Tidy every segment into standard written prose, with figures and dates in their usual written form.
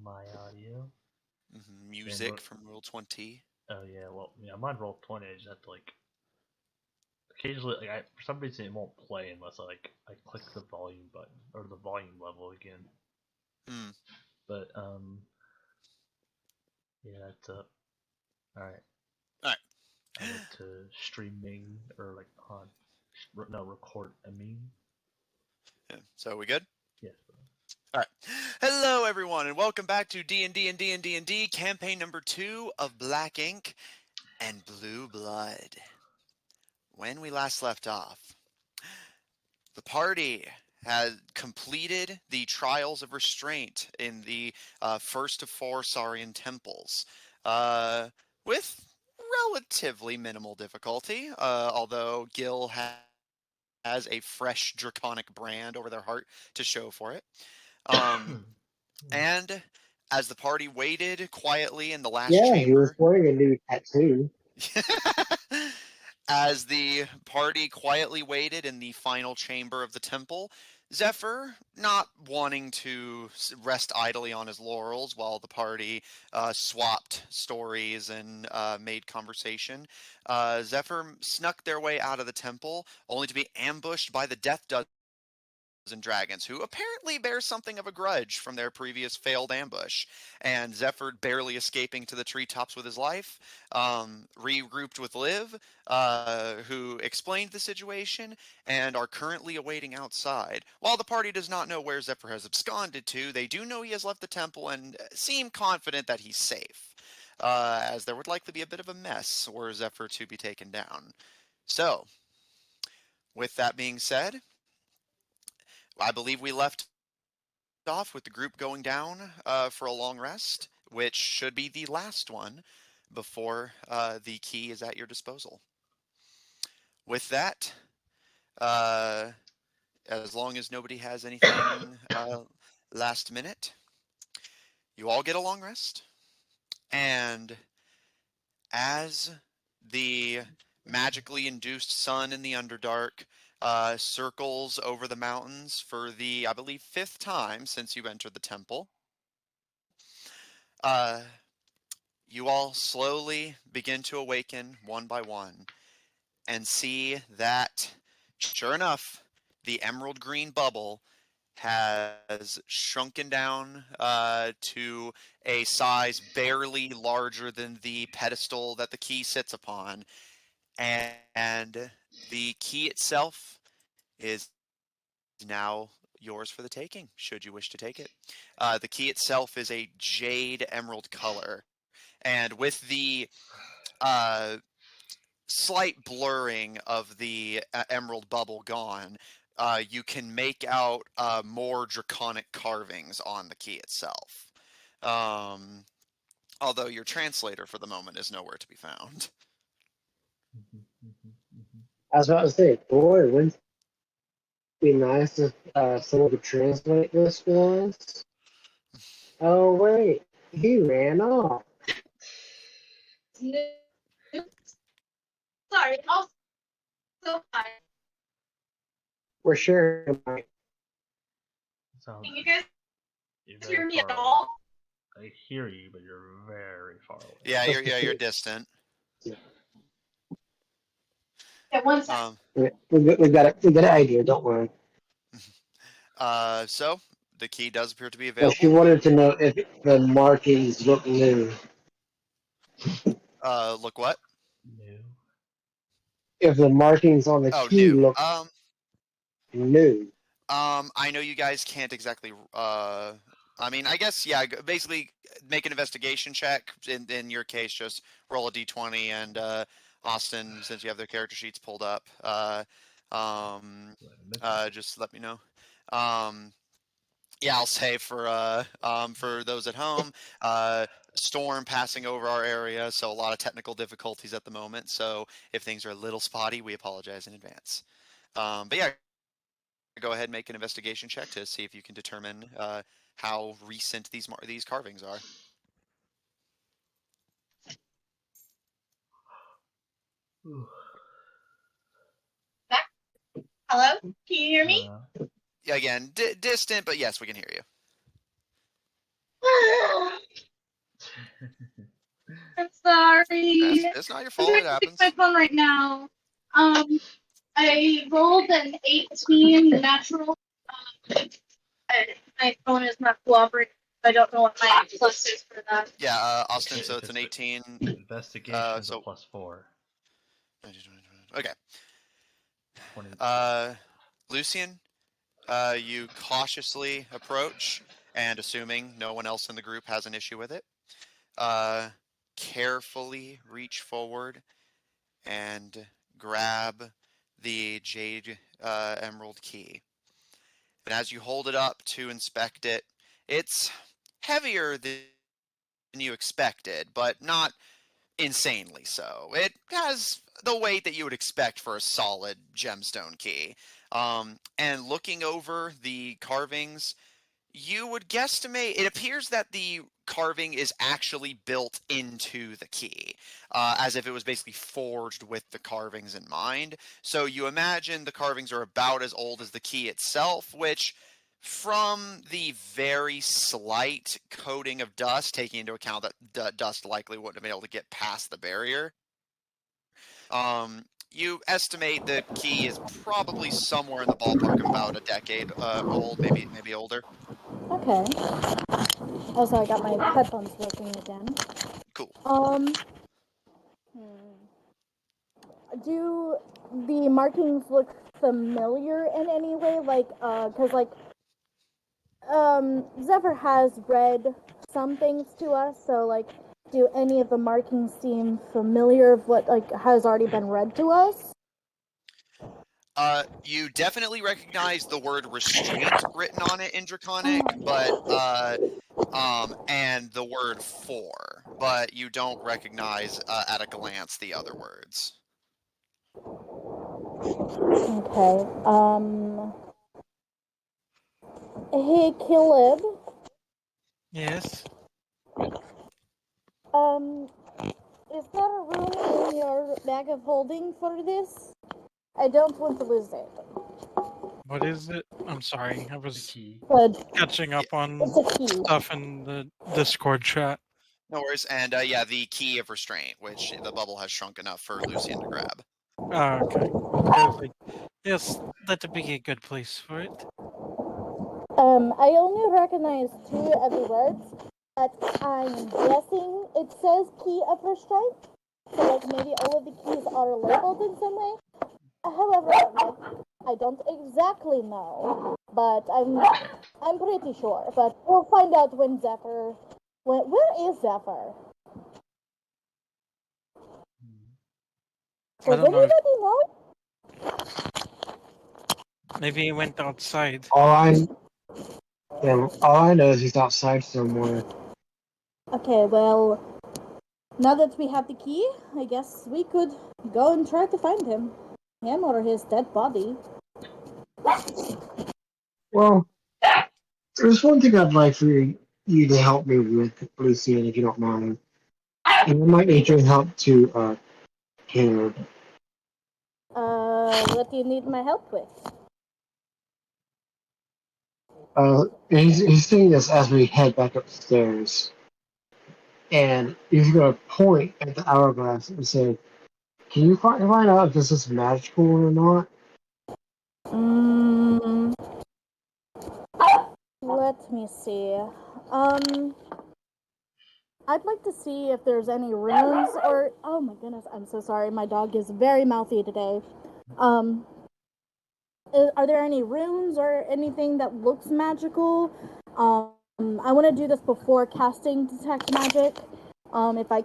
my audio. Music from Roll20. Oh yeah, well yeah, mine Roll20. I just have to occasionally for some reason it won't play unless I click the volume button or the volume level again. But yeah, it's up. All right. I went to streaming or record. Yeah. So are we good? Yes. All right. Hello, everyone, and welcome back to D&D&D&D&D campaign number 2 of Black Ink and Blue Blood. When we last left off, the party had completed the trials of restraint in the first of 4 Saurian temples, with relatively minimal difficulty, although Gil has a fresh draconic brand over their heart to show for it. And as the party waited quietly in the last chamber... Yeah, he was wearing a new tattoo. As the party quietly waited in the final chamber of the temple, Zephyr, not wanting to rest idly on his laurels while the party swapped stories and made conversation, Zephyr snuck their way out of the temple, only to be ambushed by the Death Dozen dragons, who apparently bear something of a grudge from their previous failed ambush. And Zephyr, barely escaping to the treetops with his life, regrouped with Liv, who explained the situation and are currently awaiting outside. While the party does not know where Zephyr has absconded to, they do know he has left the temple and seem confident that he's safe, as there would likely be a bit of a mess were Zephyr to be taken down. So, with that being said, I believe we left off with the group going down for a long rest, which should be the last one before the key is at your disposal. With that, as long as nobody has anything last minute, you all get a long rest. And as the magically induced sun in the Underdark circles over the mountains for the, I believe, 5th time since you entered the temple, you all slowly begin to awaken one by one and see that, sure enough, the emerald green bubble has shrunken down to a size barely larger than the pedestal that the key sits upon, and the key itself is now yours for the taking, should you wish to take it. The key itself is a jade emerald color, and with the slight blurring of the emerald bubble gone, you can make out more draconic carvings on the key itself. Although your translator for the moment is nowhere to be found. I was about to say, boy, wouldn't it be nice if someone could translate this for us? Oh, wait, he ran off. Sorry, also hi. We're sharing a mic. Can you guys hear me at all? I hear you, but you're very far away. Yeah, you're distant. At one second. We got an idea, don't worry. So the key does appear to be available. Well, she wanted to know if the markings look new. Look what? New. If the markings on the key new. look new. I know you guys can't exactly. I mean, I guess yeah. Basically, make an investigation check. In your case, just roll a d20, and Austin, since you have their character sheets pulled up, just let me know. Yeah, I'll say for those at home, storm passing over our area, so a lot of technical difficulties at the moment. So if things are a little spotty, we apologize in advance. But yeah, go ahead and make an investigation check to see if you can determine how recent these carvings are. Hello? Can you hear me? Yeah, again, distant, but yes, we can hear you. I'm sorry. It's not your I'm fault. trying It to fix my happens. phone right now. I rolled an 18 natural. My phone is not cooperating. I don't know what my plus is for that. Yeah, Austin. So it's an 18. Investigation is a So +4. okay. 20. Lucian, you cautiously approach, and assuming no one else in the group has an issue with it, carefully reach forward and grab the Jade Emerald key. And as you hold it up to inspect it, it's heavier than you expected, but not insanely so. It has the weight that you would expect for a solid gemstone key. And looking over the carvings, you would guesstimate, it appears that the carving is actually built into the key, as if it was basically forged with the carvings in mind. So you imagine the carvings are about as old as the key itself, which, from the very slight coating of dust, taking into account that dust likely wouldn't have been able to get past the barrier, you estimate the key is probably somewhere in the ballpark of about a decade old, maybe older. Okay. Also, I got my headphones working again. Cool. Do the markings look familiar in any way? Like, cause like, Zephyr has read some things to us, so like, do any of the markings seem familiar of what like has already been read to us? You definitely recognize the word restraint written on it in Draconic, but and the word for, but you don't recognize at a glance the other words. Okay. Hey, Caleb. Yes. Is there a room in your bag of holding for this? I don't want to lose it. What is it? I'm sorry. I was Key. Good. catching up on It's a key. stuff in the Discord chat. No worries. And yeah, the key of restraint, which the bubble has shrunk enough for Lucian to grab. Oh, okay. I was like, yes, that'd be a good place for it. I only recognize 2 of the words, but I'm guessing it says key of restraint. So like maybe all of the keys are labeled in some way. However, I don't exactly know, but I'm pretty sure. But we'll find out when Zephyr. Where is Zephyr? I Does don't know. anybody know? Maybe he went outside. All I know is he's outside somewhere. Okay, well, now that we have the key, I guess we could go and try to find him or his dead body. Well, there's one thing I'd like for you to help me with, Lucian, if you don't mind. And it might need your help to, Caleb. What do you need my help with? He's saying this as we head back upstairs. And he's going to point at the hourglass and say, can you find out if this is magical or not? Let me see. I'd like to see if there's any runes or... Oh my goodness, I'm so sorry. My dog is very mouthy today. Are there any runes or anything that looks magical? I want to do this before casting detect magic. If I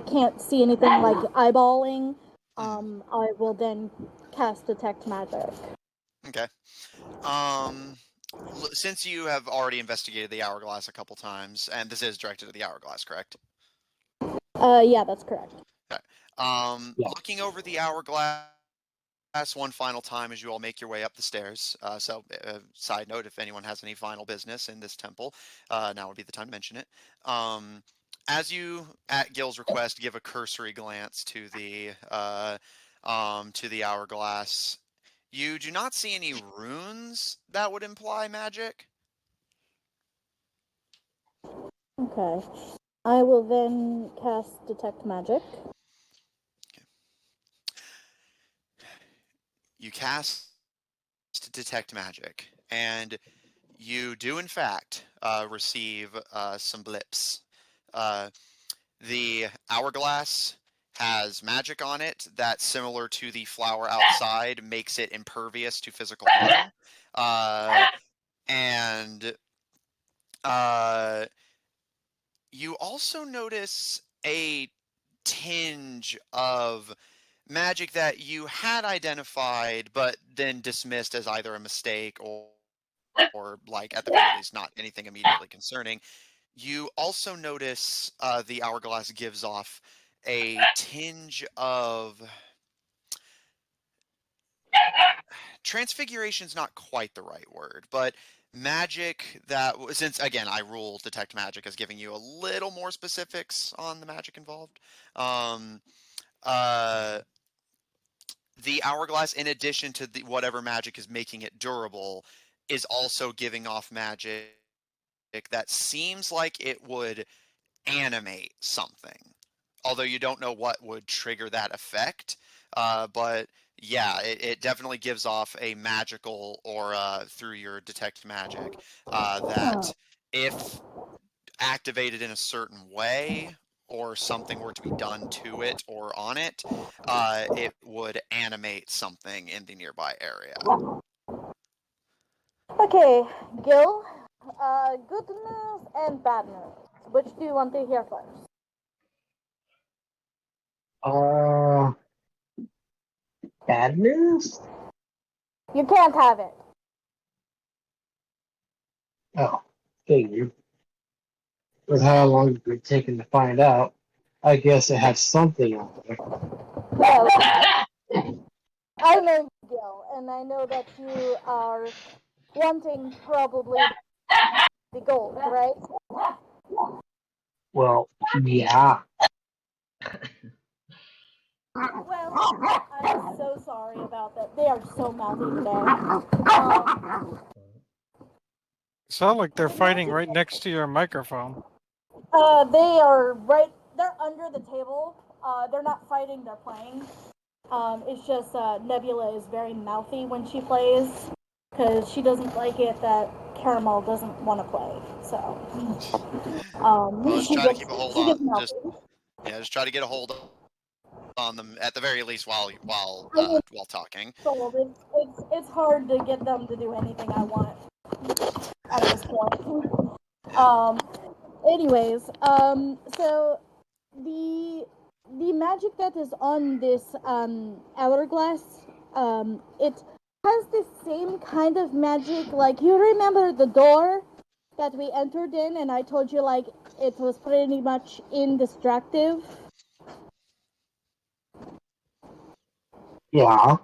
can't see anything like eyeballing, I will then cast detect magic. Okay. Since you have already investigated the hourglass a couple times, and this is directed at the hourglass, correct? Yeah, that's correct. Okay. Yeah. Looking over the hourglass one final time as you all make your way up the stairs. Side note, if anyone has any final business in this temple, now would be the time to mention it. As you, at Gil's request, give a cursory glance to the hourglass, you do not see any runes that would imply magic. Okay. I will then cast Detect Magic. You cast Detect Magic, and you do in fact receive some blips. The hourglass has magic on it that's similar to the flower outside, makes it impervious to physical harm. And you also notice a tinge of magic that you had identified but then dismissed as either a mistake or like at the very least not anything immediately concerning. You also notice the hourglass gives off a tinge of transfiguration's not quite the right word, but magic that since again I rule detect magic as giving you a little more specifics on the magic involved. Um, uh, the hourglass, in addition to the whatever magic is making it durable, is also giving off magic that seems like it would animate something. Although you don't know what would trigger that effect, but yeah, it definitely gives off a magical aura through your detect magic that if activated in a certain way or something were to be done to it or on it, it would animate something in the nearby area. Okay, Gil. Good news and bad news. Which do you want to hear first? Bad news? You can't have it. Oh, figured. With how long it's been taking to find out, I guess it has something out there. Well, I know you, Gil, and I know that you are wanting probably the gold, right? Well, yeah. Well, I'm so sorry about that. They are so mouthy today. Sound like they're fighting right next to your microphone. They are right. They're under the table. They're not fighting. They're playing. It's just Nebula is very mouthy when she plays because she doesn't like it that Caramel doesn't want to play. So, Well, just she try to gets keep a hold she gets on. mouthy. Just try to get a hold on them at the very least while I mean, talking. so it's hard to get them to do anything I want at this point. Anyways, so the magic that is on this hourglass, it has the same kind of magic. Like, you remember the door that we entered in, and I told you like it was pretty much indestructible. Yeah.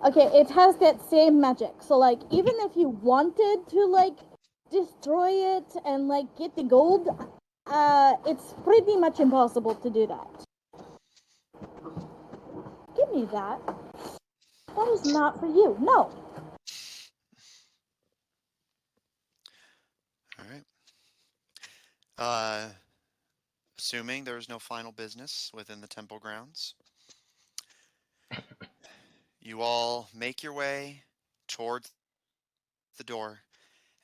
Okay, it has that same magic. So like, even if you wanted to like destroy it and like get the gold, it's pretty much impossible to do that. Give me that. That is not for you. No. All right. Assuming there is no final business within the temple grounds, you all make your way towards the door,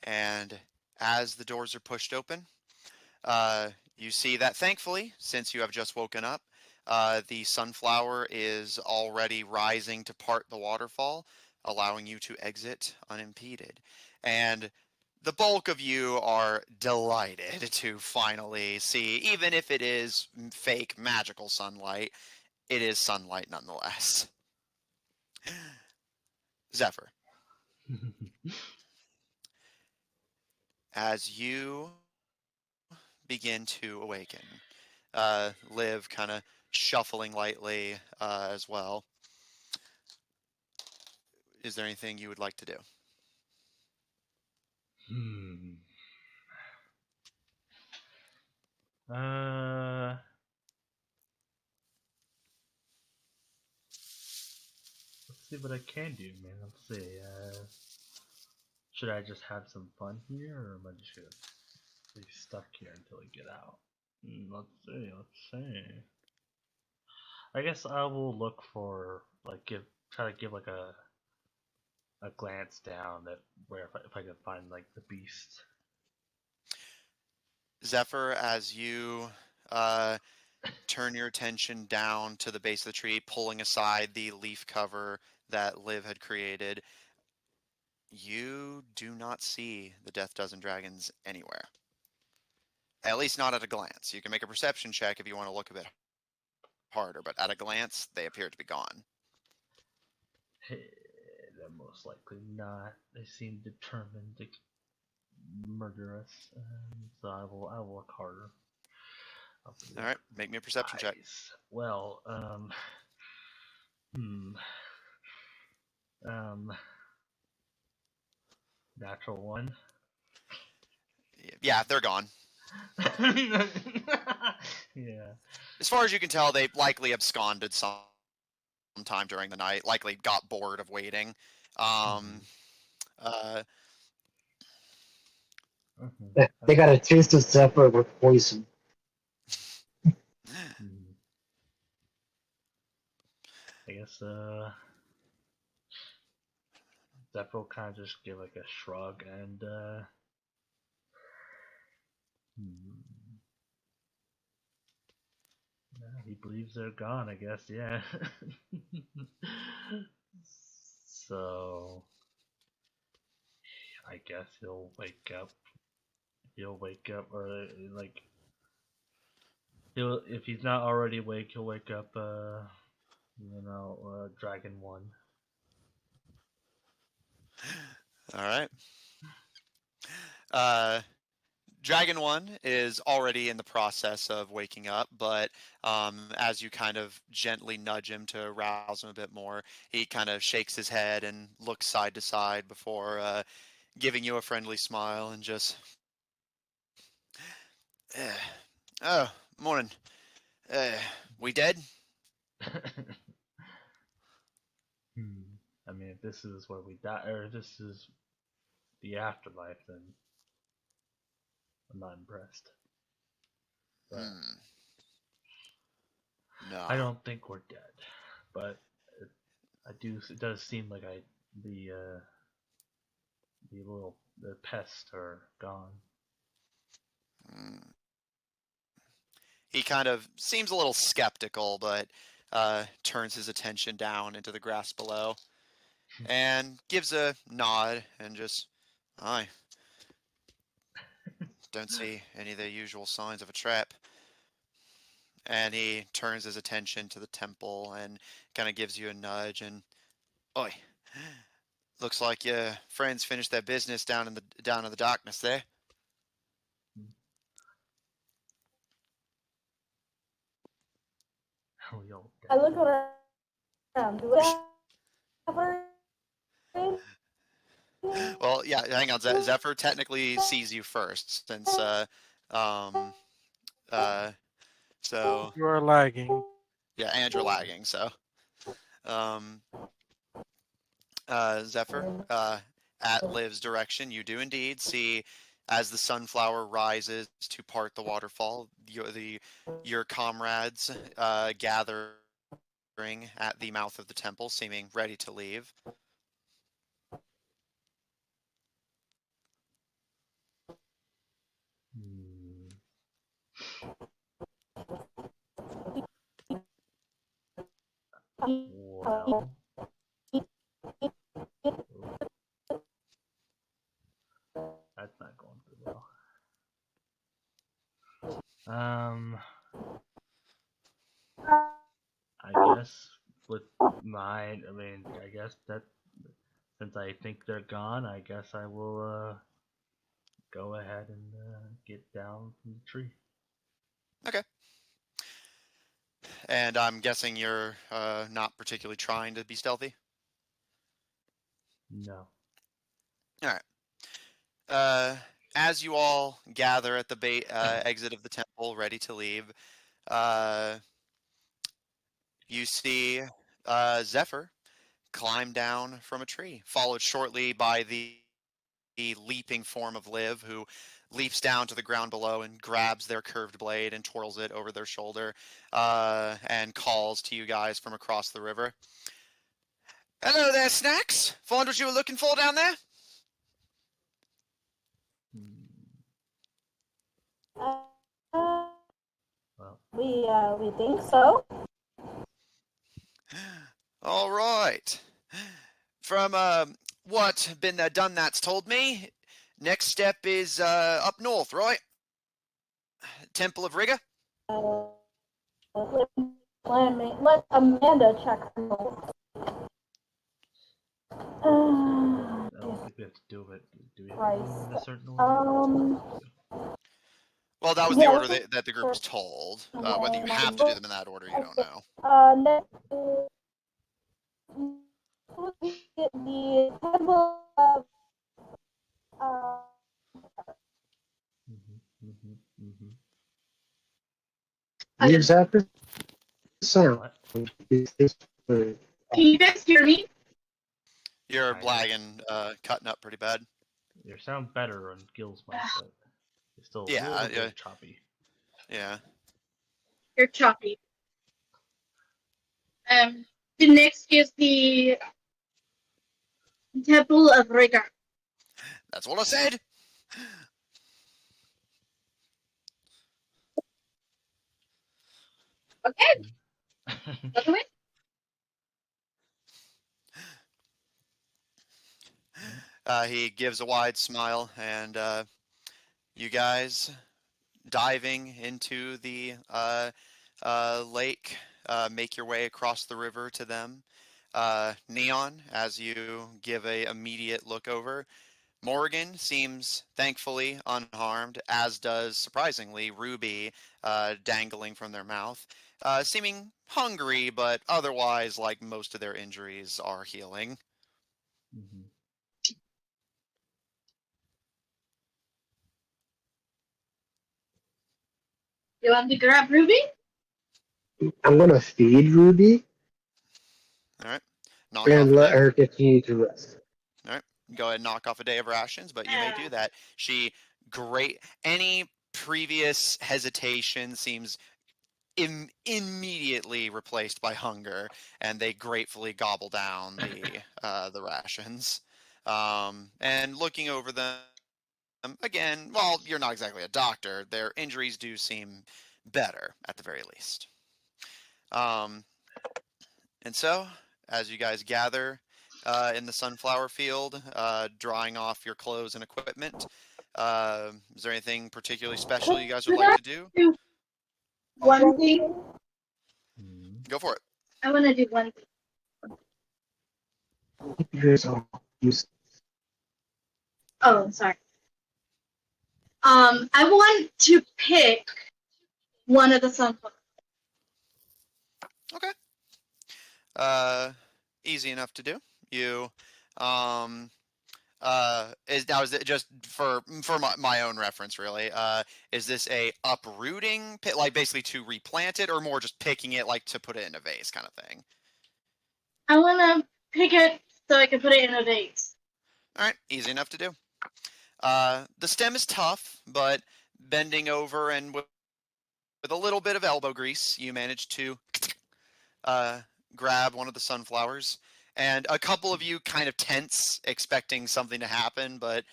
and as the doors are pushed open, you see that thankfully, since you have just woken up, the sunflower is already rising to part the waterfall, allowing you to exit unimpeded. And the bulk of you are delighted to finally see, even if it is fake magical sunlight, it is sunlight nonetheless. Zephyr, as you begin to awaken, Liv kind of shuffling lightly as well. Is there anything you would like to do? Let's see what I can do, man. Let's see. Should I just have some fun here, or am I just gonna be stuck here until we get out. Let's see. I guess I will look for try to give like a glance down at where if I can find like the beast. Zephyr, as you turn your attention down to the base of the tree, pulling aside the leaf cover that Liv had created, you do not see the Death Dozen dragons anywhere. At least not at a glance. You can make a perception check if you want to look a bit harder, but at a glance, they appear to be gone. They're most likely not. They seem determined to murder us, so I will look harder. All right, make me a perception check. Well, natural 1. Yeah, they're gone. Yeah. As far as you can tell, they likely absconded sometime during the night. Likely got bored of waiting. They got a taste of Zephyr with poison. I guess Zephyr will kind of just give like a shrug and he believes they're gone, I guess, yeah. So I guess he'll wake up, or like if he's not already awake, he'll wake up Dragon 1. All right. Dragon 1 is already in the process of waking up, but as you kind of gently nudge him to rouse him a bit more, he kind of shakes his head and looks side to side before giving you a friendly smile and just... Oh, morning. We dead? I mean, if this is where we die, or if this is the afterlife, then I'm not impressed. But No. I don't think we're dead, but it does seem like the pests are gone. He kind of seems a little skeptical, but turns his attention down into the grass below and gives a nod and just, aye. Don't see any of the usual signs of a trap. And he turns his attention to the temple and kind of gives you a nudge and, oi, looks like your friends finished their business down in the darkness there. I look around. Do we have Well, yeah, hang on. Zephyr technically sees you first, since so You are lagging. yeah, and you're lagging. So, Zephyr, at Liv's direction, you do indeed see, as the sunflower rises to part the waterfall, your comrades gathering at the mouth of the temple, seeming ready to leave. Well, that's not going too well. I guess with mine, I guess that since I think they're gone, I guess I will go ahead and get down from the tree. Okay. And I'm guessing you're not particularly trying to be stealthy? No. Alright. As you all gather at the exit of the temple, ready to leave, you see Zephyr climb down from a tree, followed shortly by the leaping form of Liv, who leaps down to the ground below and grabs their curved blade and twirls it over their shoulder, and calls to you guys from across the river. Hello there, Snacks. Find what you were looking for down there? Well, We think so. All right. From what been done that's told me, next step is up north, right? Temple of Rigor? Let Amanda check her notes. I don't think we have to do it. Do we have to do it in a certain order? Well, that was the order that the group was told. Whether you have to do them in that order, you don't know. Next, the Temple of Years after sound. Can you guys hear me? You're lagging, cutting up pretty bad. Your sound better on Gil's mic, but it's still a Yeah, little yeah. bit choppy. Yeah. You're choppy. The next is the Temple of Rigor. That's what I said. Okay. Other way? He gives a wide smile, and you guys diving into the lake, make your way across the river to them. Neon, as you give a immediate look over, Morgan seems thankfully unharmed, as does, surprisingly, Ruby, dangling from their mouth, seeming hungry, but otherwise, like most of their injuries, are healing. Mm-hmm. You want to grab Ruby? I'm gonna feed Ruby All right. Knock and off let there. her continue to rest. All right. Go ahead and knock off a day of rations, but you may do that. Any previous hesitation seems immediately replaced by hunger, and they gratefully gobble down the rations. And looking over them again, while you're not exactly a doctor, their injuries do seem better at the very least. And so, as you guys gather in the sunflower field, drying off your clothes and equipment, is there anything particularly special you guys would like to do? One thing. Go for it. I want to do one thing. Here's all useless. Oh, sorry. I want to pick one of the sunflowers. Okay. Easy enough to do. You, is it just for my own reference, really? Is this a uprooting pit, like basically to replant it, or more just picking it, like to put it in a vase, kind of thing? I want to pick it so I can put it in a vase. All right, easy enough to do. The stem is tough, but bending over and with a little bit of elbow grease, you manage to grab one of the sunflowers. And a couple of you kind of tense, expecting something to happen, but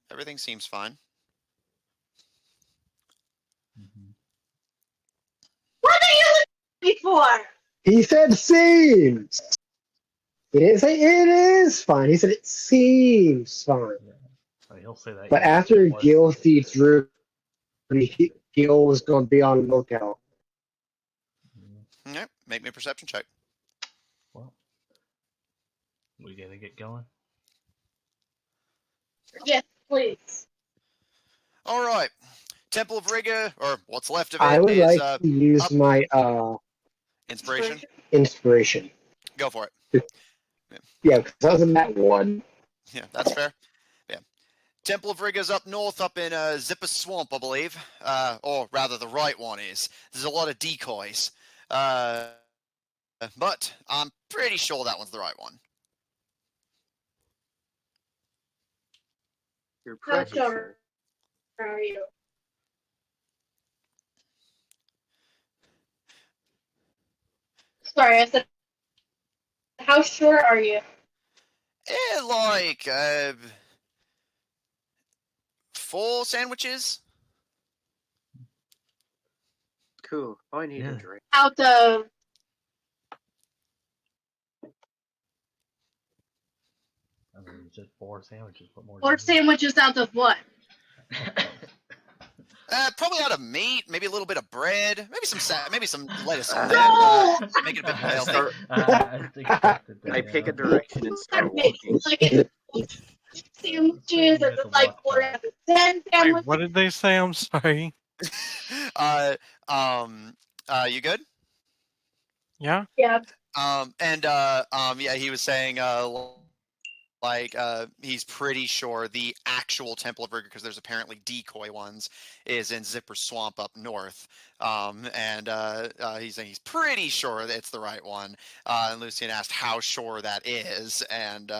everything seems fine. What are you looking for? He said seems. He didn't say it is fine. He said it seems fine. Yeah. He'll say that. But after Gil feeds Ruby, Gil was going to be on the lookout. All right, make me a perception check. Well, we gonna get going? Yes, please. All right. Temple of Rigor, or what's left of it, I would is like to use my inspiration. inspiration. Go for it. Yeah, because I was in that one. Yeah, that's fair. Yeah. Temple of Rigor's up north, up in Zipper Swamp, I believe. Or rather, the right one is. There's a lot of decoys. But I'm pretty sure that one's the right one. You're How pretty sure sure. are you? Sorry, I said, how sure are you? Like, 4 sandwiches? Cool. I need a Yeah. drink. Out of I mean, just 4 sandwiches. What more? 4 sandwiches out of what? Probably out of meat, maybe a little bit of bread, maybe some lettuce on there. No! Make it a bit more I healthy. Start- expected that, I pick a yeah. direction and start walking. Like sandwiches, or just like 4 out of 10 Wait, sandwiches? what did they say? I'm sorry. You good? Yeah? Yeah. Yeah, he was saying, he's pretty sure the actual Temple of Rigor, because there's apparently decoy ones, is in Zipper Swamp up north. He's saying he's pretty sure that it's the right one. And Lucian asked how sure that is, and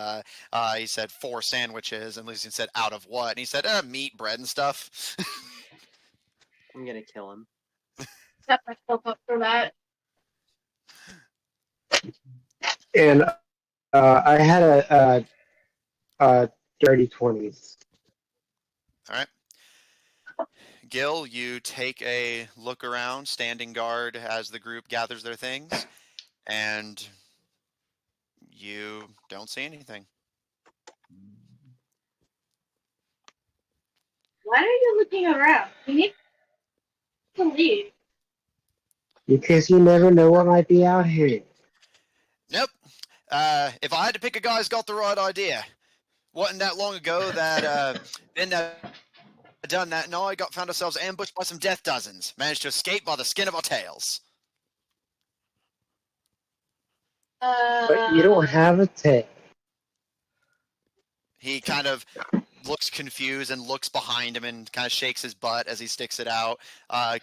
he said 4 sandwiches, and Lucian said out of what? And he said meat, bread, and stuff. I'm gonna kill him. Set myself up for that. And I had a dirty 20s. All right. Gil, you take a look around, standing guard as the group gathers their things, and you don't see anything. Why are you looking around? You need to leave. Because you never know what might be out here. Nope. If I had to pick a guy who's got the right idea, wasn't that long ago that done that, and I found ourselves ambushed by some death dozens. Managed to escape by the skin of our tails. But you don't have a tail. He kind of looks confused and looks behind him and kind of shakes his butt as he sticks it out,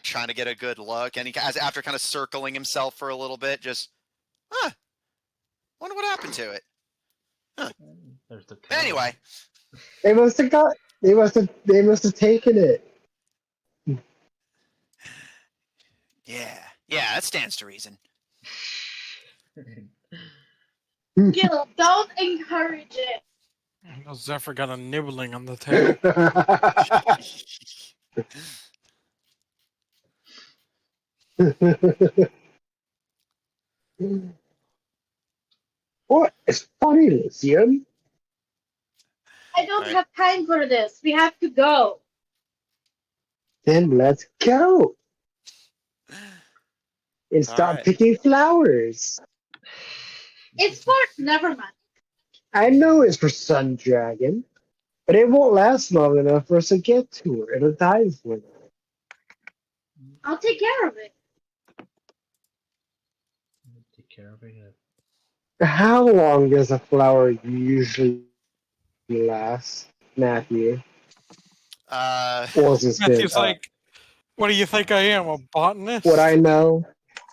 trying to get a good look. And after kind of circling himself for a little bit, just, wonder what happened to it. Huh. There's the tail. Anyway, They must have taken it. yeah, that stands to reason. Gil, don't encourage it. Zephyr got a nibbling on the tail. What is funny, Lucian? I don't Alright. have time for this. We have to go. Then let's go. And stop Alright. picking flowers. It's for never mind. I know it's for Sun Dragon, but it won't last long enough for us to get to her. It'll die for her. I'll take care of it. Take care of it. How long does a flower usually last, Matthew? Or has it been, Matthew's like, what do you think I am, a botanist? what I know?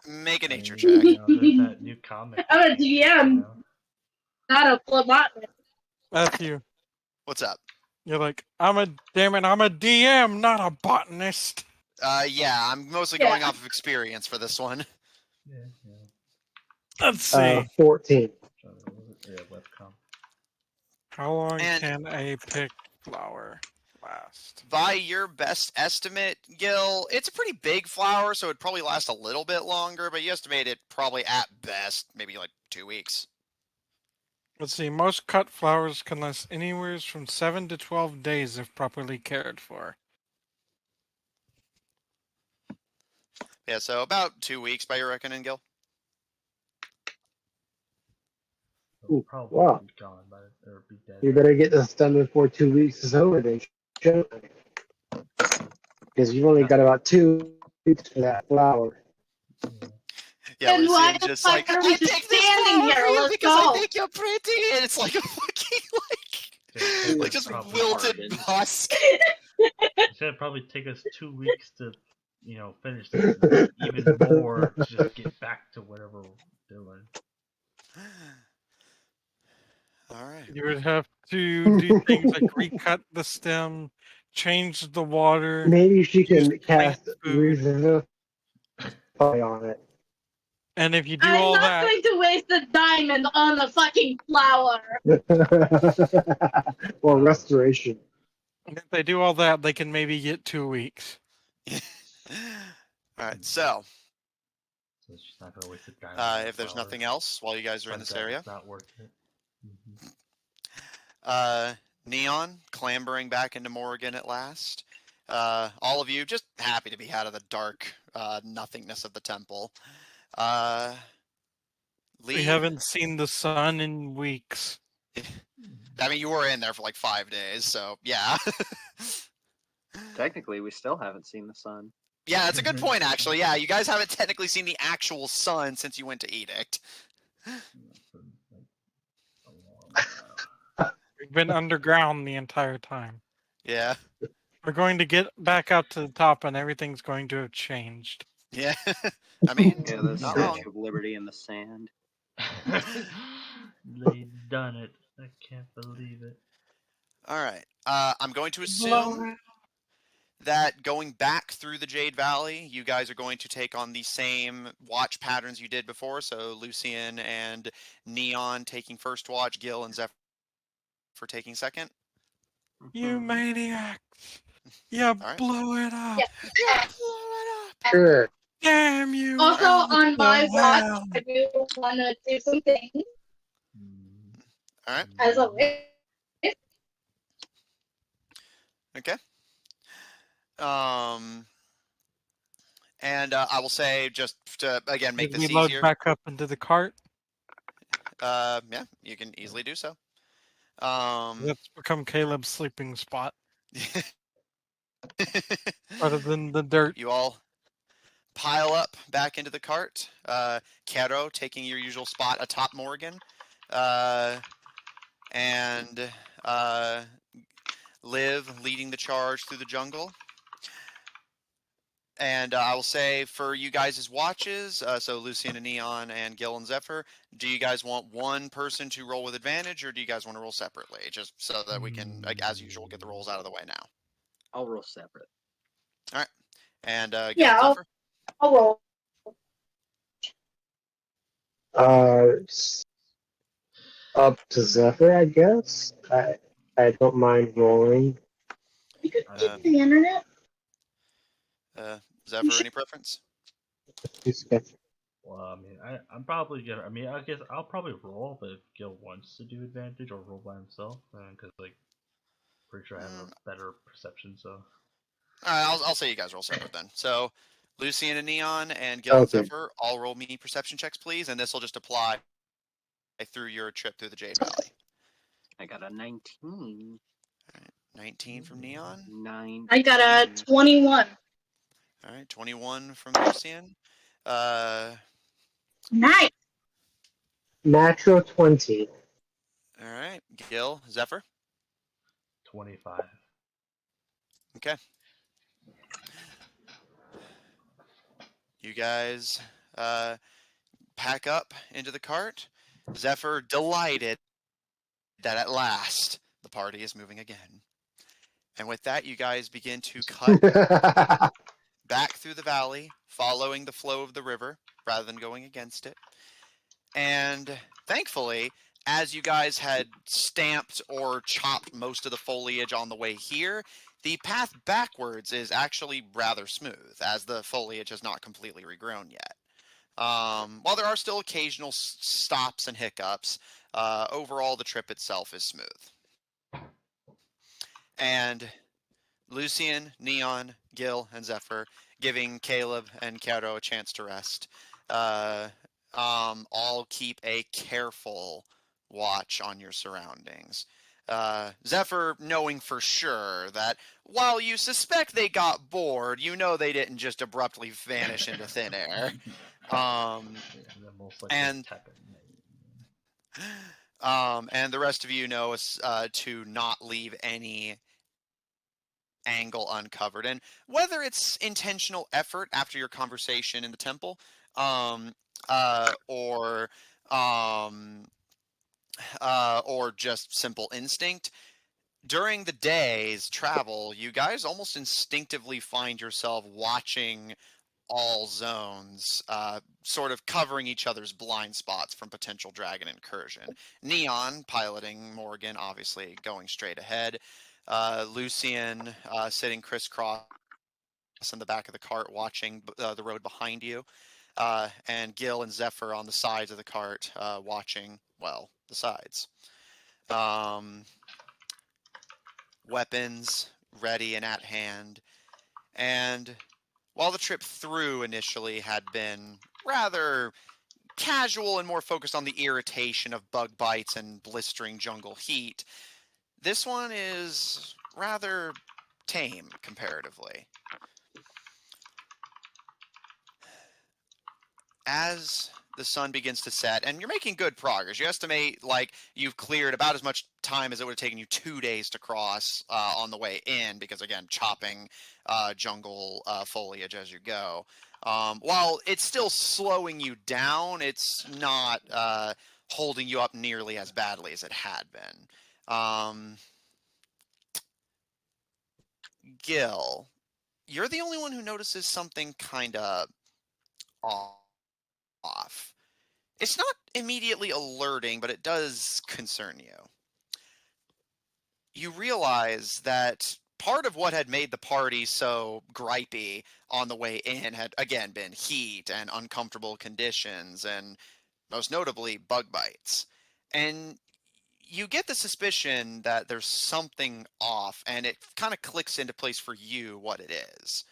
Make a nature You check. know, there's that new comic. I'm a DM, you know? not a phlebotomist. Matthew, What's up? you're like, I'm a DM, not a botanist. Yeah, I'm mostly Yeah. going off of experience for this one. Yeah. Let's see. 14. Yeah, webcom. How long And- can a pick flower last? By your best estimate, Gil, it's a pretty big flower, so it'd probably last a little bit longer, but you estimate it probably at best, maybe like 2 weeks. Let's see. Most cut flowers can last anywhere from 7 to 12 days if properly cared for. Yeah, so about 2 weeks by your reckoning, Gil. It'll probably wow. be gone by or be dead. You better get this done before 2 weeks is over, then. Because you've only got about 2 weeks for that flower. Yeah, Then why Lucian's the just fuck like, are we I just take this standing flower here? for you Let's because I go." think you're pretty, and it's like a fucking like just Probably wilted hardened. husk. It's gonna probably take us 2 weeks to, finish this. And even more to just get back to whatever we're doing. All right. You would have to do things like recut the stem, change the water. Maybe she use can plant cast food. Revivify on it. And if you do I'm all not that, going to waste a diamond on a fucking flower. Or restoration. if they do all that, they can maybe get 2 weeks. All right. So, So she's not gonna waste a diamond on a if there's flower. nothing else while you guys are in Like this that, area, it's not worth it. Neon clambering back into Morrigan at last. All of you just happy to be out of the dark nothingness of the temple. Lee, We haven't seen the sun in weeks. I mean, you were in there for like 5 days, so yeah. Technically, we still haven't seen the sun. Yeah, that's a good point, actually. Yeah, you guys haven't technically seen the actual sun since you went to Edict. We've been underground the entire time. Yeah, We're going to get back up to the top, and everything's going to have changed. yeah. I mean, Yeah, the not wrong. Statue of Liberty in the sand. They done it. I can't believe it. All right. I'm going to assume that going back through the Jade Valley, you guys are going to take on the same watch patterns you did before. So Lucian and Neon taking first watch, Gil and Zephyr for taking second. You Mhm. maniacs! You right. blew it up! Yeah. Sure. Damn you! Also, on my the watch, hell? I do want to do some things, All right. as always. Okay. And I will say, just to again make Did this we load easier. back up into the cart? Yeah, you can easily do so. Let's become Caleb's sleeping spot, other than the dirt. You all pile up back into the cart. Caro taking your usual spot atop Morgan, and Liv leading the charge through the jungle. And I will say for you guys' watches, so Lucian and Neon and Gil and Zephyr, do you guys want one person to roll with advantage, or do you guys want to roll separately, just so that we can, like, as usual, get the rolls out of the way now? I'll roll separate. All right. And Gil Yeah, and Zephyr? I'll roll. Up to Zephyr, I guess. I don't mind rolling. You could Uh, get the internet. Zephyr, any preference? Well, I mean, I'm probably gonna. I mean, I guess I'll probably roll, but if Gil wants to do advantage or roll by himself, because like, pretty sure I have a better perception. So. All right, I'll say you guys roll separate then. So Lucian and Neon and Gil and Zephyr, all roll me perception checks, please, and this will just apply through your trip through the Jade Valley. I got a 19. All right, 19 from Neon. 9. I got a 21. All right, 21 from Lucian. Nice. Natural 20. All right, Gil, Zephyr. 25. Okay. You guys pack up into the cart. Zephyr delighted that at last the party is moving again. And with that, you guys begin to cut back through the valley, following the flow of the river rather than going against it. And thankfully, as you guys had stamped or chopped most of the foliage on the way here, the path backwards is actually rather smooth, as the foliage has not completely regrown yet. While there are still occasional stops and hiccups, overall the trip itself is smooth. And Lucian, Neon, Gil, and Zephyr, giving Caleb and Caro a chance to rest, all keep a careful watch on your surroundings. Zephyr knowing for sure that while you suspect they got bored, you know they didn't just abruptly vanish into thin air. And the rest of you know to not leave any angle uncovered. And whether it's intentional effort after your conversation in the temple, or or just simple instinct. During the day's travel, you guys almost instinctively find yourself watching all zones, sort of covering each other's blind spots from potential dragon incursion. Neon piloting Morgan, obviously going straight ahead. Lucian sitting crisscross in the back of the cart watching the road behind you. And Gil and Zephyr on the sides of the cart watching, well, the sides. Weapons ready and at hand. And while the trip through initially had been rather casual and more focused on the irritation of bug bites and blistering jungle heat, this one is rather tame comparatively. As the sun begins to set, and you're making good progress. You estimate like you've cleared about as much time as it would have taken you 2 days to cross on the way in, because again, chopping jungle foliage as you go. While it's still slowing you down, it's not holding you up nearly as badly as it had been. Gil, you're the only one who notices something kind of off. It's not immediately alerting, but it does concern you. You realize that part of what had made the party so gripey on the way in had, again, been heat and uncomfortable conditions, and most notably, bug bites. And you get the suspicion that there's something off, and it kind of clicks into place for you what it is.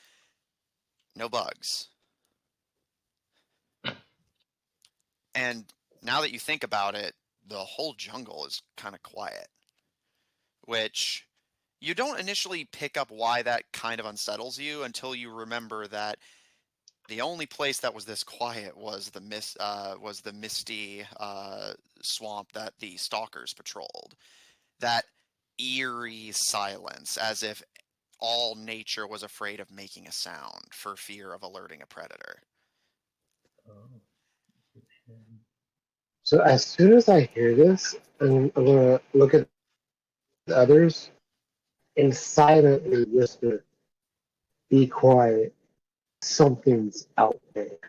No bugs. And now that you think about it, the whole jungle is kind of quiet. Which you don't initially pick up why that kind of unsettles you until you remember that the only place that was this quiet was the misty swamp that the stalkers patrolled. That eerie silence, as if all nature was afraid of making a sound for fear of alerting a predator. So as soon as I hear this, I'm gonna look at the others and silently whisper, "Be quiet. Something's out there.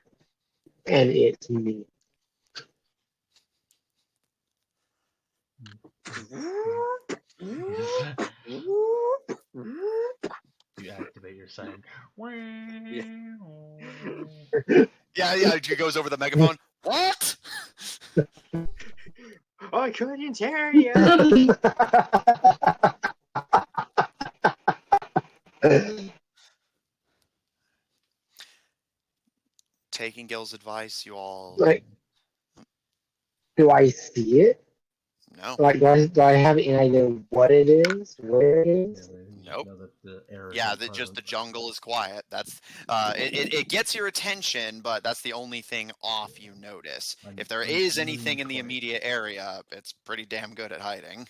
And it's me." You activate your sign. Yeah, he goes over the megaphone. What? I couldn't hear you. Taking Gil's advice, you all... Like, do I see it? No. Like, do I have any idea what it is? Where it is? Nope. The Yeah, just the jungle is quiet. That's it gets your attention, but that's the only thing off you notice. If there is anything in the immediate area, it's pretty damn good at hiding.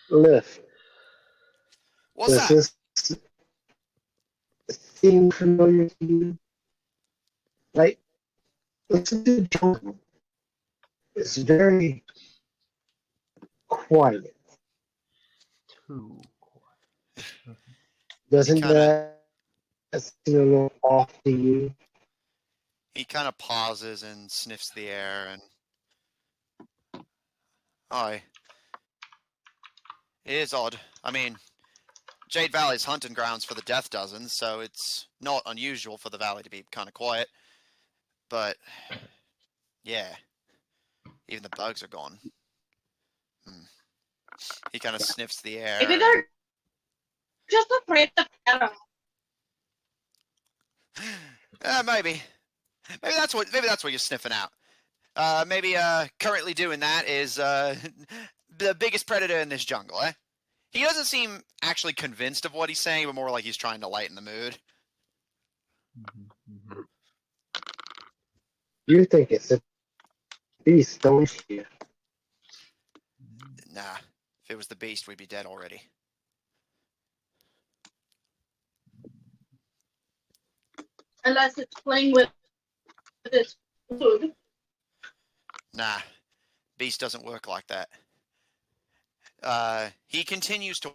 Lift. What's that? Does this seem familiar to you? Like, listen to the jungle. It's very quiet. Too quiet. Doesn't that seem a little off to you? He kind of pauses and sniffs the air and... Aye. It is odd. I mean, Jade Valley's hunting grounds for the death dozens, so it's not unusual for the valley to be kind of quiet. But, yeah. Even the bugs are gone. He kind of sniffs the air. Maybe they're just afraid to get them. Maybe. Maybe that's what you're sniffing out. Maybe currently doing that is the biggest predator in this jungle, eh? He doesn't seem actually convinced of what he's saying, but more like he's trying to lighten the mood. You think it's a beast, don't you? Nah. If it was the beast, we'd be dead already. Unless it's playing with its food. Nah, beast doesn't work like that. He continues to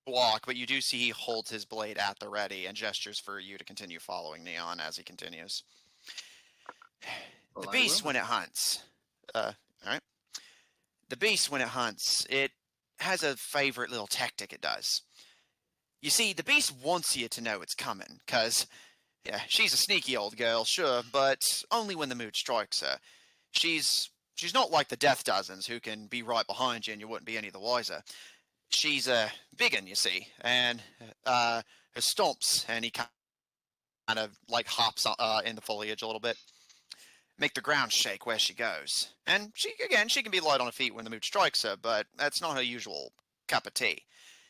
walk, but you do see he holds his blade at the ready and gestures for you to continue following Neon as he continues. Well, The I beast, will. when it hunts, alright. The beast, when it hunts, it has a favorite little tactic it does. You see, the beast wants you to know it's coming, because, yeah, she's a sneaky old girl, sure, but only when the mood strikes her. She's not like the Death Dozens, who can be right behind you and you wouldn't be any the wiser. She's a biggin, you see, and her stomps, and he kind of like hops in the foliage a little bit, make the ground shake where she goes. And she can be light on her feet when the mood strikes her, but that's not her usual cup of tea.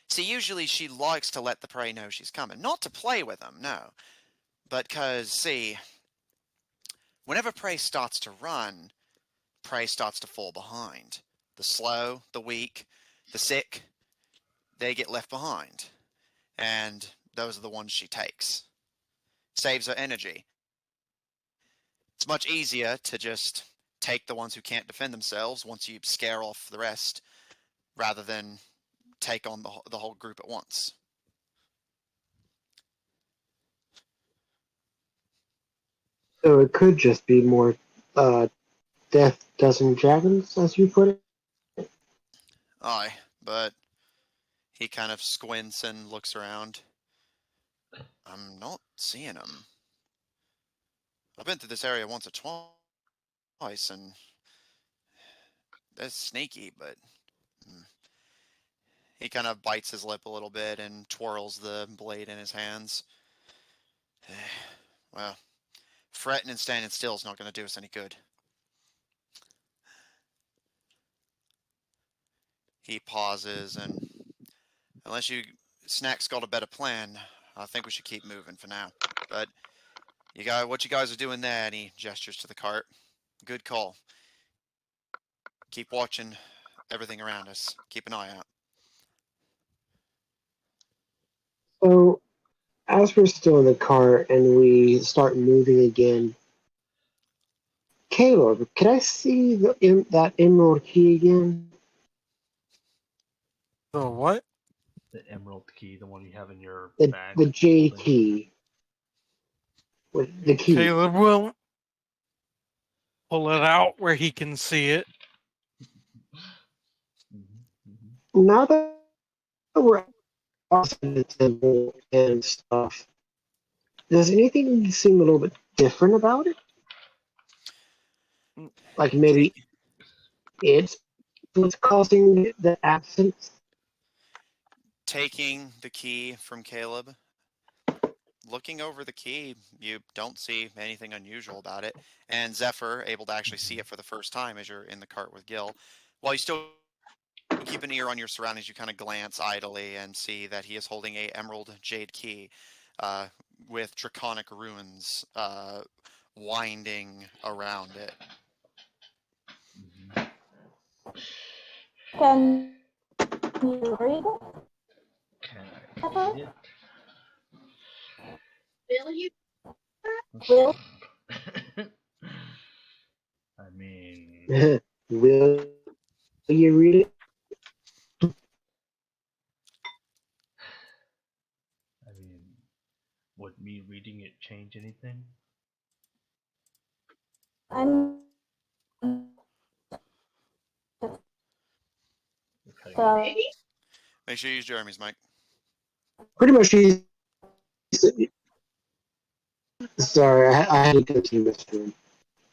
See, usually she likes to let the prey know she's coming. Not to play with them, no. But cause, see, whenever prey starts to run, prey starts to fall behind. The slow, the weak, the sick, they get left behind. And those are the ones she takes. Saves her energy. It's much easier to just take the ones who can't defend themselves once you scare off the rest, rather than take on the whole group at once. So it could just be more death dozen dragons, as you put it. Aye, but he kind of squints and looks around. I'm not seeing them. I've been through this area once or twice, and they're sneaky, but... He kind of bites his lip a little bit and twirls the blade in his hands. Well, fretting and standing still is not going to do us any good. He pauses, and unless Snack's got a better plan, I think we should keep moving for now. But what you guys are doing there, and he gestures to the cart. Good call. Keep watching everything around us. Keep an eye out. So, as we're still in the car and we start moving again, Caleb, can I see that emerald key again? The what? The emerald key, the one you have in your The bag. the J holding. key. With the key. Caleb will pull it out where he can see it. Now that we're outside the temple and stuff, does anything seem a little bit different about it? Like maybe it's what's causing the absence? Taking the key from Caleb, looking over the key, you don't see anything unusual about it. And Zephyr, able to actually see it for the first time as you're in the cart with Gil, while you still keep an ear on your surroundings, you kind of glance idly and see that he is holding a emerald jade key with draconic runes winding around it. Can you read it? Can I read it? Will you? Will? I mean, Will you read it? would me reading it change anything? I'm Maybe? Make sure you use Jeremy's mic. Pretty much she's... Sorry, I had to go to the restroom.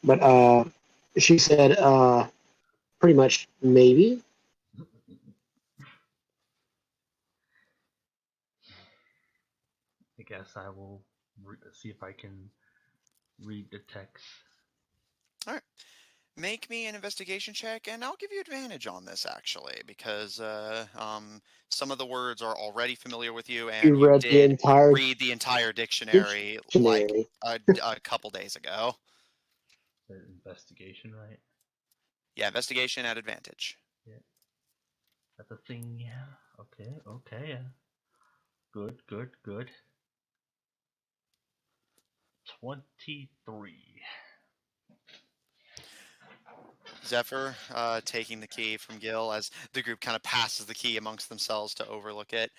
But she said pretty much maybe. I guess I will see if I can read the text. Alright. Make me an investigation check, and I'll give you advantage on this, actually, because some of the words are already familiar with you, and you read did the entire read the entire dictionary like a couple days ago. The investigation, right? Yeah, investigation at advantage. Yeah. That's a thing, yeah. Okay, yeah. Good. 23. Zephyr, taking the key from Gil as the group kind of passes the key amongst themselves to overlook it.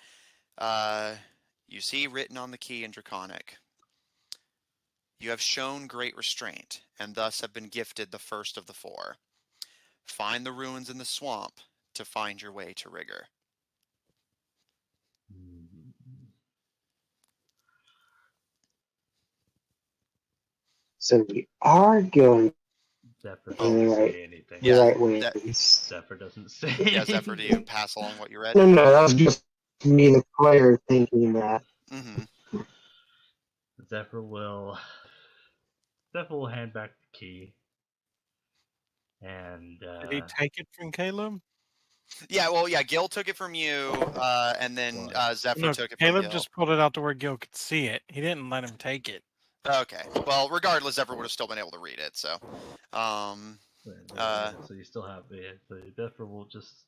You see written on the key in Draconic, "You have shown great restraint, and thus have been gifted the first of the 4. Find the ruins in the swamp to find your way to Rigor." So we are going Zephyr in doesn't the right, say anything. the right way at least. Zephyr doesn't say Yeah, anything. Zephyr, do you pass along what you read? No, that was just me, the player, thinking that. Mm-hmm. Zephyr will hand back the key. And Did he take it from Caleb? Yeah, well, yeah, Gil took it from you, and then Zephyr No, took it from Caleb Gil. just pulled it out to where Gil could see it. He didn't let him take it. Okay. Well, regardless, Zephyr would have still been able to read it, so. So you still have it. So Zephyr will just.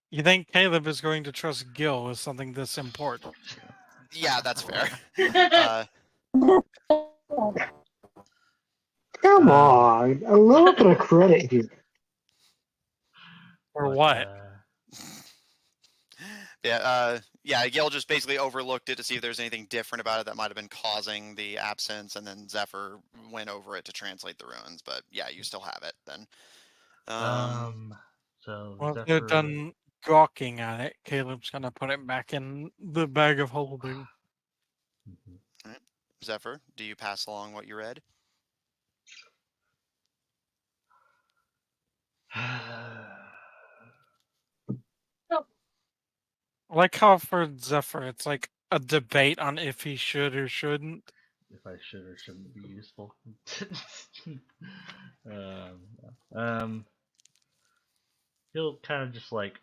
You think Caleb is going to trust Gil with something this important? Yeah, that's fair. Come on, a little bit of credit here. Or what? Yeah, Gil just basically overlooked it to see if there's anything different about it that might have been causing the absence, and then Zephyr went over it to translate the ruins. But yeah, you still have it then. So Once Zephyr... they're done gawking at it, Caleb's gonna put it back in the bag of holding. All right. Zephyr, do you pass along what you read? I like how for Zephyr, it's like a debate on if he should or shouldn't. If I should or shouldn't be useful. He'll kind of just like,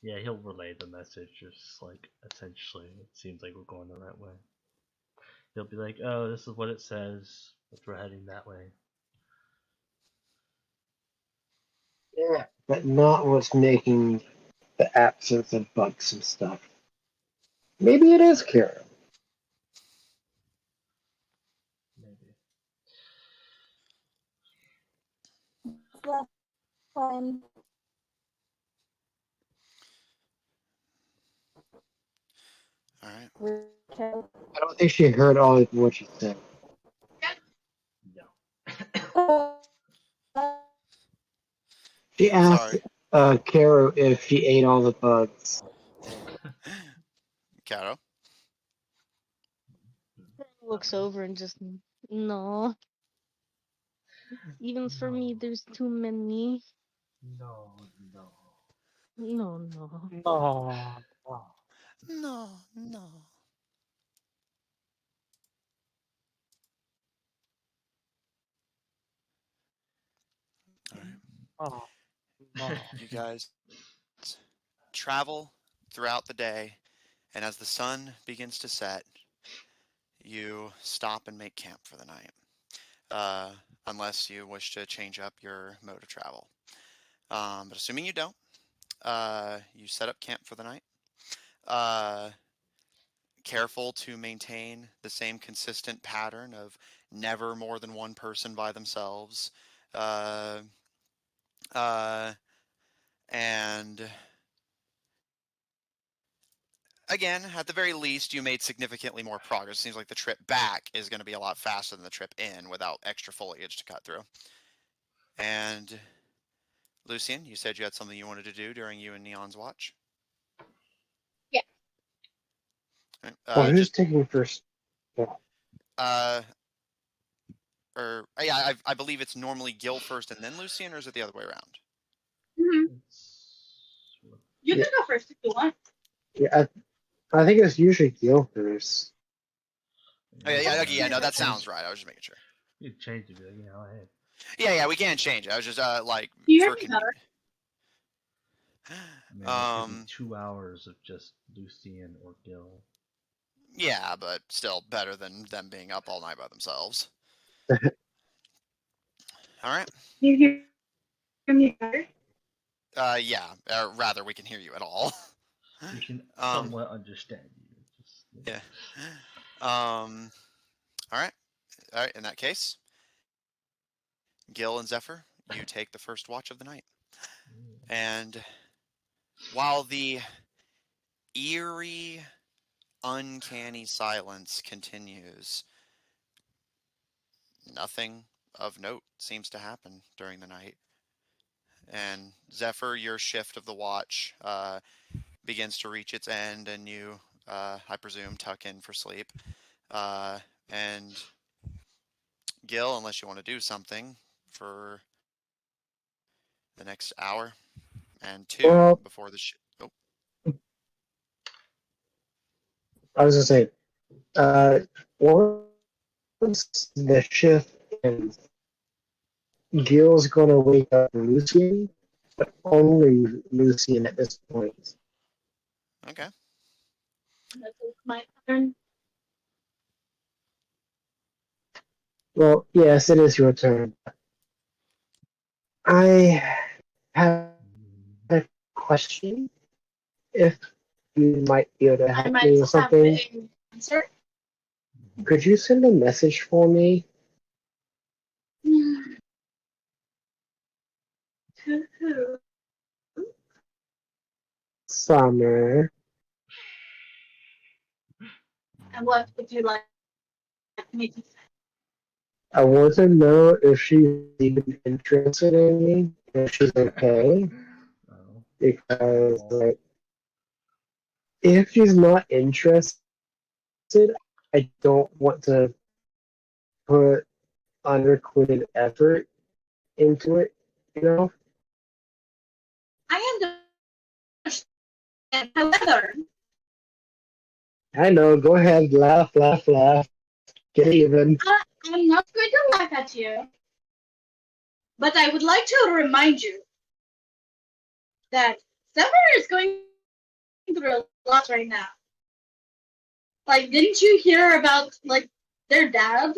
yeah, he'll relay the message. Just like, essentially, it seems like we're going the right way. He'll be like, oh, this is what it says, but we're heading that way. Yeah, but not what's making the absence of bugs and stuff. Maybe it is Kara. Maybe. Last time. All right. I don't think she heard all of what you said. No. She asked Kara if she ate all the bugs. Caro? Looks over and just, no. Even for me, there's too many. No. No. No. All right. You guys travel throughout the day, and as the sun begins to set, you stop and make camp for the night, unless you wish to change up your mode of travel. But assuming you don't, you set up camp for the night. Careful to maintain the same consistent pattern of never more than one person by themselves. And again, at the very least, you made significantly more progress. Seems like the trip back is going to be a lot faster than the trip in without extra foliage to cut through. And Lucian, you said you had something you wanted to do during you and Neon's watch? Yeah. Well, who's taking first? I believe it's normally Gil first and then Lucian, or is it the other way around? Mm-hmm. You can go first if you want. Yeah, I think it's usually Gil first. Yeah, no, that sounds right. I was just making sure. You can change it, you know. Hey. Yeah, we can change it. I was just like. You hear me better? Man, 2 hours of just Lucian or Gil. Yeah, but still better than them being up all night by themselves. All right. You hear me better? Yeah. Rather, we can hear you at all. We can somewhat understand you. Yeah. All right. In that case, Gil and Zephyr, you take the first watch of the night. And while the eerie, uncanny silence continues, nothing of note seems to happen during the night. And Zephyr, your shift of the watch begins to reach its end, and you, I presume, tuck in for sleep. And Gil, unless you want to do something for the next hour and two Well, before the oh. I was gonna say, once the shift ends, Gil's gonna wake up Lucian, but only Lucian at this point. Okay. That's my turn. Well, yes, it is your turn. I have a question. If you might be able to I help might me have with something, an answer. could you send a message for me? To who? Summer. And what would you like me to say? I want to know if she's even interested in me, if she's okay. Because, like, if she's not interested, I don't want to put unrequited effort into it, you know? I understand. However, I know, go ahead, laugh, laugh, laugh. Get even. I'm not going to laugh at you. But I would like to remind you that Summer is going through a lot right now. Like, didn't you hear about, like, their dad?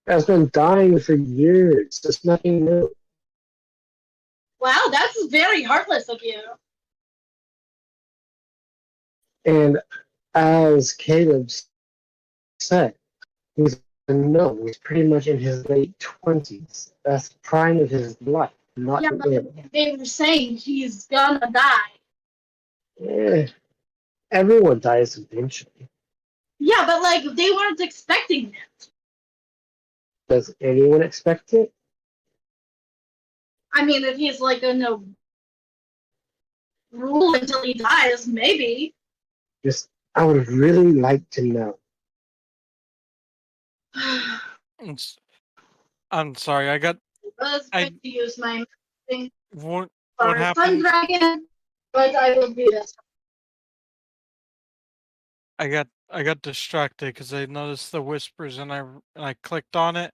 Has been dying for years. It's nothing new. Wow, that's very heartless of you. And as Caleb said, he's pretty much in his late 20s. That's the prime of his life. Not Yeah, but they were saying he's gonna die. Everyone dies eventually. Yeah, but like they weren't expecting it. Does anyone expect it? I mean, if he's like gonna rule until he dies, maybe. Just, I would really like to know. I'm sorry, I got. I was going to use my thing What for Sun happened? Dragon, but I will do this. I got distracted because I noticed the whispers and I clicked on it,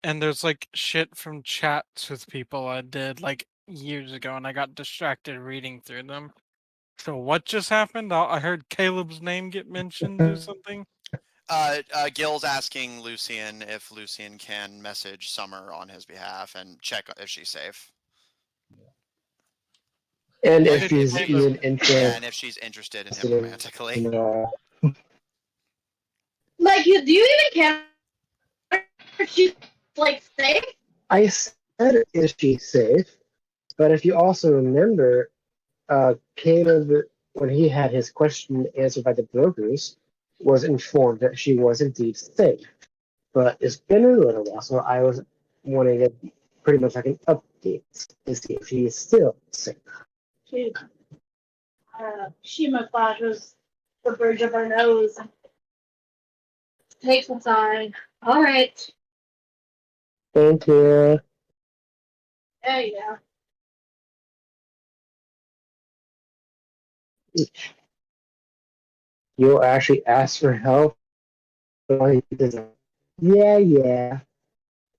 and there's like shit from chats with people I did like years ago, and I got distracted reading through them. So what just happened? I heard Caleb's name get mentioned or something. Gil's asking Lucian if Lucian can message Summer on his behalf and check if she's safe. And I if did she's say even that. interested. Yeah, and if she's interested in him romantically. Like, do you even care if she's like safe? I said, is she safe? But if you also remember, Caleb, when he had his question answered by the brokers, was informed that she was indeed safe. But it's been a little while, so I was wanting a pretty much like an update to see if she is still safe. She massages the bridge of her nose. Takes a sigh. All right. Thank you. There you go. You'll actually ask for help. He says, yeah.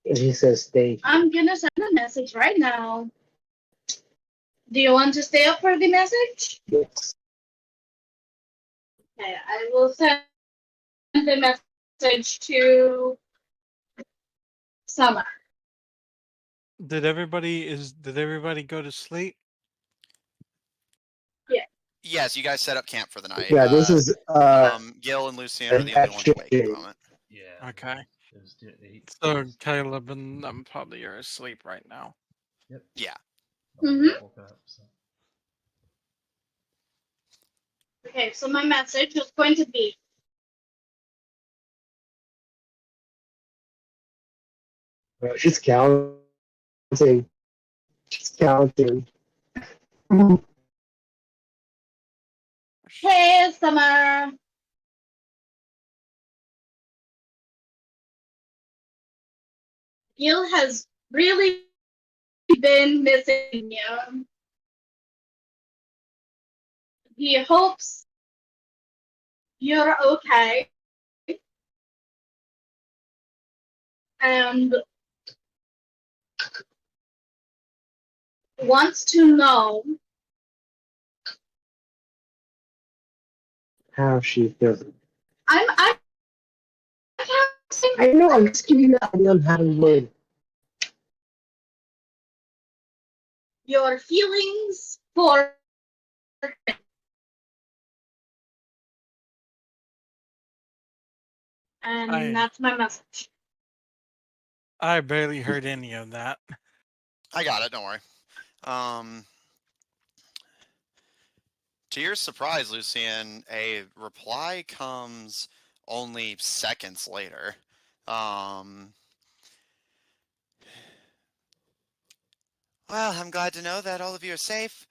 And he says, thank you. I'm gonna send a message right now. Do you want to stay up for the message? Yes. Okay, I will send the message to Summer. Did everybody go to sleep? Yeah. Yes, you guys set up camp for the night. Yeah, this is Gil and Lucian are the only ones awake at the moment. Yeah. Okay. It was 8. So Caleb and I'm probably are asleep right now. Yep. Yeah. Mhm. Woken up, so. Okay, so my message is going to be She's counting. She's counting. Hey, Summer. Gil has really been missing you. He hopes you're okay. And wants to know How she feels. I I know, I'm just giving you an idea on how to live. your feelings for and that's my message. I barely heard any of that. I got it. Don't worry. To your surprise, Lucian, a reply comes only seconds later. Well, I'm glad to know that all of you are safe.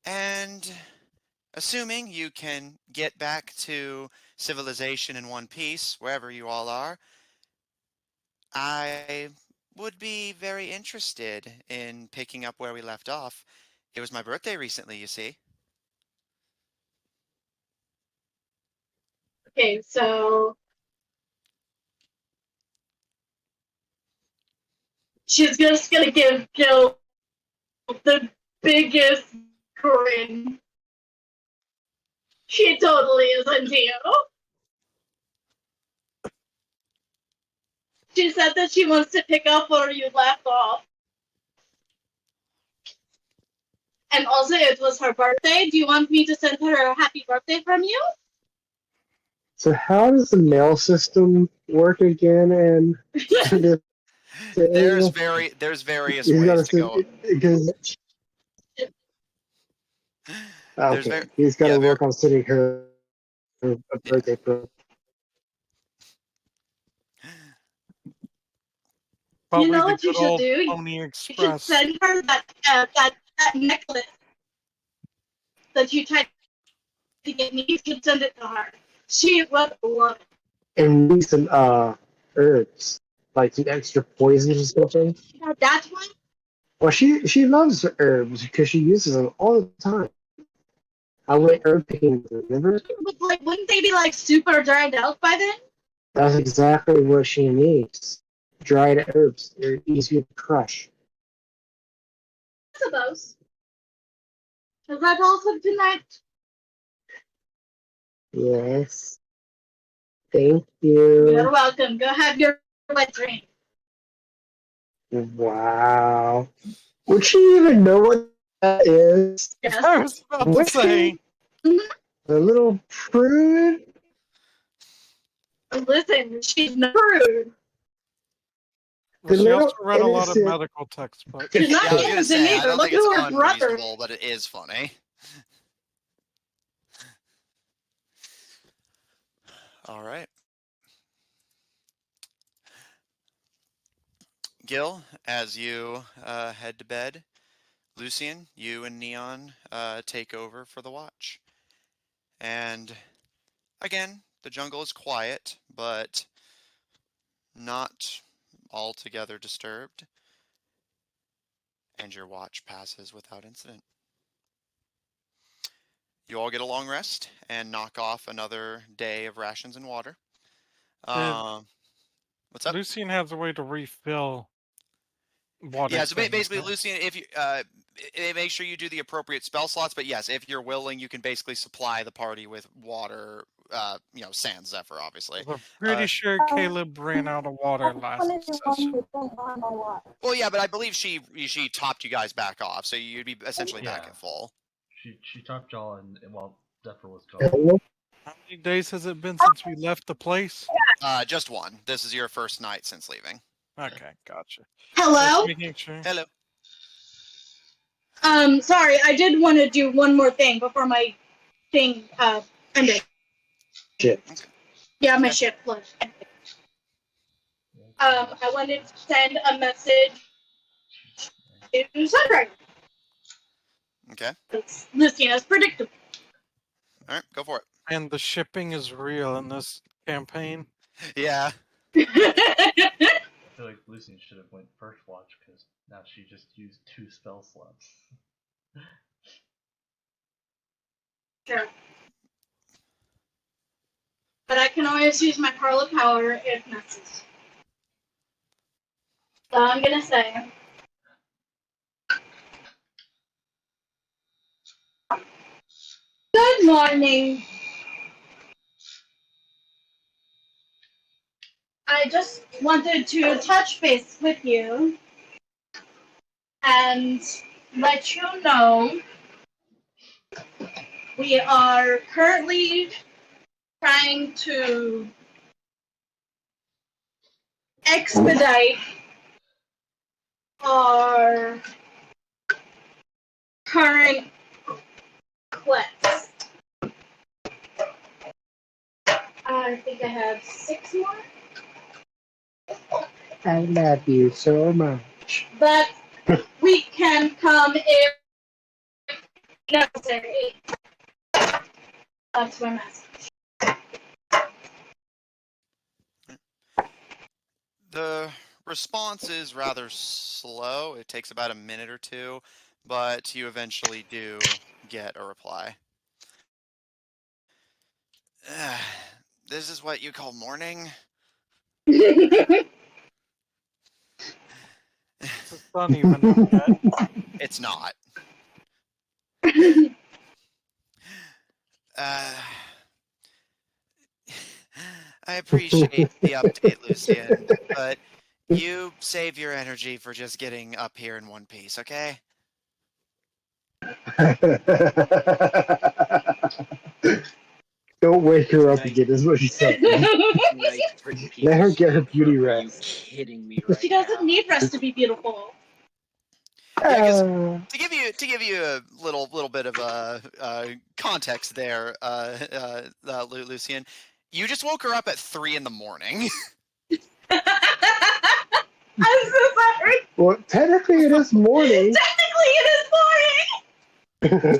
And assuming you can get back to civilization in one piece, wherever you all are, I would be very interested in picking up where we left off. It was my birthday recently, you see. Okay, so she's just gonna give Gil the biggest grin. She totally is into you. She said that she wants to pick up where you left off. And also, it was her birthday. Do you want me to send her a happy birthday from you? So how does the mail system work again? And There's various ways to go. Because okay, he's got to work on sending her a birthday present. Probably You know the what you good should old do? Pony You should Express. send her that necklace that you tried to get me. You should send it to her. She would love it. And maybe some herbs, like some extra poisons or something. That one? Well, she loves herbs because she uses them all the time. I went herb picking, remember? But like, wouldn't they be like super dried out by then? That's exactly what she needs. Dried herbs. They're easy to crush. I suppose. Is that all for tonight? Yes. Thank you. You're welcome. Go have your wet dream. Wow. Would she even know what that is? Yes. I was about to say. The little prude? Listen, she's not rude. Well, she also read a lot of innocent- medical textbooks. She's not Yeah, I was gonna innocent say, I either. don't Look think at it's her brother. unreasonable, but it is funny. All right. Gil, as you head to bed, Lucian, you and Neon take over for the watch. And again, the jungle is quiet, but not altogether disturbed. And your watch passes without incident. You all get a long rest and knock off another day of rations and water. What's up? Lucian has a way to refill water. Yeah, so things, basically, right? Lucian, if you make sure you do the appropriate spell slots, but yes, if you're willing, you can basically supply the party with water. Sans Zephyr, obviously. I'm pretty sure Caleb ran out of water last session. Well, yeah, but I believe she topped you guys back off, so you'd be essentially back Yeah. at full. She topped y'all and while Zephyr was gone. Hello? How many days has it been since we left the place? Just one. This is your first night since leaving. Okay, gotcha. Hello? Just making sure. Hello. Sorry, I did want to do one more thing before my thing ended. Shit. Yeah, my Okay. ship flushed. I wanted to send a message to Sunrise. Okay. Lucian, as predictable. All right, go for it. And the shipping is real in this campaign. Yeah. I feel like Lucian should have went first watch because now she just used 2 spell slots. Sure. But I can always use my Carla power if necessary. So I'm gonna say. Good morning. I just wanted to touch base with you and let you know we are currently trying to expedite our current quest. I think I have 6 more. I love you so much. But we can come if necessary. That's my message. The response is rather slow. It takes about a minute or two, but you eventually do get a reply. This is what you call morning? Is the sun even up yet? It's not. I appreciate the update, Lucian, but you save your energy for just getting up here in one piece, okay? Don't wake her up again, is what she said. Let her get her beauty rest. Are you kidding me right She doesn't now? need rest to be beautiful. Yeah, because to give you a little bit of context there, Lucian, you just woke her up at 3 in the morning. I'm so sorry. Well, technically it is morning. Technically, it is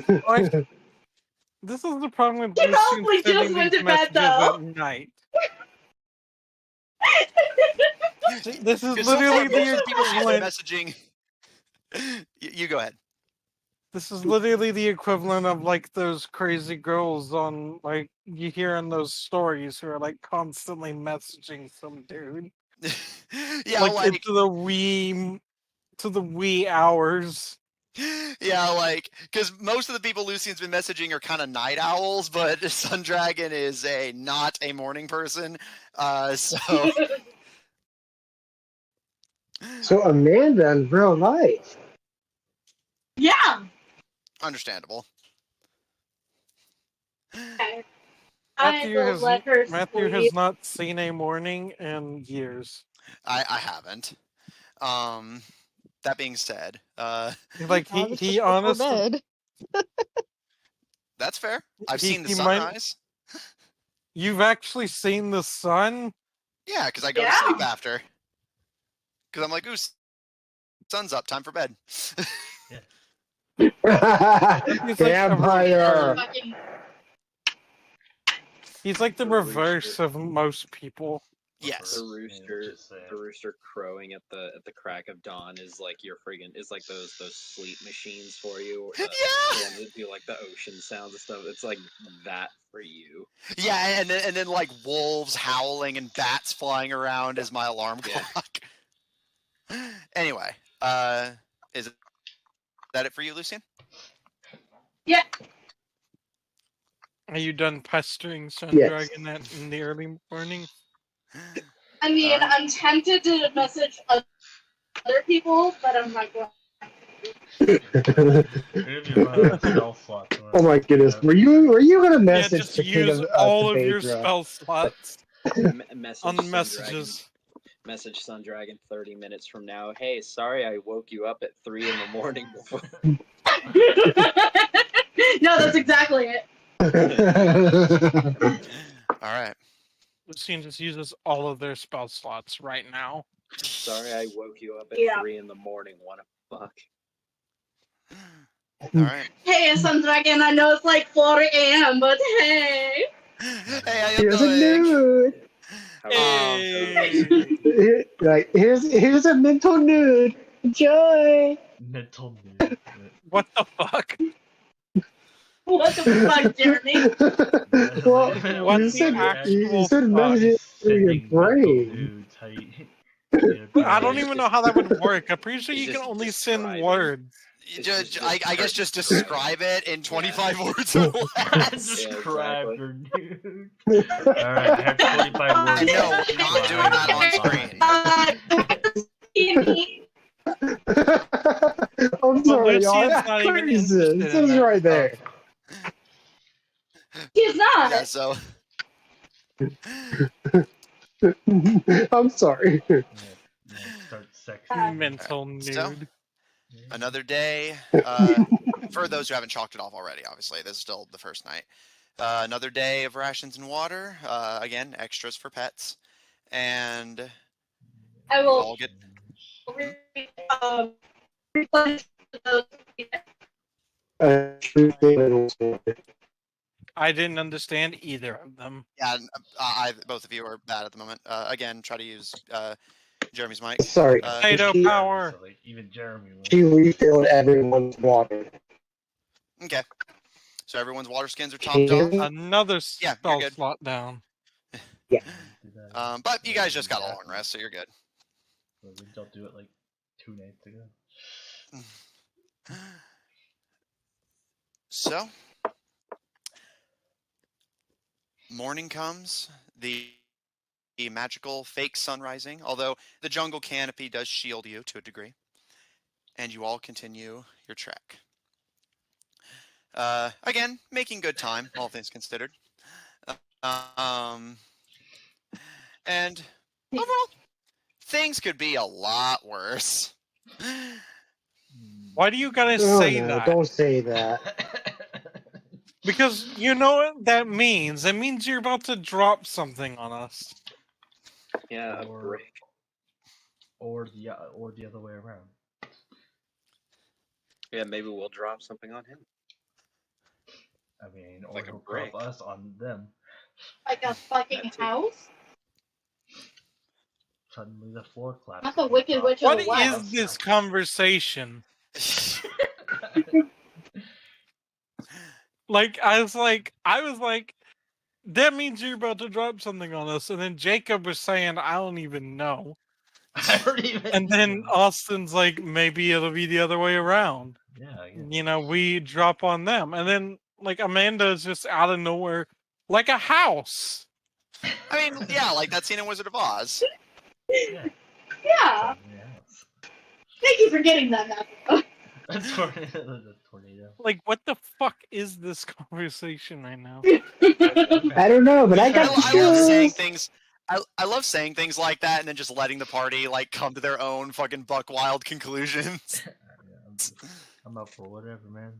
morning. Like, this is the problem with She Lucian probably just sending went these to bed, messages though. at night. This is Because so far, literally most of the the people she's been equivalent. messaging. You go ahead. This is literally the equivalent of like those crazy girls on like you hear in those stories who are like constantly messaging some dude. Yeah, like into the wee hours. Yeah, like, because most of the people Lucian's been messaging are kind of night owls, but Sun Dragon is not a morning person. So So Amanda in real life. Yeah. understandable. Okay. I will let her Matthew sleep. has not seen a morning in years. I haven't. That being said, Like Oh, this he is before honestly, bed. that's fair. I've he- seen the he might- sunrise. you've actually seen the sun. Yeah, because I go to Yeah. sleep after. Because I'm like, ooh, sun's up, time for bed. He's like Vampire. Fucking He's like the reverse of most people. Yes. The rooster crowing at the crack of dawn is like your friggin' is like those sleep machines for you. The Yeah. ones that do like the ocean sounds and stuff. It's like that for you. Yeah, and then like wolves howling and bats flying around as my alarm clock. Anyway, is that it for you, Lucian? yeah. Are you done pestering Sun Yes. Dragon in the early morning? I mean, Alright. I'm tempted to message other people, but I'm not going. Spell slots. Oh my goodness, were you gonna Yeah, message just the king use of all of your Phaedra? spell slots Message on Sun messages. Dragon. Message Sun Dragon 30 minutes from now. Hey, sorry I woke you up at 3 in the morning before. No, that's exactly it. All right. Lucien just uses all of their spell slots right now. Sorry I woke you up at Yeah. 3 in the morning. What a fuck. All right. Hey, Sun Dragon, I know it's like 4 a.m., but hey. Hey, how you Here's a doing? nude. Hey! Like here's a mental nude. Enjoy. Mental nude. What the fuck? What the fuck, Jeremy? Well, What you the said actual fuck? message it through your Sending mental brain. nudes. How you, I don't even know how that would work. I'm pretty sure He's you can just only send describing. words. I guess just describe it in 25 words or less. Describe exactly. your nude. Alright, I have 25 words. And no, we're not doing that on screen. I'm sorry, y'all. Lucian's That not even reason. interested It in says that right there. He's not. Yeah, so I'm sorry. Start section. Mental nude. So, another day. For those who haven't chalked it off already, obviously, this is still the first night. Another day of rations and water. Again, extras for pets. And I you will all get... replenish those. I didn't understand either of them. Yeah, both of you are bad at the moment. Again, try to use Jeremy's mic. Sorry. Potato she, power. So, like, even Jeremy will. She refilled everyone's water. Okay. So everyone's water skins are topped off. Another Yeah, you're spell good. slot down. Yeah. But you guys just got a long rest, so you're good. We don't do it like 2 nights ago. So, morning comes. The magical fake sun rising, although the jungle canopy does shield you to a degree. And you all continue your trek. Again, making good time, all things considered. And overall, things could be a lot worse. Why do you gotta Oh, say no, that? don't say that. Because you know what that means. It means you're about to drop something on us. Yeah, a Or- brick. or the other way around. Yeah, maybe we'll drop something on him. I mean, or Like a he'll brick. drop us on them. Like a fucking That's it. house? Suddenly the floor collapses. Not the Wicked Witch of What the West. is this conversation? Like I was like, that means you're about to drop something on us, and then Jacob was saying, I don't even know. I don't even And then know. Austin's like, maybe it'll be the other way around. Yeah, I guess. You know, we drop on them. And then like Amanda's just out of nowhere, like a house. I mean, yeah, like that scene in Wizard of Oz. Yeah. Yeah. Yes. Thank you for getting that, Matthew. A tornado. Like, what the fuck is this conversation right now? I don't know, but I got I love saying chills. things. I love saying things like that and then just letting the party like come to their own fucking buck wild conclusions. Yeah, I'm up for whatever, man.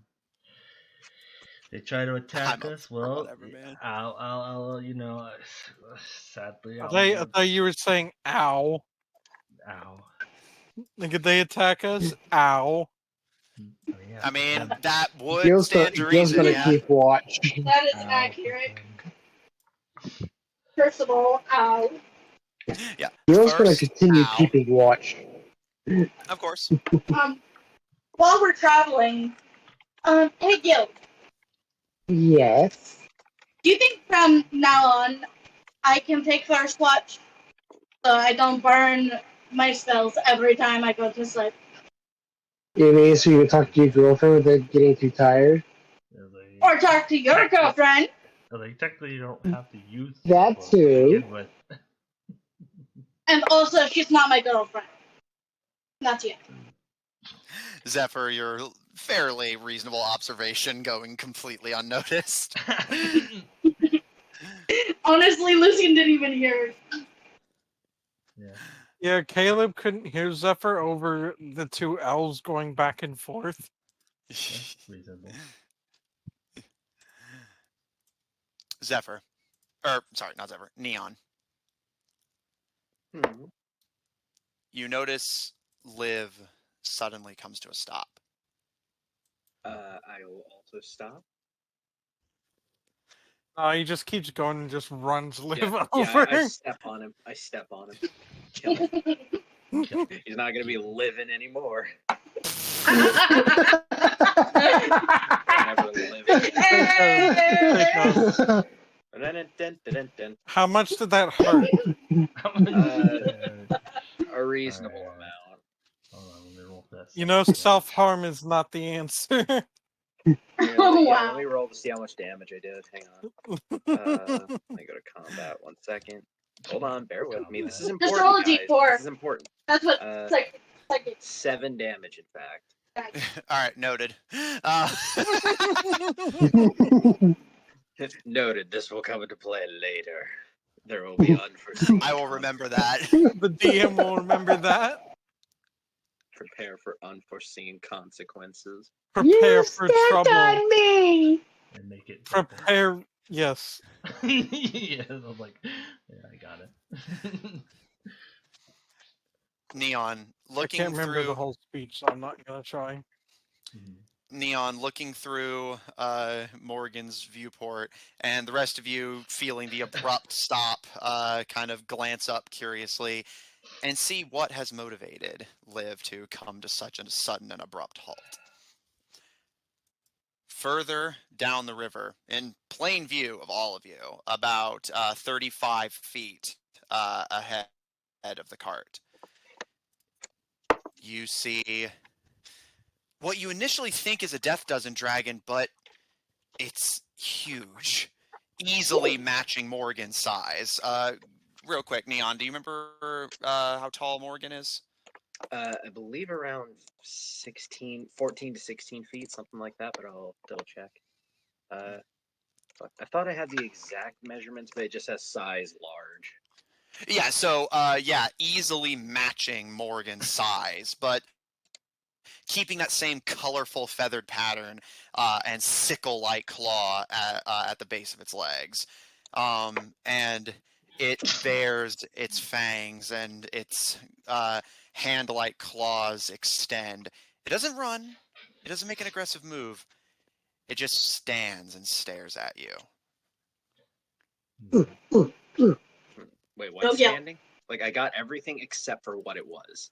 They try to attack I'm up us. for Well, whatever, man. I'll you know, sadly, I thought you were saying ow. Ow. Like, if they attack us, ow. Yeah. I mean, that would Gil's stand to gonna reason, gonna yeah. keep watch. That is Ow. accurate. First of all, ow. Yeah. Gil's gonna First, continue ow. keeping watch. Of course. While we're traveling, hey Gil, Yes. do you think from now on I can take first watch so I don't burn my spells every time I go to sleep? You mean so you can talk to your girlfriend without getting too tired? Or talk to your girlfriend? Like, technically, you don't have to use That spells to too. begin with. And also, she's not my girlfriend. Not yet. Zephyr, your fairly reasonable observation going completely unnoticed. Honestly, Lucian didn't even hear it. Yeah. Yeah, Caleb couldn't hear Zephyr over the two elves going back and forth. That's reasonable. Zephyr. Or, sorry, not Zephyr. Neon. You notice Liv suddenly comes to a stop. I will also stop. He just keeps going and just runs Liv Yeah, over. I step on him. I step on him. Kill him. He's not gonna be living anymore. Never living. How much did that hurt? A reasonable amount. Hold on, let me roll this. You know, self-harm is not the answer. Wow. Let me roll to see how much damage I did. Hang on. Let me go to combat. 1 second. Hold on, bear with me. This is important. Just roll a guys. d4. This is important. That's what it's like. 7 damage, in fact. All right, noted. Noted. This will come into play later. There will be unforeseen. I will remember that. The DM will remember that. Prepare for unforeseen consequences. Prepare for trouble. On me. And make it. Prepare. Yes. Yeah, I'm like, yeah, I got it. Neon, looking I can't remember through the whole speech, so I'm not gonna try. Neon, looking through Morgan's viewport, and the rest of you feeling the abrupt stop, kind of glance up curiously, and see what has motivated Liv to come to such a sudden and abrupt halt. Further down the river, in plain view of all of you, about 35 feet ahead of the cart, you see what you initially think is a Death Dozen dragon, but it's huge, easily matching Morgan's size. Real quick, Neon, do you remember how tall Morgan is? I believe around 14 to 16 feet, something like that, but I'll double check. I thought I had the exact measurements, but it just has size large. Yeah, so, easily matching Morgan's size, but keeping that same colorful feathered pattern and sickle-like claw at the base of its legs. And it bears its fangs and its hand-like claws extend. It doesn't run. It doesn't make an aggressive move. It just stands and stares at you. Wait, what's standing? Like, I got everything except for what it was.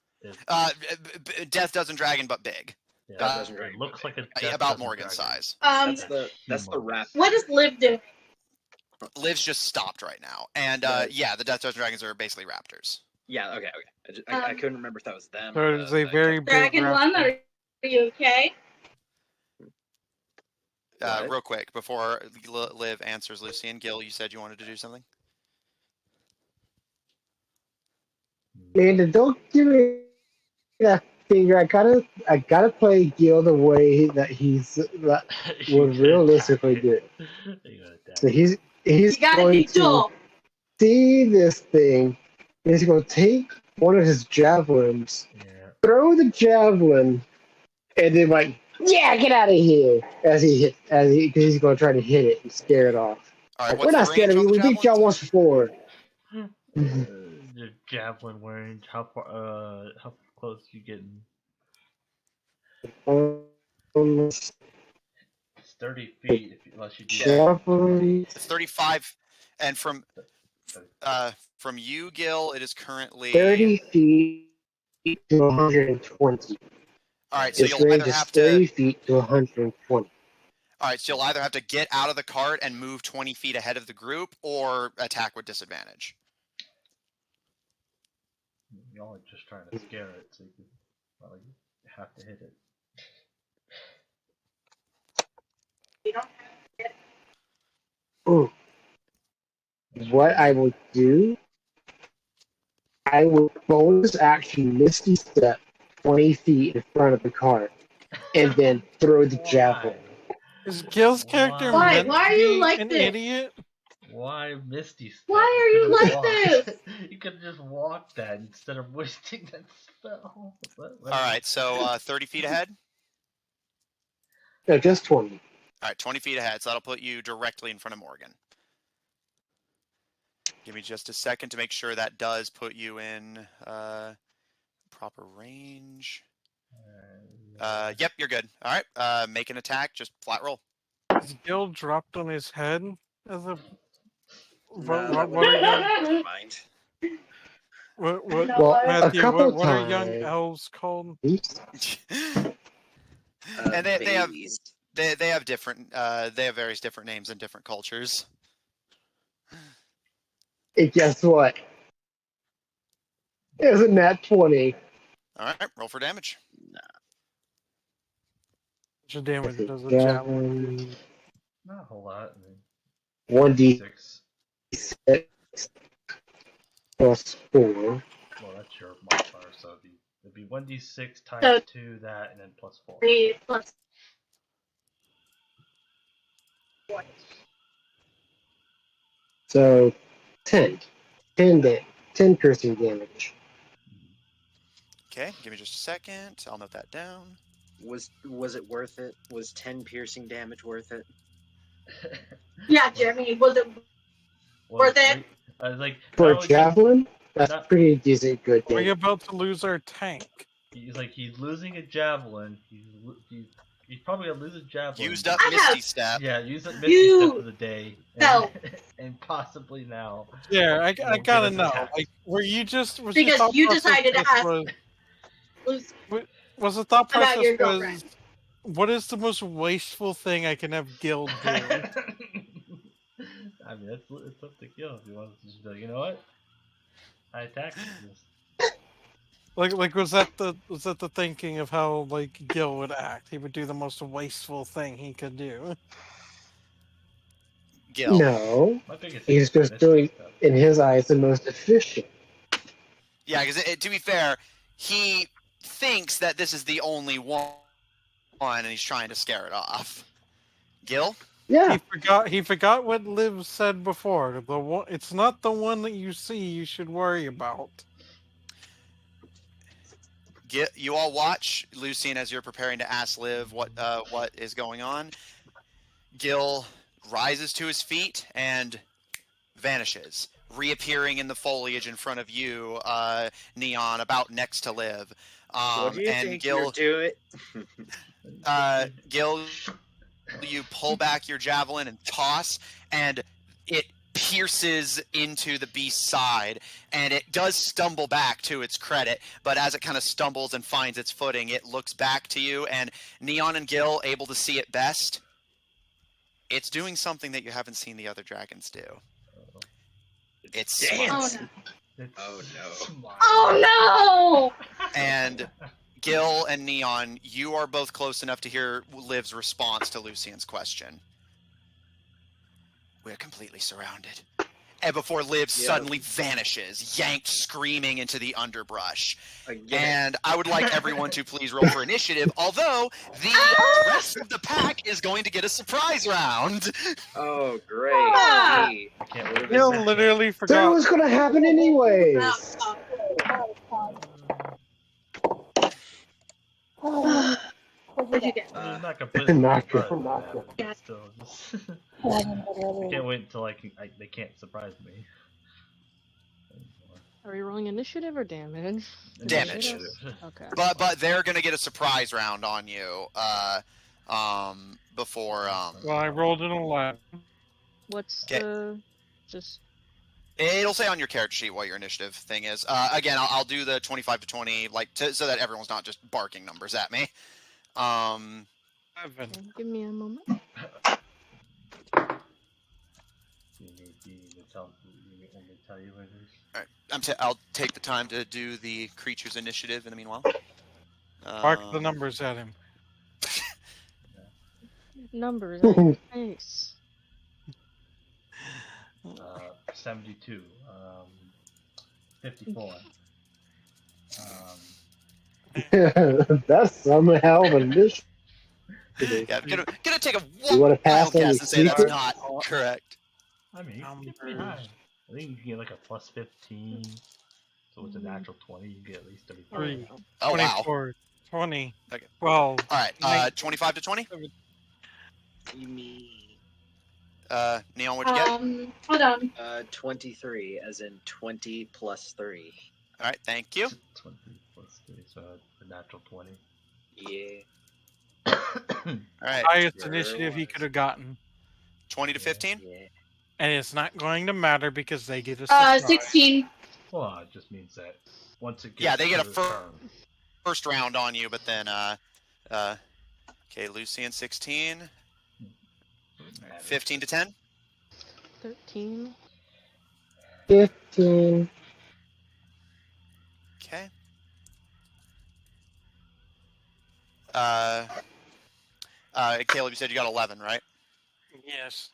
Death Dozen dragon, but big. Yeah, Death Dozen dragon. It looks like a about Morgan's size. That's the wrap. What does Liv do? Liv's just stopped right now, and the Death Dozen dragons are basically raptors. Yeah, okay. I couldn't remember if that was them. So it's a very big Dragon One, raptor. are you okay? Real quick, before Liv answers Lucian, Gil, you said you wanted to do something? Man, don't give me that finger. I gotta play Gil the way that would realistically do it. So he's going to see this thing, and he's going to take one of his javelins, throw the javelin, and then get out of here! Because he's going to try to hit it and scare it off. All right, we're not scared of you. We beat y'all once before. Your javelin range. How close you getting? It's 30 feet unless you do. It's 35, and from you, Gil, it is currently 30 feet to 120. All right, so its you'll range either is have 30 to. feet to 120. All right, so you'll either have to get out of the cart and move 20 feet ahead of the group, or attack with disadvantage. Y'all are just trying to scare it, so you have to hit it. Ooh. What I will do, I will bonus action Misty Step 20 feet in front of the cart and then throw the javelin. Is Gil's character Why? meant Why to are you be like an this? idiot? Why Misty Step? Why are you could've like walked. this? You could just walk that instead of wasting that spell. Alright, so 30 feet ahead? No, just 20. Alright, 20 feet ahead, so that'll put you directly in front of Morgan. Give me just a second to make sure that does put you in proper range. Yep, you're good. Alright, make an attack, just flat roll. Is Gil dropped on his head as a... No, What are young... never mind. What, Well, a Matthew, couple what are young times. elves called? And they have Babies. they have different they have various different names in different cultures. And guess what? Isn't that 20? Alright, roll for damage. How much damage does a javelin do? Not a whole lot. I mean, 1d6 plus 4. Well, that's your modifier, so it'd be 1d6 times So- 2 that, and then plus 4. 3 plus. So 10. 10 piercing damage. Okay, give me just a second. I'll note that down. Was it worth it? Was 10 piercing damage worth it? Yeah, Jeremy, was it worth it? I was like, For no, a javelin, that's not- pretty decent good Are we damage. about to lose our tank? he's losing a javelin. He's probably gonna lose a javelin. Used up I Misty have- Step. Yeah, use it Misty You- Step for the day. No. And possibly now. Yeah, I Well, gotta give us know. attack. Like, were you just... Was Because your thought you process decided to just ask- Was, Lose was the thought about process your was... girlfriend. What is the most wasteful thing I can have Gil do? I mean, it's up to Gil if you want to just be like, you know what? I attacked you. Like was that the thinking of how like Gil would act? He would do the most wasteful thing he could do. Gil. No, My biggest he's thing is just doing, Misty Step. in his eyes, the most efficient. Yeah, because to be fair, he thinks that this is the only one, and he's trying to scare it off. Gil? Yeah, He forgot what Liv said before. The one, it's not the one that you see you should worry about. You all watch Lucian as you're preparing to ask Liv what is going on. Gil rises to his feet and vanishes, reappearing in the foliage in front of you, Neon, about next to Liv. What do you and think Gil, you're doing? Gil, you pull back your javelin and toss, and it pierces into the beast's side, and it does stumble back, to its credit, but as it kind of stumbles and finds its footing, it looks back to you, and Neon and Gil, able to see it best, it's doing something that you haven't seen the other dragons do. It's Dance. Oh It's Oh, no. smart. Oh no! And Gil and Neon, you are both close enough to hear Liv's response to Lucian's question. We're completely surrounded. And before Liv suddenly vanishes, yanked screaming into the underbrush. Again. And I would like everyone to please roll for initiative, although the rest of the pack is going to get a surprise round. Oh, great. Ah! Gee. I can't believe Gil it's- literally that forgot. was gonna happen anyways. What'd you get? It's not completely Not good. surprised, Not but good. still, just I can't wait until they can't surprise me. Are we rolling initiative or damage? Damage. Initiative? Okay. But they're going to get a surprise round on you before... Well, I rolled an 11. What's Okay. the just It'll say on your character sheet what your initiative thing is. Again, I'll do the 25 to 20, so that everyone's not just barking numbers at me. 11. give me a moment? You need to tell me what it is. All right, I'll take the time to do the creature's initiative in the meanwhile. Mark the numbers at him. Numbers. Nice. 72, 54, That's some hell of an initiative. Yeah, I'm gonna take a You want to wild pass on guess the and say that's secret? not correct. I mean, you can get pretty Numbers. high. I think you can get like a plus 15. So with a natural 20, you get at least 35. 3, Oh wow. 24, 20, Okay. 12. All right. 19, 25 to 20. You mean Neon, what'd you get? Hold on. 23, as in 20 plus 3. All right. Thank you. 20 plus 3, so a natural 20. Yeah. All right. Highest Sure initiative he was. could have gotten. 20 to 15. Yeah. And it's not going to matter because they get a surprise. 16. Well, it just means that once it gets Yeah, they get a to the first turn, first round on you, but then okay, Lucian 16, it matters. 15 to 10. 13. 15. Okay. Caleb, you said you got 11, right? Yes.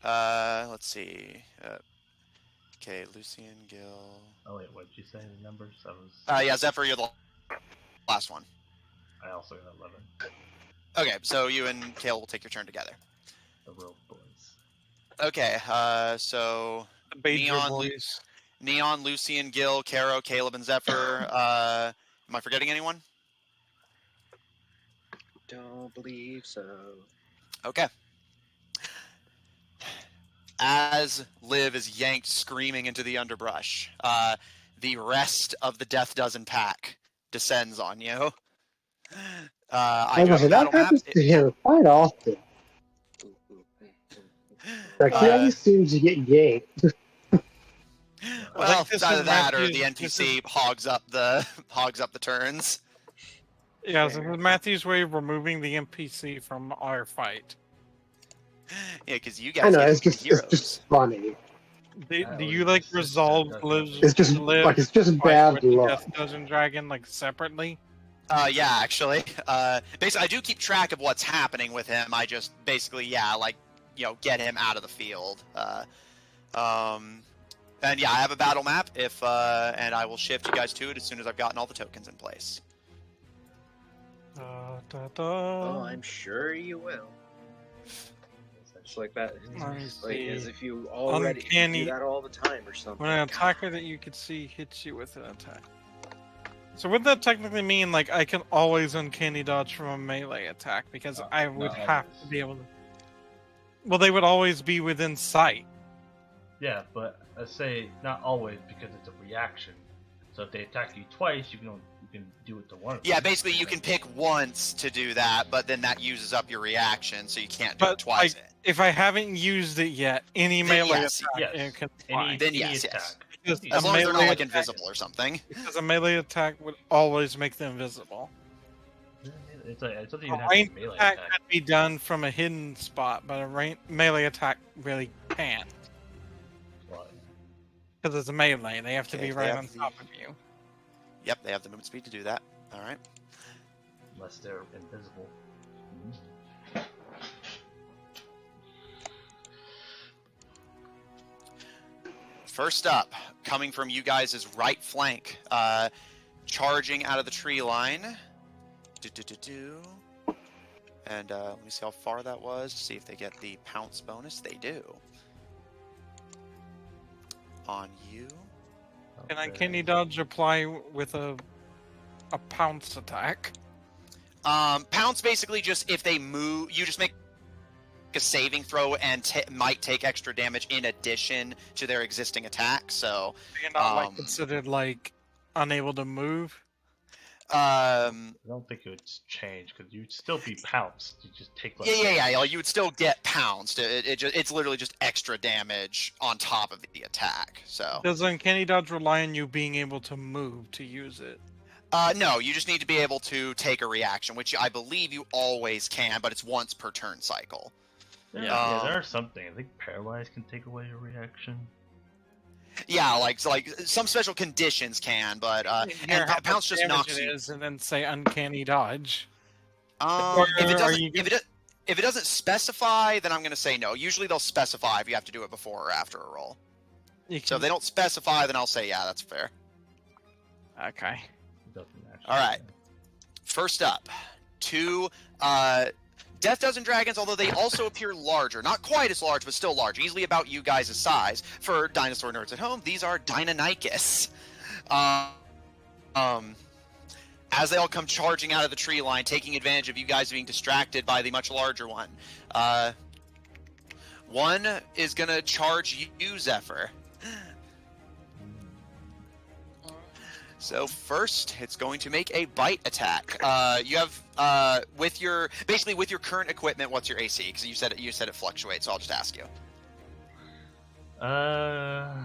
Let's see. Okay, Lucian, Gil. Oh wait, what did you say the numbers? I was. Yeah, Zephyr, you're the last one. I also got 11. Okay, so you and Caleb will take your turn together. The real boys. Okay, so The Badger Neon, boys. Neon, Lucian, Gil, Caro, Caleb, and Zephyr. Am I forgetting anyone? Don't believe so. Okay. As Liv is yanked screaming into the underbrush, the rest of the Death Dozen pack descends on you. I do have a That battle map. happens to him quite often. Like, he always seems to get yanked. Well, Like it's this either is that or Matthew's- the NPC hogs up the turns. Yeah, this is Matthew's way of removing the NPC from our fight. Yeah, because you I guys know, get it's to be just heroes. funny. Do you like resolve lives? It's just live like, it's just fight bad with the luck. Death Dozen Dragon like separately? Yeah, actually. Basically, I do keep track of what's happening with him. I just basically, get him out of the field. And yeah, I have a battle map. And I will shift you guys to it as soon as I've gotten all the tokens in place. Oh, I'm sure you will. It's like that. Let me Like see. as if you already Uncanny- do that all the time or something. When an attacker that you can see hits you with an attack. So would that technically mean like I can always uncanny dodge from a melee attack because I would not have always. to be able to. Well, they would always be within sight. Yeah, but I say not always because it's a reaction. So if they attack you twice, you can do it to one. of Yeah, them. basically you can pick once to do that, but then that uses up your reaction, so you can't do it But twice. if I haven't used it yet, any Then melee yes, attack yes. can Any, fly. Then any yes, attack. yes. Because As a long as they're not melee like attack- invisible or something. Because a melee attack would always make them invisible. It doesn't A even have to be ranged a melee attack attack. could be done from a hidden spot, but a melee attack really can't. Why? Because it's a melee, they have to Okay, be they right have on the- top of you. Yep, they have the movement speed to do that. All right. Unless they're invisible. First up, coming from you guys' right flank, charging out of the tree line. And let me see how far that was to see if they get the pounce bonus. They do. On you. Can uncanny dodge apply with a pounce attack? Pounce basically just if they move, you just make a saving throw and might take extra damage in addition to their existing attack. So You're not like considered like unable to move. I don't think it would change because you'd still be pounced. You just take less. Yeah. You would still get pounced. It's literally just extra damage on top of the attack. So Does uncanny dodge rely on you being able to move to use it? no, you just need to be able to take a reaction, which I believe you always can, but it's once per turn cycle. Yeah, there are something. I think paralyzed can take away your reaction. Yeah, like some special conditions can, but Hear and how pounce much just damage knocks it you. is, and then say uncanny dodge. If it Or doesn't, you if it doesn't specify, then I'm going to say no. Usually they'll specify if you have to do it before or after a roll. You So can, if they don't specify, then I'll say yeah, that's fair. Okay. All right. First up, two Death Dozen dragons, although they also appear larger. Not quite as large, but still large. Easily about you guys' size. For dinosaur nerds at home, these are Deinonychus. As they all come charging out of the tree line, taking advantage of you guys being distracted by the much larger one. One is going to charge you, Zephyr. So first, it's going to make a bite attack. You have with your current equipment, what's your AC? Because you said it fluctuates. So I'll just ask you. I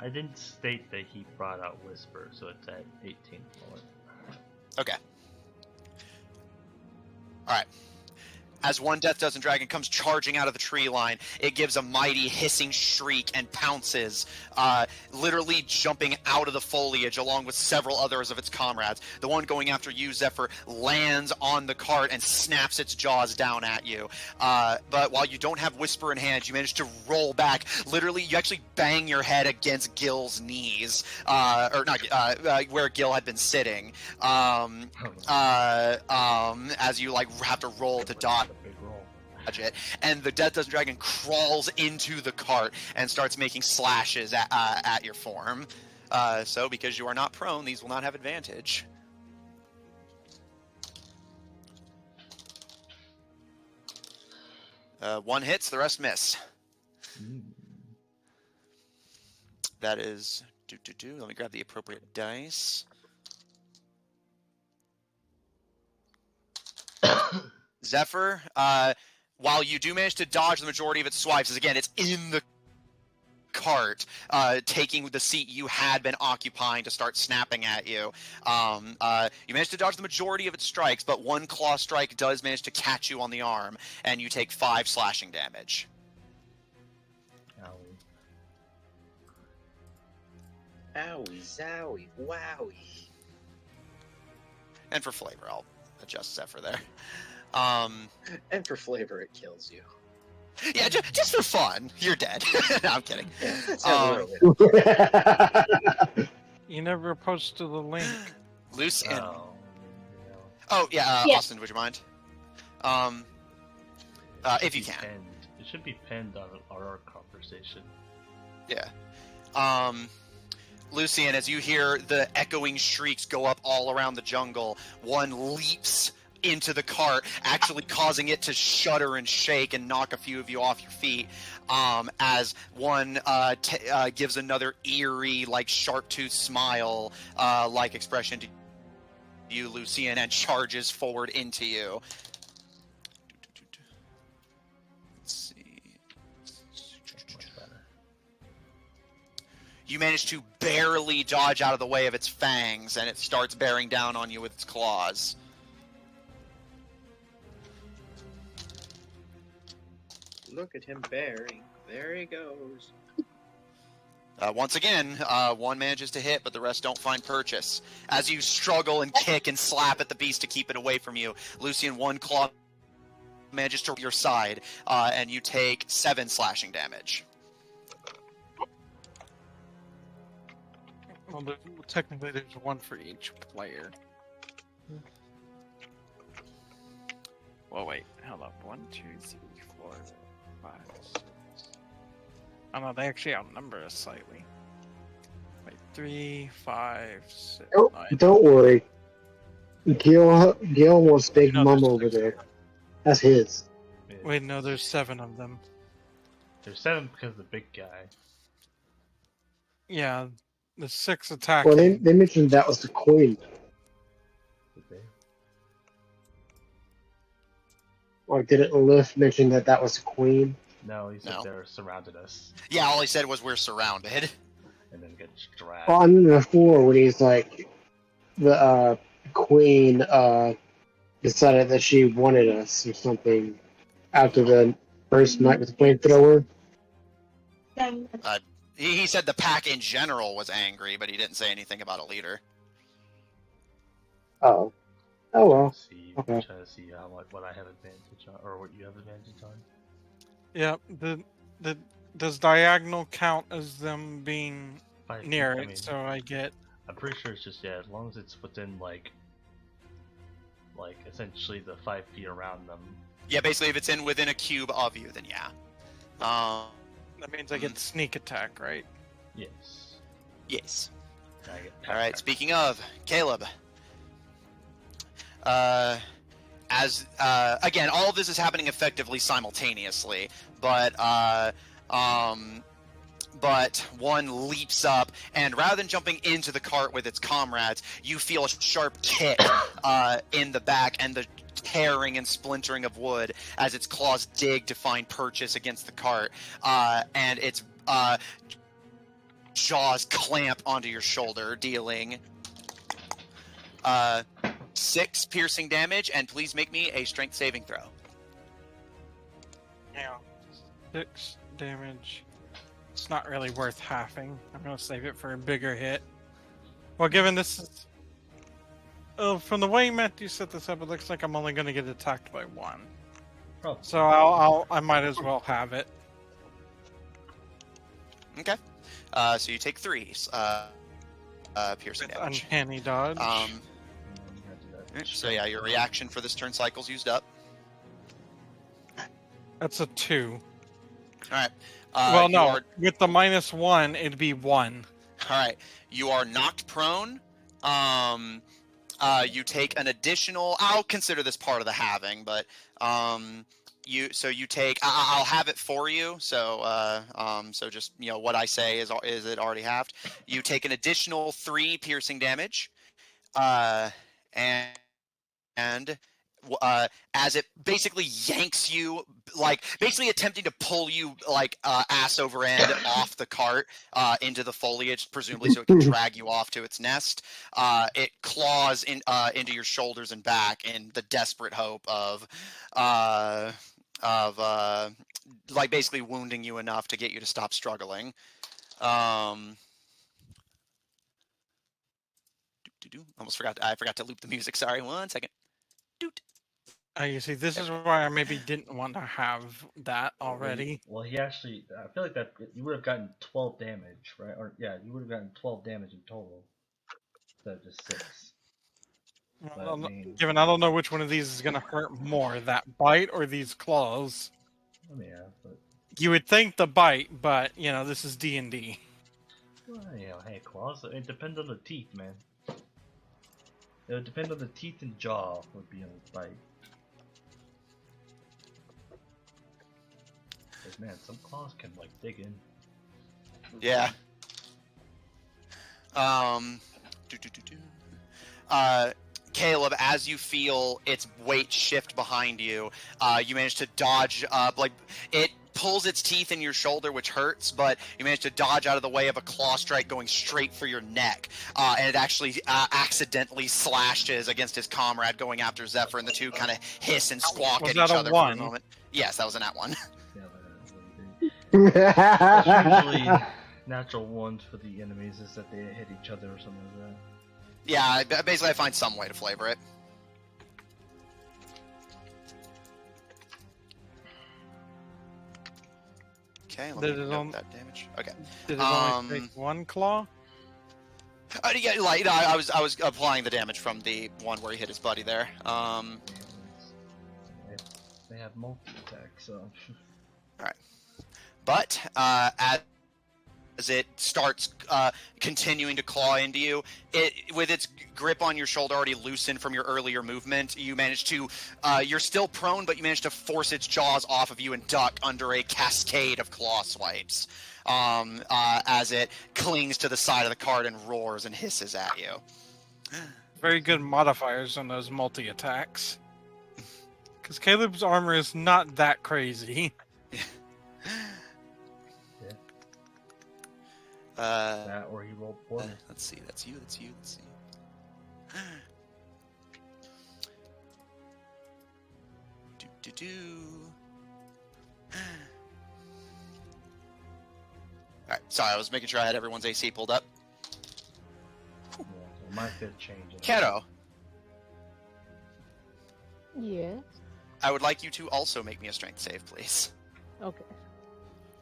didn't state that he brought out Whisper, so it's at 18 more. Okay. All right. As one Death Dozen dragon comes charging out of the tree line, it gives a mighty hissing shriek and pounces, literally jumping out of the foliage along with several others of its comrades. The one going after you, Zephyr, lands on the cart and snaps its jaws down at you. But while you don't have Whisper in hand, you manage to roll back. Literally, you actually bang your head against Gil's knees, or not, where Gil had been sitting, as you have to roll to dodge it, and the Death Dozen dragon crawls into the cart and starts making slashes at your form. So because you are not prone, these will not have advantage. One hits, the rest miss. That is let me grab the appropriate dice. Zephyr, while you do manage to dodge the majority of its swipes, as again, it's in the cart, taking the seat you had been occupying to start snapping at you. You managed to dodge the majority of its strikes, but one claw strike does manage to catch you on the arm, and you take 5 slashing damage. Owie, zowie, wowie. And for flavor, I'll adjust Zephyr there. And for flavor, it kills you. Yeah, just for fun. You're dead. No, I'm kidding. You never posted the link. Lucian. Oh, yeah, Yeah. Austin, would you mind? If you can. It should be pinned on our conversation. Yeah. Lucian, as you hear the echoing shrieks go up all around the jungle, one leaps into the cart, actually causing it to shudder and shake and knock a few of you off your feet, as one gives another eerie, sharp-toothed smile, expression to you, Lucian, and charges forward into you. Let's see. You manage to barely dodge out of the way of its fangs, and it starts bearing down on you with its claws. Look at him bearing. There he goes. Once again, one manages to hit, but the rest don't find purchase. As you struggle and kick and slap at the beast to keep it away from you, Lucian, one claw manages to your side, and you take 7 slashing damage. Well, technically there's one for each player. Well, wait, hold up. 1, 2, 3, 4, 5, 6. Oh no, they actually outnumber us slightly. Wait, 3, 5, 6. Oh, 9. don't worry. Gil wants Big No, Mum there's over 6. there. That's his. Wait, no, there's 7 of them. There's 7 because of the big guy. Yeah, the 6 attacking. Well, they mentioned that was the queen. Did they? Or didn't Lift mention that was the queen? No, he said No. they're surrounded us Yeah, all he said was we're surrounded. and then get dragged. Well, I mean before when he's like, the queen decided that she wanted us or something after the first night with the flamethrower. He said the pack in general was angry, but he didn't say anything about a leader. Oh. Oh well. Okay. Trying to see what I have advantage on, or what you have advantage on. Yeah, does diagonal count as them being near it? mean, So I get I'm pretty sure it's just as long as it's within like essentially the 5 feet around them. Yeah, basically, if it's within a cube of you, then yeah. That means I get sneak attack, right? Yes. Yes. I get All right. Speaking of, Caleb. Again, all of this is happening effectively simultaneously, but one leaps up, and rather than jumping into the cart with its comrades, you feel a sharp kick in the back, and the tearing and splintering of wood as its claws dig to find purchase against the cart, and its jaws clamp onto your shoulder, dealing 6 piercing damage, and please make me a strength saving throw. Yeah. 6 damage. It's not really worth halving. I'm gonna save it for a bigger hit. Well, given this is... from the way Matthew set this up, it looks like I'm only gonna get attacked by 1. Oh. So I might as well have it. Okay. So you take 3 piercing damage. Uncanny dodge. So yeah, your reaction for this turn cycle's used up. That's a 2. All right. Well, no. With the -1, it'd be 1. All right. You are knocked prone. You take an additional. I'll consider this part of the halving, but you take. I'll have it for you. So just what I say is it already halved. You take an additional 3 piercing damage, and as it basically yanks you, basically attempting to pull you ass over end off the cart into the foliage, presumably so it can drag you off to its nest. It claws into your shoulders and back in the desperate hope of basically wounding you enough to get you to stop struggling. Almost forgot. I forgot to loop the music. Sorry, 1 second. Doot. You see, this is why I maybe didn't want to have that already. Well, he actually, I feel like that you would have gotten 12 damage, right? Or yeah, you would have gotten 12 damage in total instead of just 6. Well, given I don't know which one of these is going to hurt more, that bite or these claws. Yeah, but you would think the bite, but this is D&D. Well, hey, claws. It depends on the teeth, man. It would depend on the teeth and jaw would be on the bite. Because man, some claws can dig in. Yeah. Caleb, as you feel its weight shift behind you, you manage to dodge up. It pulls its teeth in your shoulder, which hurts, but you manage to dodge out of the way of a claw strike going straight for your neck, and it actually accidentally slashes against his comrade going after Zephyr, and the two kind of hiss and squawk at each other for a moment. Yes, that was a nat 1. That's usually natural ones for the enemies, is that they hit each other or something like that. Yeah, basically I find some way to flavor it. Okay, let me note that damage. Okay. Did it only take 1 claw? Yeah, I was applying the damage from the one where he hit his buddy there. They have multi-attack, so. Alright. But as it starts continuing to claw into you, with its grip on your shoulder already loosened from your earlier movement, you manage to, you're still prone, but you manage to force its jaws off of you and duck under a cascade of claw swipes as it clings to the side of the cart and roars and hisses at you. Very good modifiers on those multi-attacks. Because Caleb's armor is not that crazy. That or he rolled 4. Let's see. That's you. Alright, sorry, I was making sure I had everyone's AC pulled up. Yeah, it might have changed. Kato, Yes. I would like you to also make me a strength save, please. Okay.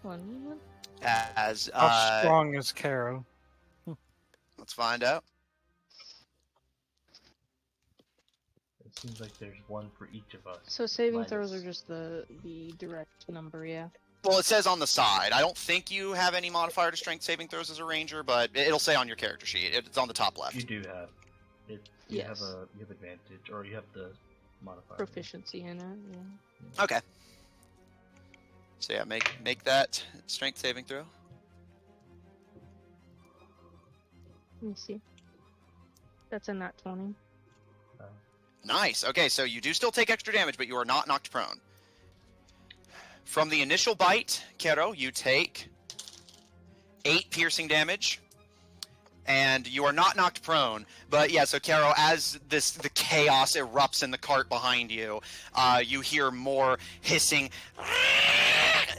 1 moment. As How strong is Caro? let's find out. seems like there's one for each of us. So saving throws are minus- just the direct number, yeah. Well, it says on the side. I don't think you have any modifier to strength saving throws as a ranger, but it'll say on your character sheet. It's on the top left. You do have it. You Yes. you have advantage, or you have the modifier. Proficiency in it, yeah. Okay. So yeah, make that strength saving throw. Let me see. That's a nat 20. Nice. Okay, so you do still take extra damage, but you are not knocked prone. From the initial bite, Kero, you take 8 piercing damage, and you are not knocked prone. But yeah, so Kero, as the chaos erupts in the cart behind you, you hear more hissing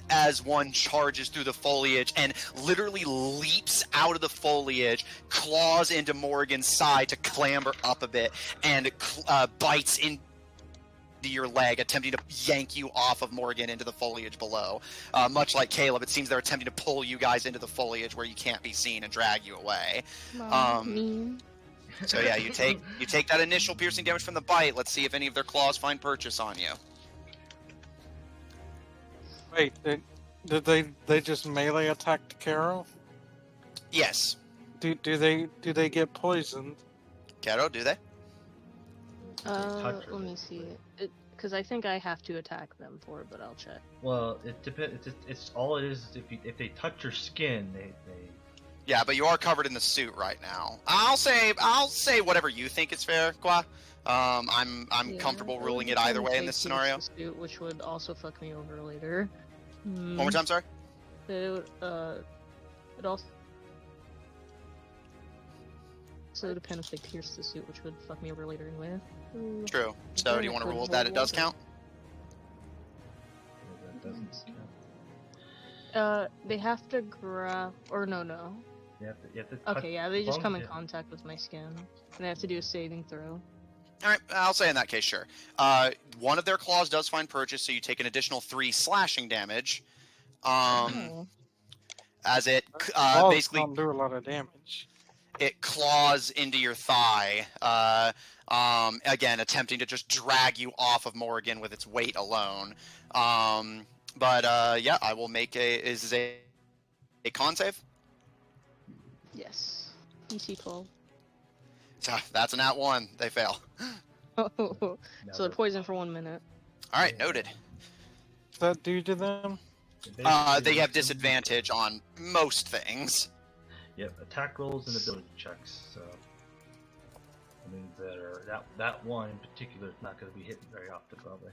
as one charges through the foliage and literally leaps out of the foliage, claws into Morgan's side to clamber up a bit, and bites into your leg, attempting to yank you off of Morgan into the foliage below. Much like Caleb, it seems they're attempting to pull you guys into the foliage where you can't be seen and drag you away. Mean. So yeah, you take that initial piercing damage from the bite. Let's see if any of their claws find purchase on you. Wait, did they just melee attack Kero? Yes. Do they get poisoned? Kero, do they? Let me see. Because I think I have to attack them for it, but I'll check. Well, it depends. It's all it is if they touch your skin, they. Yeah, but you are covered in the suit right now. I'll say whatever you think is fair, Kwa. I'm Yeah, comfortable it ruling would it either only way in take this two scenario. to suit, which would also fuck me over later. One more time, sorry. It also depend if they pierce the suit, which would fuck me over later anyway. True. So do you want to rule that it does count? That doesn't count. They have to grab, or no. You have to touch, Okay, yeah, they just as come long in as contact with my skin, and I have to do a saving throw. All right, I'll say in that case, sure. One of their claws does find purchase, so you take an additional 3 slashing damage. Oh. As it Claws basically don't do a lot of damage. it claws into your thigh. Again, attempting to just drag you off of Morgan with its weight alone. But yeah, I will make is a con save. Yes. DC 12. So that's an at 1. They fail. Oh, so they're poisoned for 1 minute. All right, noted. Does that do to them? They have disadvantage on most things. Yep, attack rolls and ability checks. So I mean that one in particular is not going to be hitting very often, probably.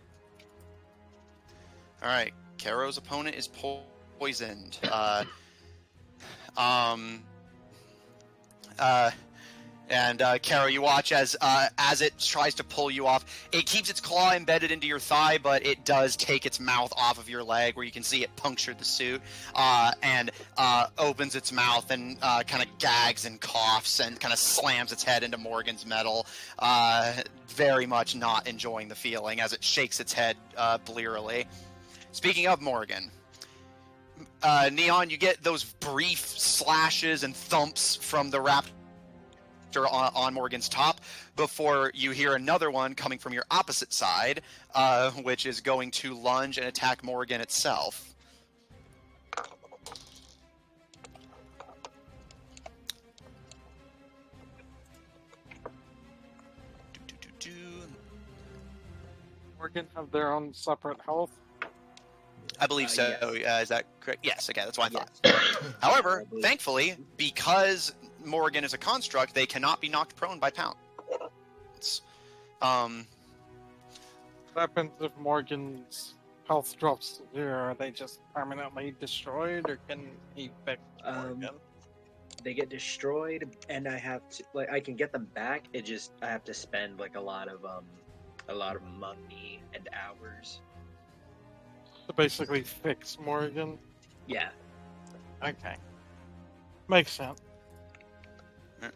All right, Kero's opponent is poisoned. And Kero, you watch as it tries to pull you off. It keeps its claw embedded into your thigh, but it does take its mouth off of your leg, where you can see it punctured the suit, and opens its mouth and kind of gags and coughs and kind of slams its head into Morgan's metal, very much not enjoying the feeling as it shakes its head blearily. Speaking of Morgan, Neon, you get those brief slashes and thumps from the raptor on Morgan's top before you hear another one coming from your opposite side, which is going to lunge and attack Morgan itself. Morgan have their own separate health. I believe so. Yes. Is that correct? Yes. Okay, that's what I thought. However, thankfully, because Morgan is a construct, they cannot be knocked prone by pounds. What happens if Morgan's health drops to 0? Are they just permanently destroyed, or can he fix Morgan? They get destroyed, and I have to I can get them back. I have to spend a lot of money and hours. To basically fix Morgan? Yeah. Okay. Makes sense. Yeah.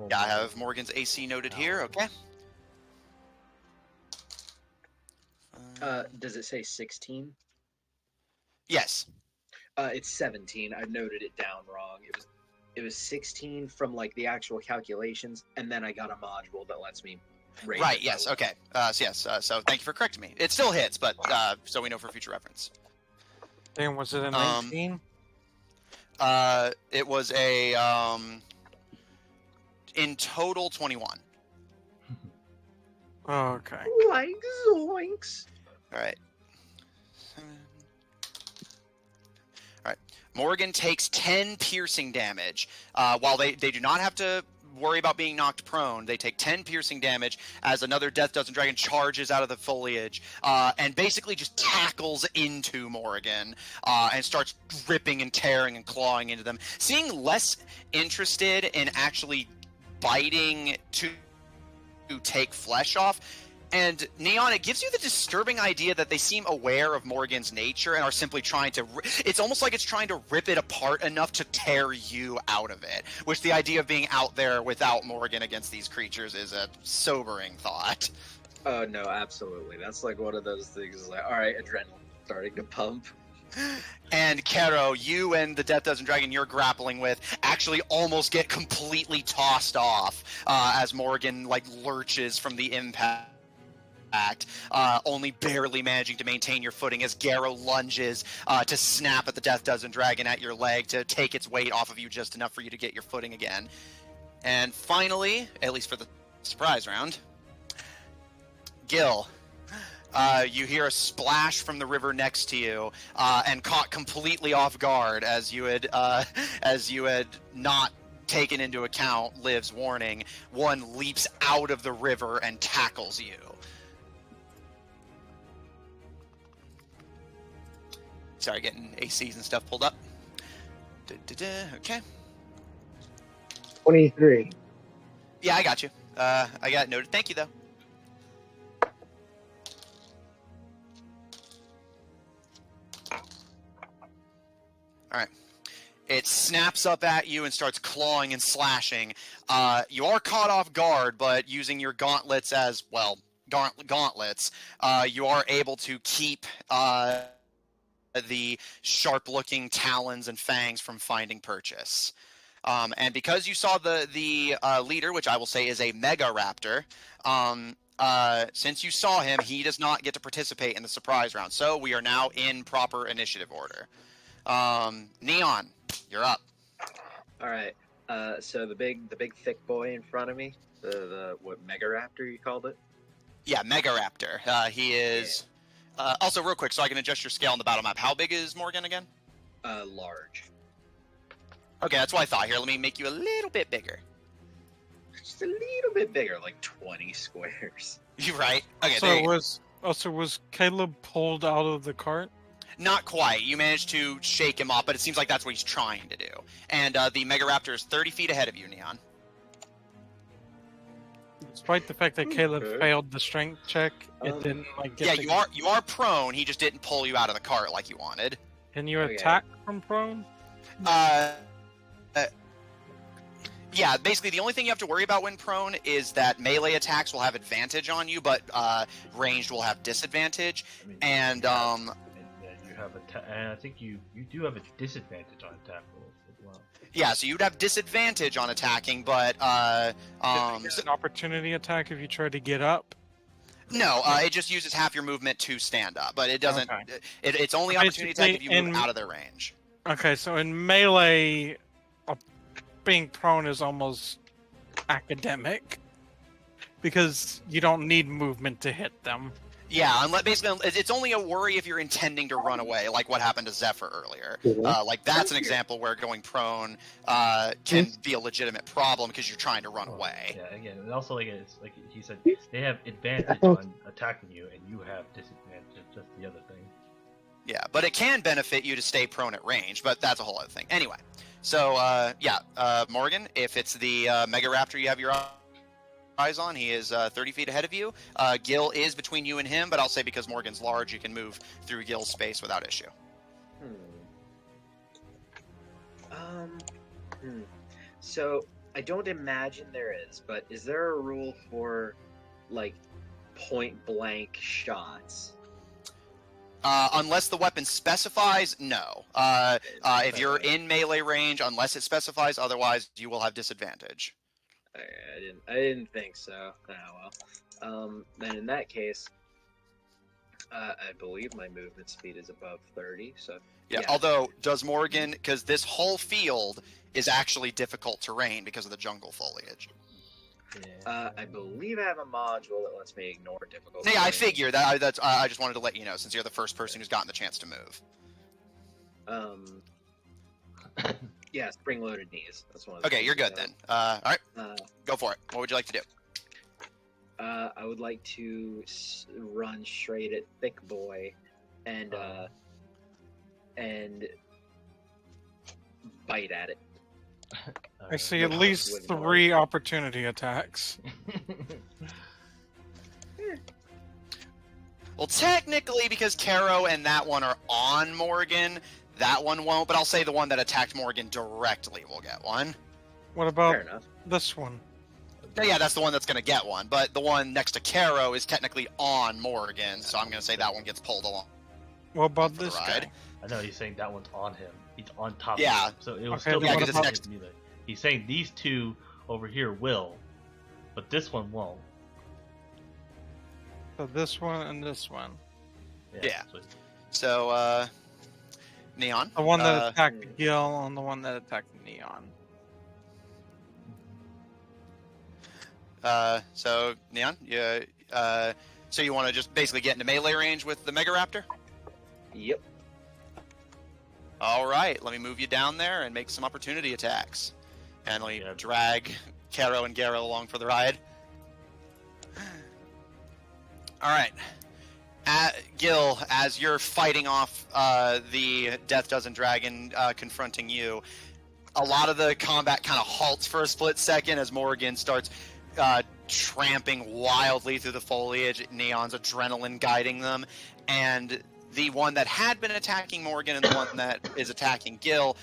Yeah, I have Morgan's AC noted here. Okay. Does it say 16? Yes. It's 17. I noted it down wrong. it was 16 from like the actual calculations, and then I got a module that lets me raise Right. it Yes. by Okay. So thank you for correcting me. It still hits, but so we know for future reference. Then was it a 19? It was a in total 21. Oh, okay. Like zoinks. All right. All right. Morgan takes 10 piercing damage. While they do not have to worry about being knocked prone, they take 10 piercing damage as another Death Dozen Dragon charges out of the foliage and basically just tackles into Morgan and starts ripping and tearing and clawing into them, seeming less interested in actually biting to take flesh off. And Neon, it gives you the disturbing idea that they seem aware of Morgan's nature and are simply trying to... It's almost like it's trying to rip it apart enough to tear you out of it, which the idea of being out there without Morgan against these creatures is a sobering thought. Oh, no, absolutely. That's like one of those things, like, all right, adrenaline starting to pump. And Kero, you and the Death Dozen Dragon you're grappling with actually almost get completely tossed off as Morgan, like, lurches from the impact. Only barely managing to maintain your footing as Garrow lunges to snap at the Death Dozen Dragon at your leg to take its weight off of you just enough for you to get your footing again. And finally, at least for the surprise round, Gil, you hear a splash from the river next to you, and caught completely off guard as you had not taken into account Liv's warning, one leaps out of the river and tackles you. Sorry, getting ACs and stuff pulled up. Okay. 23. Yeah, I got you. I got it noted. Thank you, though. All right. It snaps up at you and starts clawing and slashing. You are caught off guard, but using your gauntlets as, well, gauntlets, you are able to keep... the sharp-looking talons and fangs from finding purchase. And because you saw the leader, which I will say is a Mega Raptor, since you saw him, he does not get to participate in the surprise round. So we are now in proper initiative order. Neon, you're up. All right. So the big thick boy in front of me, the what Mega Raptor you called it? Yeah, Mega Raptor. He is... Yeah. Also, real quick, so I can adjust your scale on the battle map. How big is Morgan again? Large. Okay, that's what I thought. Here, let me make you a little bit bigger. Just a little bit bigger, like 20 squares. You're right. Okay, So there you was Caleb pulled out of the cart? Not quite. You managed to shake him off, but it seems like that's what he's trying to do. And the Mega Raptor is 30 feet ahead of you, Neon. Despite the fact that Caleb failed the strength check, it didn't like get. Yeah, you are prone. He just didn't pull you out of the cart like you wanted. Can you attack from prone? Yeah, basically the only thing you have to worry about when prone is that melee attacks will have advantage on you, but ranged will have disadvantage. And you have and I think you do have a disadvantage on attack rolls as well. Yeah, so you'd have disadvantage on attacking, but an opportunity attack if you try to get up. No, it just uses half your movement to stand up, but it doesn't. Okay. It's only opportunity attack if you move out of their range. Okay, so in melee, being prone is almost academic because you don't need movement to hit them. Yeah, basically, it's only a worry if you're intending to run away, like what happened to Zephyr earlier. Like that's an example where going prone can be a legitimate problem because you're trying to run away. Yeah, again, and also like he said, they have advantage on attacking you, and you have disadvantage. That's the other thing. Yeah, but it can benefit you to stay prone at range, but that's a whole other thing. Anyway, so Morgan, if it's the Mega Raptor you have your eyes on, he is 30 feet ahead of you. Gil is between you and him, but I'll say because Morgan's large, you can move through Gil's space without issue. So I don't imagine there is, but is there a rule for like point blank shots? Unless the weapon specifies, no. If you're in melee range, unless it specifies, otherwise you will have disadvantage. I didn't think so. Oh well. Then in that case, I believe my movement speed is above 30. So yeah. Although, does Morgan, because this whole field is actually difficult terrain because of the jungle foliage. I believe I have a module that lets me ignore difficult. Yeah, I figure that. I just wanted to let you know, since you're the first person who's gotten the chance to move. Yeah, spring-loaded knees. That's one. Okay, you're good then. All right, go for it. What would you like to do? I would like to run straight at Thick Boy, and bite at it. I see at least 3 opportunity attacks. Well, technically, because Caro and that one are on Morgan, that one won't, but I'll say the one that attacked Morgan directly will get one. What about this one? Yeah, that's the one that's going to get one, but the one next to Caro is technically on Morgan, so I'm going to say that one gets pulled along. What about this guy? I know he's saying that one's on him. He's on top yeah. of him. So it will still be because it's next to me. He's saying these two over here will, but this one won't. So this one and this one. Yeah. So, Neon. The one that attacked Gil and the one that attacked Neon. So Neon, yeah. So you want to just basically get into melee range with the Mega Raptor? Yep. All right, let me move you down there and make some opportunity attacks, and let me drag Caro and Garo along for the ride. All right, Gil, as you're fighting off the Death Dozen Dragon confronting you, a lot of the combat kind of halts for a split second as Morgan starts tramping wildly through the foliage, Neon's adrenaline guiding them, and the one that had been attacking Morgan and the one that is attacking Gil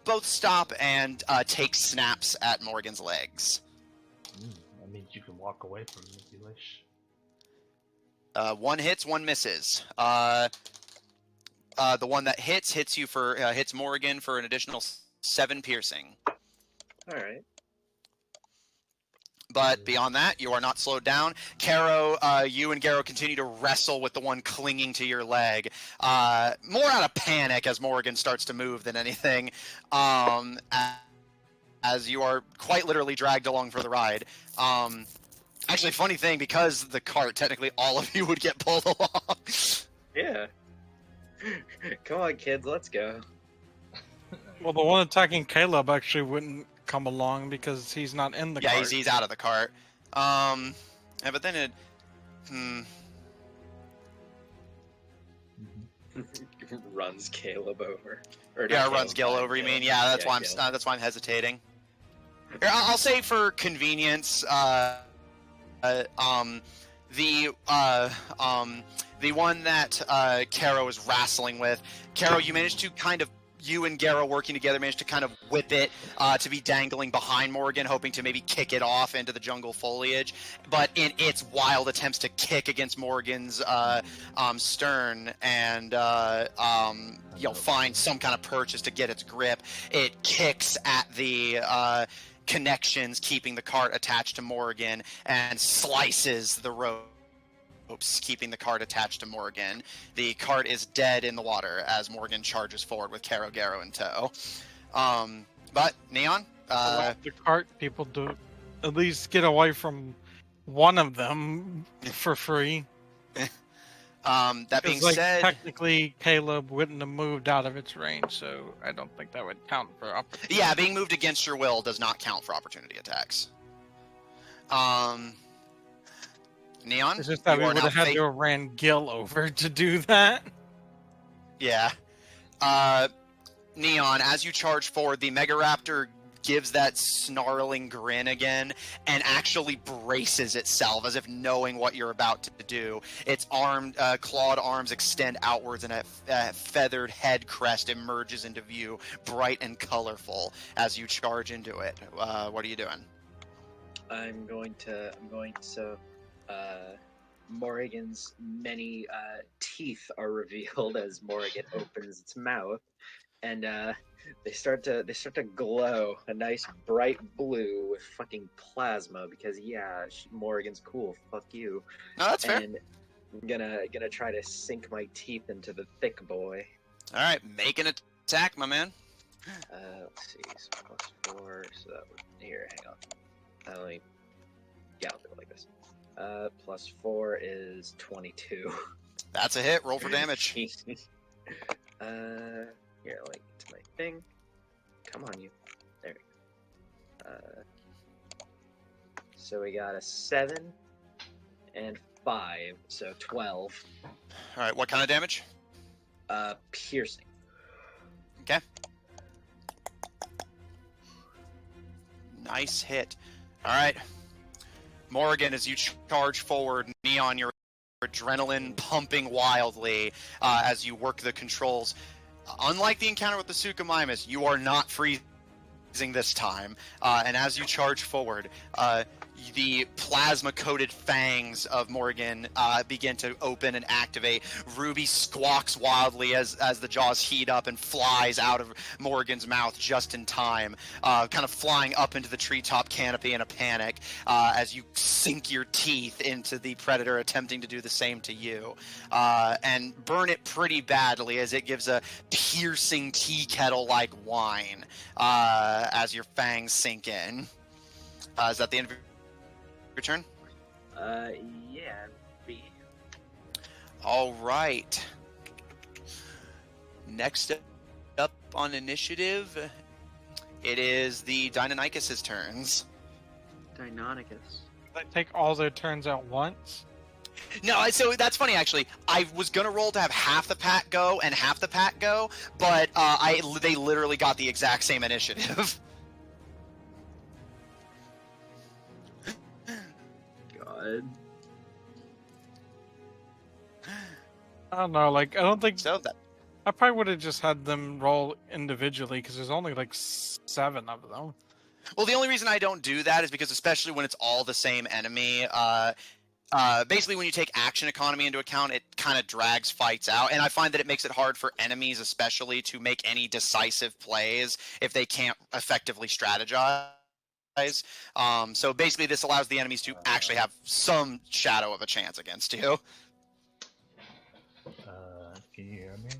both stop and take snaps at Morgan's legs. That means you can walk away from him if you wish. One hits, one misses. The one that hits you for hits Morgan for an additional 7 piercing. All right. But beyond that, you are not slowed down. Caro, you and Garo continue to wrestle with the one clinging to your leg. More out of panic as Morgan starts to move than anything. As you are quite literally dragged along for the ride. Actually, funny thing, because the cart, technically all of you would get pulled along. Yeah. Come on, kids, let's go. Well, the one attacking Caleb actually wouldn't come along because he's not in the cart. Yeah, he's out of the cart. Yeah, but then it... Runs Caleb over. Yeah, runs Gil over, you mean? Yeah, that's why I'm hesitating. Here, I'll say for convenience, the one that Caro is wrestling with, Caro, you managed to kind of, you and Garo working together managed to kind of whip it to be dangling behind Morgan, hoping to maybe kick it off into the jungle foliage. But in its wild attempts to kick against Morgan's stern and find some kind of purchase to get its grip, it kicks at the connections keeping the cart attached to Morgan and slices the ropes keeping the cart attached to Morgan. The cart is dead in the water as Morgan charges forward with Caro Garo in tow. But Neon, the cart people do at least get away from one of them for free. That being said, technically Caleb wouldn't have moved out of its range, so I don't think that would count for opportunity. Yeah, being moved against your will does not count for opportunity attacks. Neon, it's just that we would have had to have ran Gil over to do that. Yeah. Neon, as you charge forward, the Mega Raptor gives that snarling grin again and actually braces itself as if knowing what you're about to do. Its clawed arms extend outwards and a feathered head crest emerges into view, bright and colorful as you charge into it. What are you doing? Morrigan's many teeth are revealed as Morrigan opens its mouth, and they start to glow a nice bright blue with fucking plasma because Morrigan's cool. Fuck you. No, that's fair. And I'm gonna try to sink my teeth into the thick boy. All right, make an attack, my man. Let's see, so +4. So that would hang on. I'll do it like this. +4 is 22. That's a hit. Roll for damage. Here, let me get to my thing. Come on, you. There we go. So we got a 7 and 5, so 12. All right, what kind of damage? Piercing. Okay. Nice hit. All right. Morrigan, as you charge forward, Neon, your adrenaline pumping wildly as you work the controls. Unlike the encounter with the Suchomimus, you are not freezing this time. And as you charge forward, the plasma-coated fangs of Morrigan begin to open and activate. Ruby squawks wildly as the jaws heat up and flies out of Morrigan's mouth just in time, kind of flying up into the treetop canopy in a panic as you sink your teeth into the predator, attempting to do the same to you, and burn it pretty badly as it gives a piercing tea kettle-like whine as your fangs sink in. Is that the end of your turn? Yeah, B. All right. Next up on initiative, it is the Deinonychus' turns. Deinonychus. They take all their turns at once. No, so that's funny actually. I was gonna roll to have half the pack go and half the pack go, but they literally got the exact same initiative. God. I don't know, like, I don't think... So that... I probably would have just had them roll individually, because there's only, like, 7 of them. Well, the only reason I don't do that is because, especially when it's all the same enemy, basically when you take action economy into account, it kind of drags fights out, and I find that it makes it hard for enemies especially to make any decisive plays if they can't effectively strategize. So basically this allows the enemies to actually have some shadow of a chance against you. Can you hear me?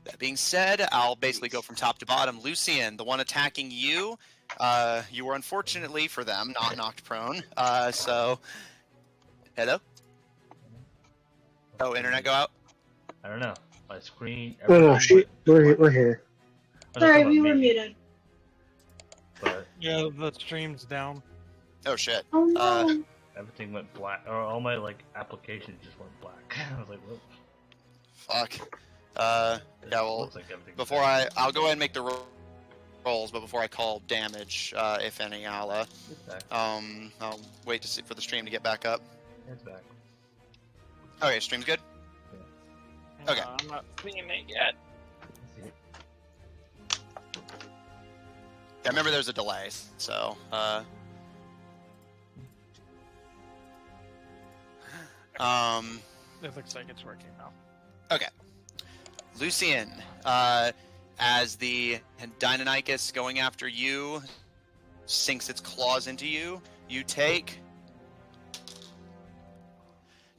That being said, I'll basically go from top to bottom. Lucian, the one attacking you, you were unfortunately for them not knocked prone. So, hello? Oh, internet go out? I don't know. My screen... No, we're here. Sorry, we were muted. But Yeah, the stream's down. Oh shit. Oh no. everything went black, or all my applications just went black. I was like, whoop. Fuck. Yeah, well, Looks like everything before I'll go ahead and make the rolls, but before I call damage, if any, I'll wait to see for the stream to get back up. It's back. Okay, stream's good? Yeah. Okay. I'm not seeing it yet. Yeah, remember there's a delay, so, It looks like it's working now. okay. Lucian, as the Deinonychus going after you sinks its claws into you, you take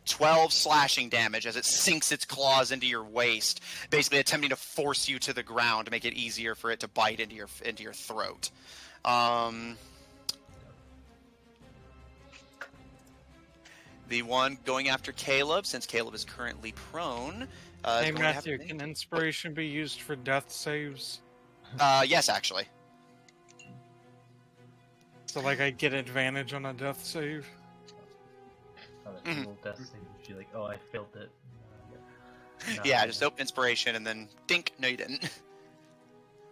12 slashing damage as it sinks its claws into your waist, basically attempting to force you to the ground to make it easier for it to bite into your throat. The one going after Caleb, since Caleb is currently prone. Hey Matthew, can inspiration be used for death saves? Yes, actually. So like I get advantage on a death save? Little death thing. You feel like, oh, I failed it. No. Yeah, just open inspiration and then dink. No, you didn't.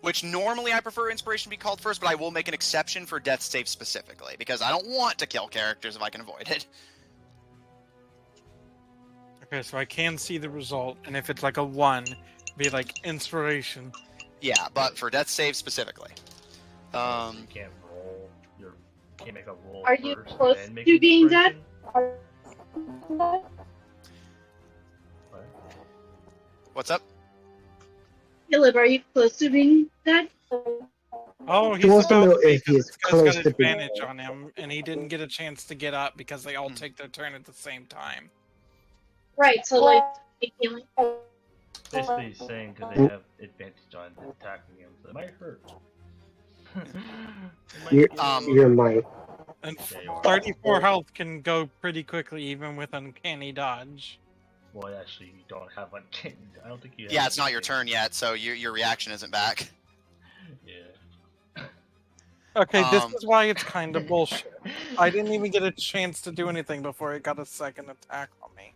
Which normally I prefer inspiration to be called first, but I will make an exception for death save specifically because I don't want to kill characters if I can avoid it. Okay, so I can see the result, and if it's like a 1, be like inspiration. Yeah, but for death save specifically. You can't roll. You can't make a roll. Are you first, close then make to being inspiration? dead? No. What? What's up? Caleb, are you close to being dead? Oh, He he's wants to about know to be, if 'cause he's this guy's close got to being. advantage on him, and he didn't get a chance to get up because they all take their turn at the same time. Right, so like healing. Basically he's saying because they have advantage on attacking him, so it might hurt. Your might. And Yeah, you are. 34 health can go pretty quickly, even with uncanny dodge. Well, actually, you don't have uncanny. I don't think you have. Yeah, it's not your uncanny. turn yet, so your reaction isn't back. Yeah. Okay, this is why it's kind of bullshit. I didn't even get a chance to do anything before it got a second attack on me.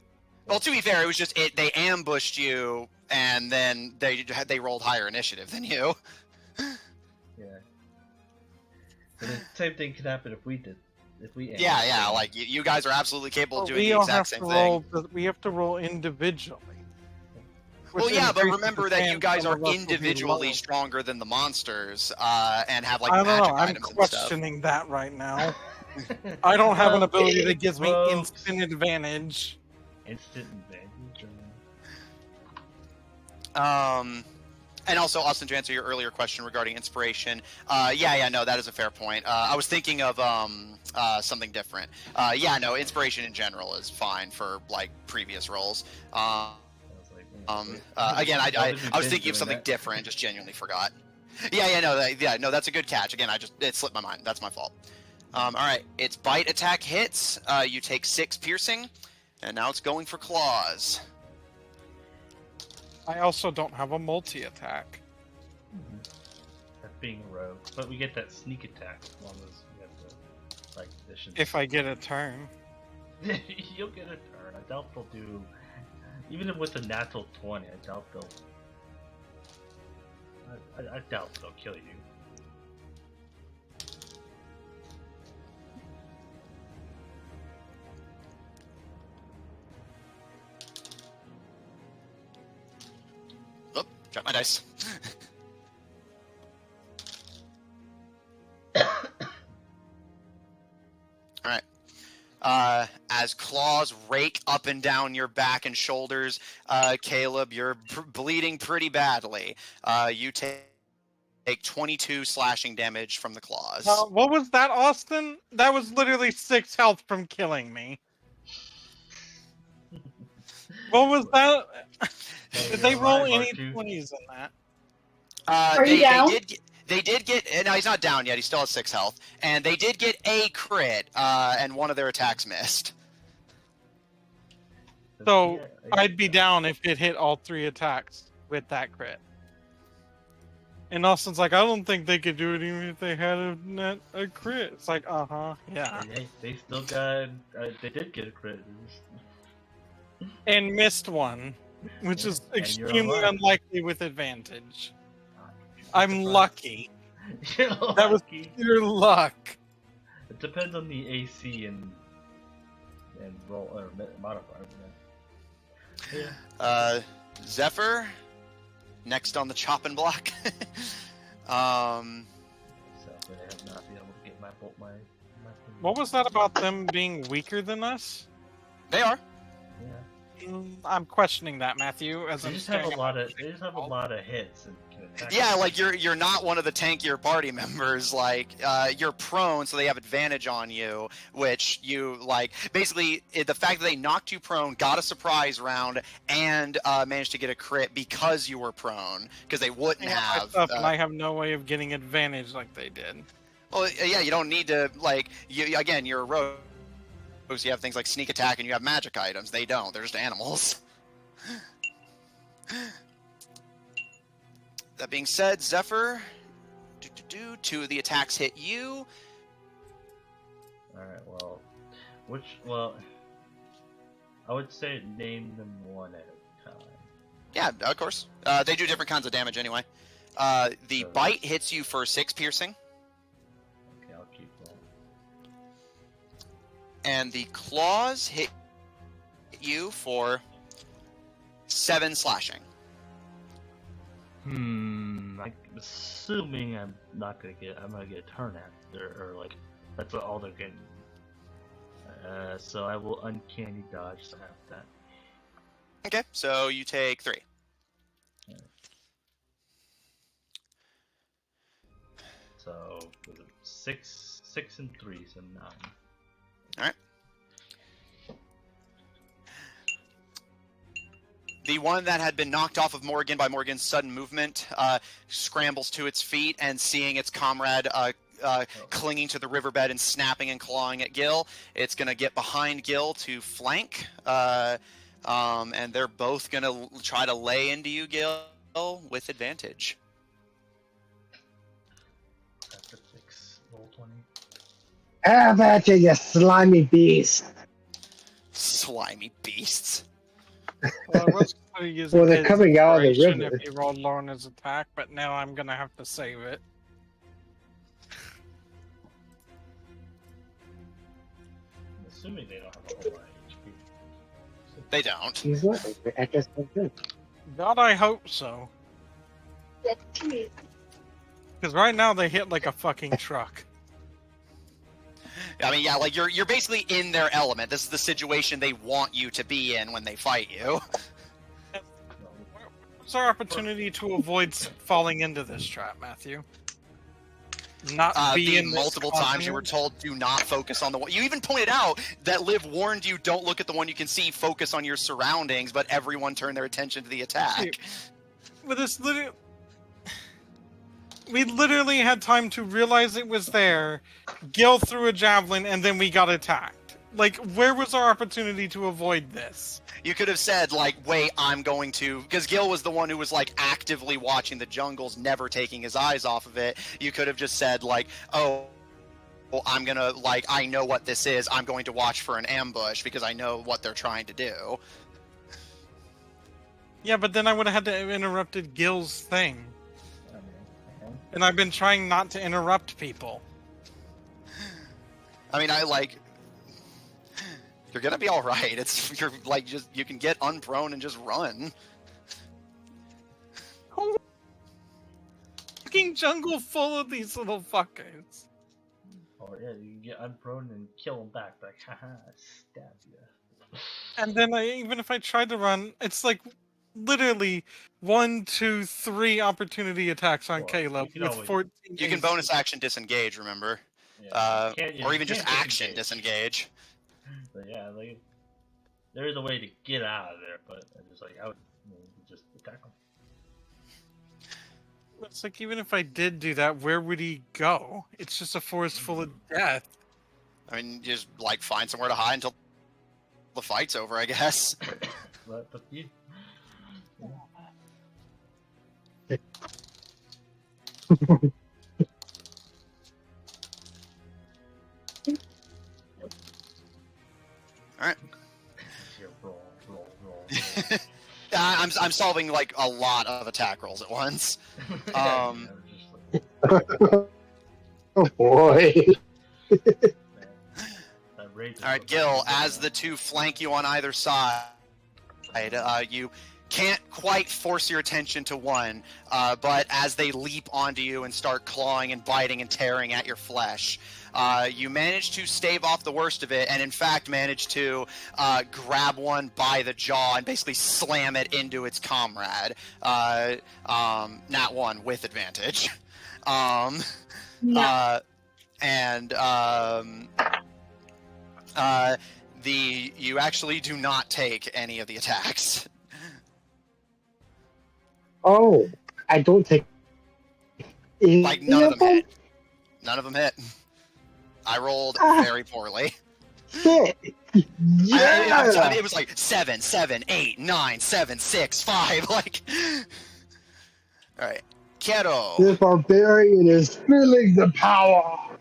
Well, to be fair, it was just they ambushed you, and then they rolled higher initiative than you. Yeah. And the same thing could happen if we did. If we. Yeah, like you guys are absolutely capable of doing we the all exact have same to thing. roll. We have to roll individually. Well, yeah, but increases remember the that you chance guys some are of us will be individually low. stronger than the monsters, and have like I don't magic know. I'm items and stuff. questioning that right now. I don't have an ability that gives me Rogues. instant advantage. Instant advantage. And also, Austin, to answer your earlier question regarding inspiration, no, that is a fair point. I was thinking of something different. Inspiration in general is fine for like previous rolls. Again, I was thinking of something different, just genuinely forgot. No, that's a good catch. Again, it slipped my mind. That's my fault. All right, it's bite attack hits. You take 6 piercing, and now it's going for claws. I also don't have a multi-attack. That being a rogue, but we get that sneak attack as long as we have the like conditions. If I get a turn. You'll get a turn. I doubt they'll do. Even with a natural 20, I doubt they'll. I doubt they'll kill you. Oh, drop my dice. Alright. As claws rake up and down your back and shoulders, Caleb, you're bleeding pretty badly. You take 22 slashing damage from the claws. What was that, Austin? That was literally 6 health from killing me. What was that? Did they roll any 20s in that? Are you down? They did get. No, he's not down yet. He still has 6 health, and they did get a crit, and one of their attacks missed. So I'd be down if it hit all 3 attacks with that crit. And Austin's like, I don't think they could do it even if they had a crit. It's like, yeah. They still got. They did get a crit. And missed one, which is extremely unlikely with advantage. I'm lucky. That was pure luck. It depends on the AC and roll or modifier. Yeah. Zephyr, next on the chopping block. So I have not been able to get my What was that about them being weaker than us? They are. Yeah. I'm questioning that, Matthew. As They I'm just have a staring lot of. They just have a lot of hits and can attack. Yeah, like you're not one of the tankier party members. Like you're prone, so they have advantage on you. Which you like. Basically, the fact that they knocked you prone, got a surprise round, and managed to get a crit because you were prone. Because they wouldn't have. And I have no way of getting advantage like they did. Well, yeah, you don't need to like. You're a rogue. So you have things like sneak attack and you have magic items. They don't. They're just animals. That being said, Zephyr, 2 of the attacks hit you. Alright, well, I would say name them one at a time. Yeah, of course. They do different kinds of damage anyway. The bite hits you for 6 piercing. Okay, I'll keep that. And the claws hit you for 7 slashing. I'm assuming I'm gonna get a turn after, or like that's all they're getting. So I will uncanny dodge, so half that. Okay, so you take 3. So 6 and 3, so 9. Alright. The one that had been knocked off of Morgan by Morgan's sudden movement scrambles to its feet, and seeing its comrade clinging to the riverbed and snapping and clawing at Gil, it's going to get behind Gil to flank, and they're both going to try to lay into you, Gil, with advantage. That's a 6. Roll 20. Have at you, you slimy beast. Slimy beasts. Well, I was going to use Well, they're coming out of the inspiration river. if he rolled low on his attack, but now I'm going to have to save it. I'm assuming they don't have a whole lot of HP. They don't. He's not. I guess that's good. God, I hope so. Because right now they hit like a fucking truck. I mean, yeah, like you're basically in their element. This is the situation they want you to be in when they fight you. What's our opportunity to avoid falling into this trap, Matthew? Not be the in this multiple times you were told do not focus on the one. You even pointed out that Liv warned you don't look at the one you can see, focus on your surroundings, but everyone turned their attention to the attack. With this we literally had time to realize it was there, Gil threw a javelin, and then we got attacked. Like, where was our opportunity to avoid this? You could have said, like, wait, I'm going to... Because Gil was the one who was, like, actively watching the jungles, never taking his eyes off of it. You could have just said, like, oh, well, I'm gonna, like, I know what this is. I'm going to watch for an ambush because I know what they're trying to do. Yeah, but then I would have had to have interrupted Gil's thing. And I've been trying not to interrupt people. I mean, you're gonna be all right. You're like, just you can get unprone and just run. Fucking jungle full of these little fuckers. Oh yeah, you can get unprone and kill them back. Like, haha, stab you. And then even if I tried to run, it's like literally 1, 2, 3 opportunity attacks on Caleb with 14. You can bonus action disengage, remember? Yeah, or even just action disengage. But yeah, like there is a way to get out of there, but I just like I would just attack him. It's like even if I did do that, where would he go? It's just a forest full of death. I mean, just like find somewhere to hide until the fight's over, I guess. But you. Alright. Roll. I'm solving like a lot of attack rolls at once. Oh boy. Alright, Gil, as the two flank you on either side, you can't quite force your attention to one, but as they leap onto you and start clawing and biting and tearing at your flesh, you manage to stave off the worst of it, and in fact manage to grab one by the jaw and basically slam it into its comrade. Not one, with advantage. You actually do not take any of the attacks. Oh, I don't take. Like none of them hit. None of them hit. I rolled very poorly. Shit. Yeah. It was like 7, 7, 8, 9, 7, 6, 5. Like, all right, Keto. This barbarian is feeling the power.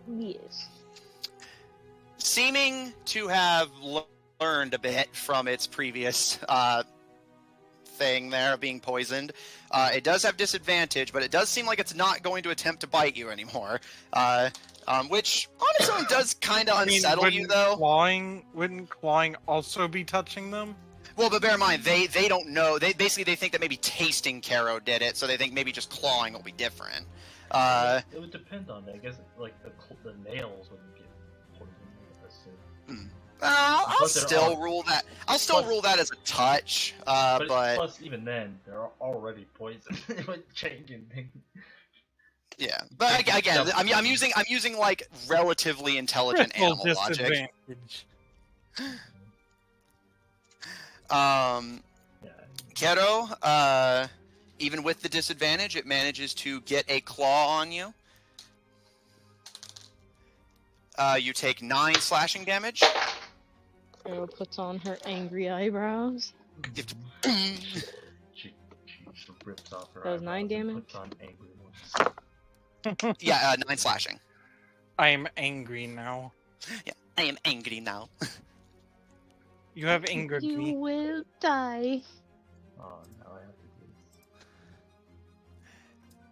Yes. Seeming to have learned a bit from its previous thing there, being poisoned. It does have disadvantage, but it does seem like it's not going to attempt to bite you anymore. Which, on its own, does kind of unsettle you, though. Wouldn't clawing also be touching them? Well, but bear in mind, they don't know. They think that maybe tasting Caro did it, so they think maybe just clawing will be different. It would depend on it. I guess like the nails wouldn't get poisoned. I assume. I'll But there still are- rule that. I'll still plus- rule that as a touch. But But plus, even then, they're already poisoned. It would change anything. yeah. But again, I'm using like relatively intelligent Critical animal logic. disadvantage. Yeah. Kero, even with the disadvantage, it manages to get a claw on you. You take 9 slashing damage. Carol puts on her angry eyebrows. She just rips off her That was 9 eyebrows and damage? puts on angry ones. Yeah, 9 slashing. I am angry now. Yeah, I am angry now. You have angered You me. will die. Oh, now I have to do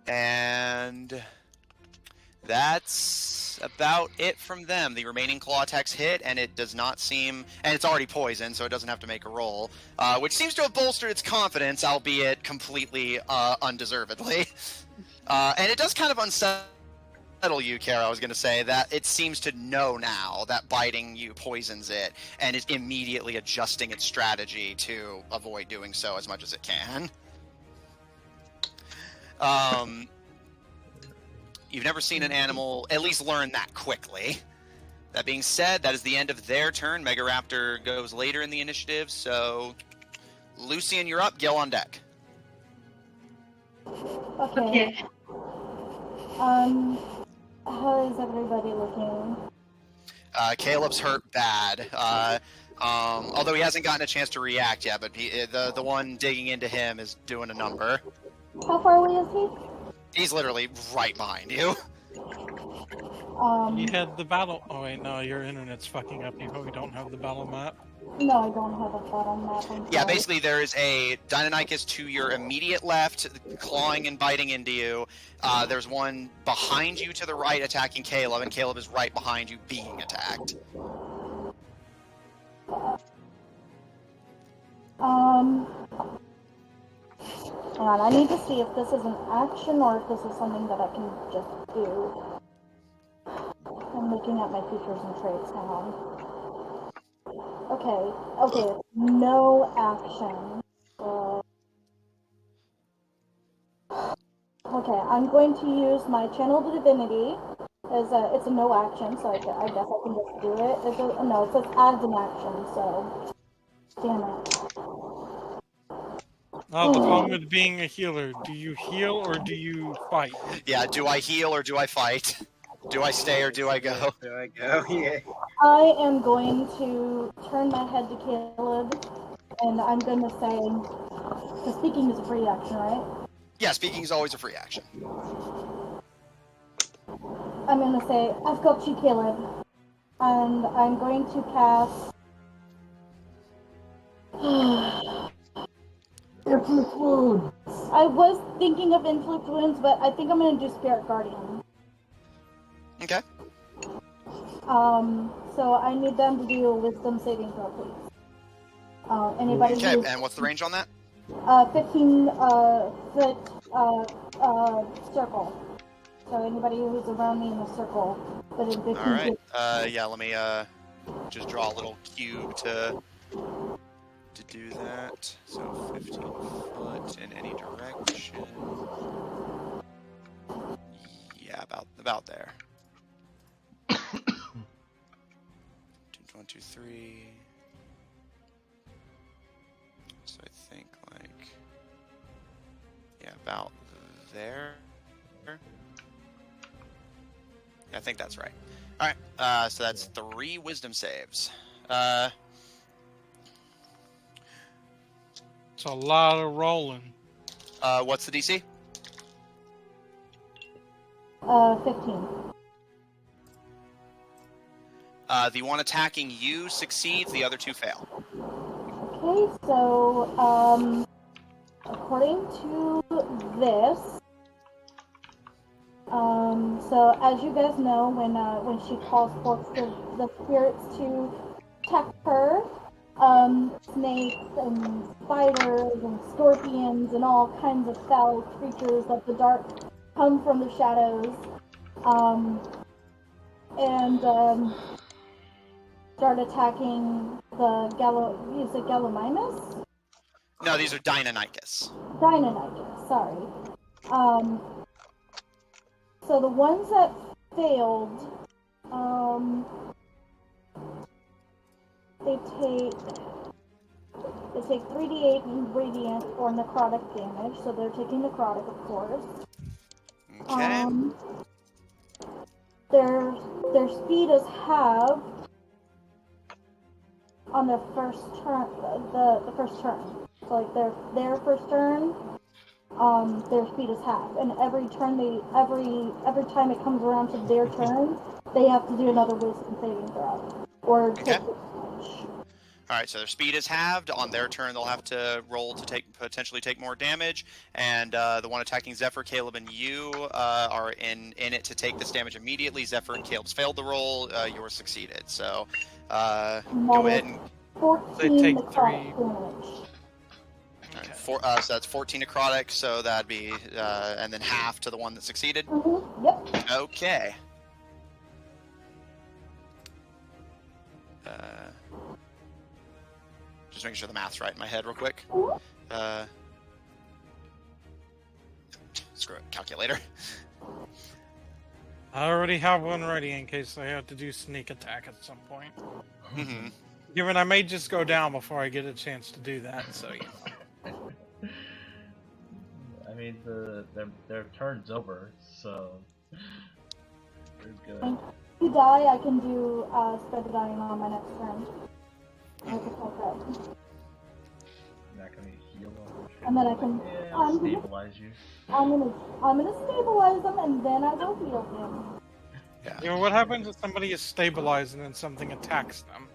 this. And that's about it from them. The remaining claw attacks hit, and it does not seem... And it's already poisoned, so it doesn't have to make a roll. Which seems to have bolstered its confidence, albeit completely undeservedly. And it does kind of unsettle you, Kara. I was going to say that it seems to know now that biting you poisons it, and is immediately adjusting its strategy to avoid doing so as much as it can. You've never seen an animal at least learn that quickly. That being said, that is the end of their turn. Megaraptor goes later in the initiative, so Lucian, you're up. Gil on deck. Okay. How is everybody looking? Caleb's hurt bad. Although he hasn't gotten a chance to react yet, but the one digging into him is doing a number. How far away is he? He's literally right behind you. You had the battle. Oh wait, no, your internet's fucking up. You probably don't have the battle map. No, I don't have a battle map. I'm Yeah, sorry. basically there is a Deinonychus to your immediate left, clawing and biting into you. There's one behind you to the right attacking Caleb, and Caleb is right behind you being attacked. Hang on, I need to see if this is an action or if this is something that I can just do. I'm looking at my features and traits. Hang on. Okay, no action. Okay, I'm going to use my Channel Divinity. It's a no action, so I guess I can just do it. No, it says adds an action, so damn it. Oh, the problem with being a healer. Do you heal or do you fight? Yeah, do I heal or do I fight? Do I stay or do I go? There I go. Yeah. I am going to turn my head to Caleb, and I'm going to say, because speaking is a free action, right? Yeah, speaking is always a free action. I'm going to say, I've got you, Caleb, and I'm going to cast Inflict Wounds. I was thinking of Inflict Wounds, but I think I'm going to do Spirit Guardian. Okay. So I need them to do a Wisdom saving throw, please. Anybody Okay, who's and what's the range on that? 15 foot circle. So anybody who's around me in the circle, but in 15 Alright, feet. yeah, let me just draw a little cube to do that. So 15 foot in any direction. Yeah, about there. 1, 2, 3. So I think like, yeah, about there. Yeah, I think that's right. All right, so that's 3 wisdom saves. It's a lot of rolling. What's the DC? 15. The one attacking you succeeds, the other 2 fail. Okay, so according to this, so as you guys know, when she calls forth the spirits to attack her, snakes and spiders and scorpions and all kinds of foul creatures of the dark come from the shadows, and start attacking the is it Gallimimus? No, these are Deinonychus. Deinonychus, sorry. So the ones that failed, they take 3d8 radiant or necrotic damage, so they're taking necrotic, of course. Okay. Their speed is halved on their first turn. The first turn. So like their first turn, their speed is halved, and every turn every time it comes around to their turn, they have to do another wisdom saving throw or take damage. All right, so their speed is halved. On their turn, they'll have to roll to potentially take more damage. And the one attacking Zephyr, Caleb, and you are in it to take this damage immediately. Zephyr and Caleb's failed the roll. Yours succeeded. So go ahead and 14 They take necrotic 3. damage. so that's 14 necrotic. So that'd be and then half to the one that succeeded. Mm-hmm. Yep. Okay. Just making sure the math's right in my head real quick. Screw it, calculator. I already have one ready in case I have to do sneak attack at some point. Mm-hmm. Given I may just go down before I get a chance to do that, so you know. I mean, their turn's over, so we're good. If you die, I can do spread the dying on my next turn. I can fuck up. You're not gonna heal them. And then I can I'll stabilize you. I'm gonna stabilize them, and then I will heal them. Yeah. You know, what happens if somebody is stabilized and then something attacks them?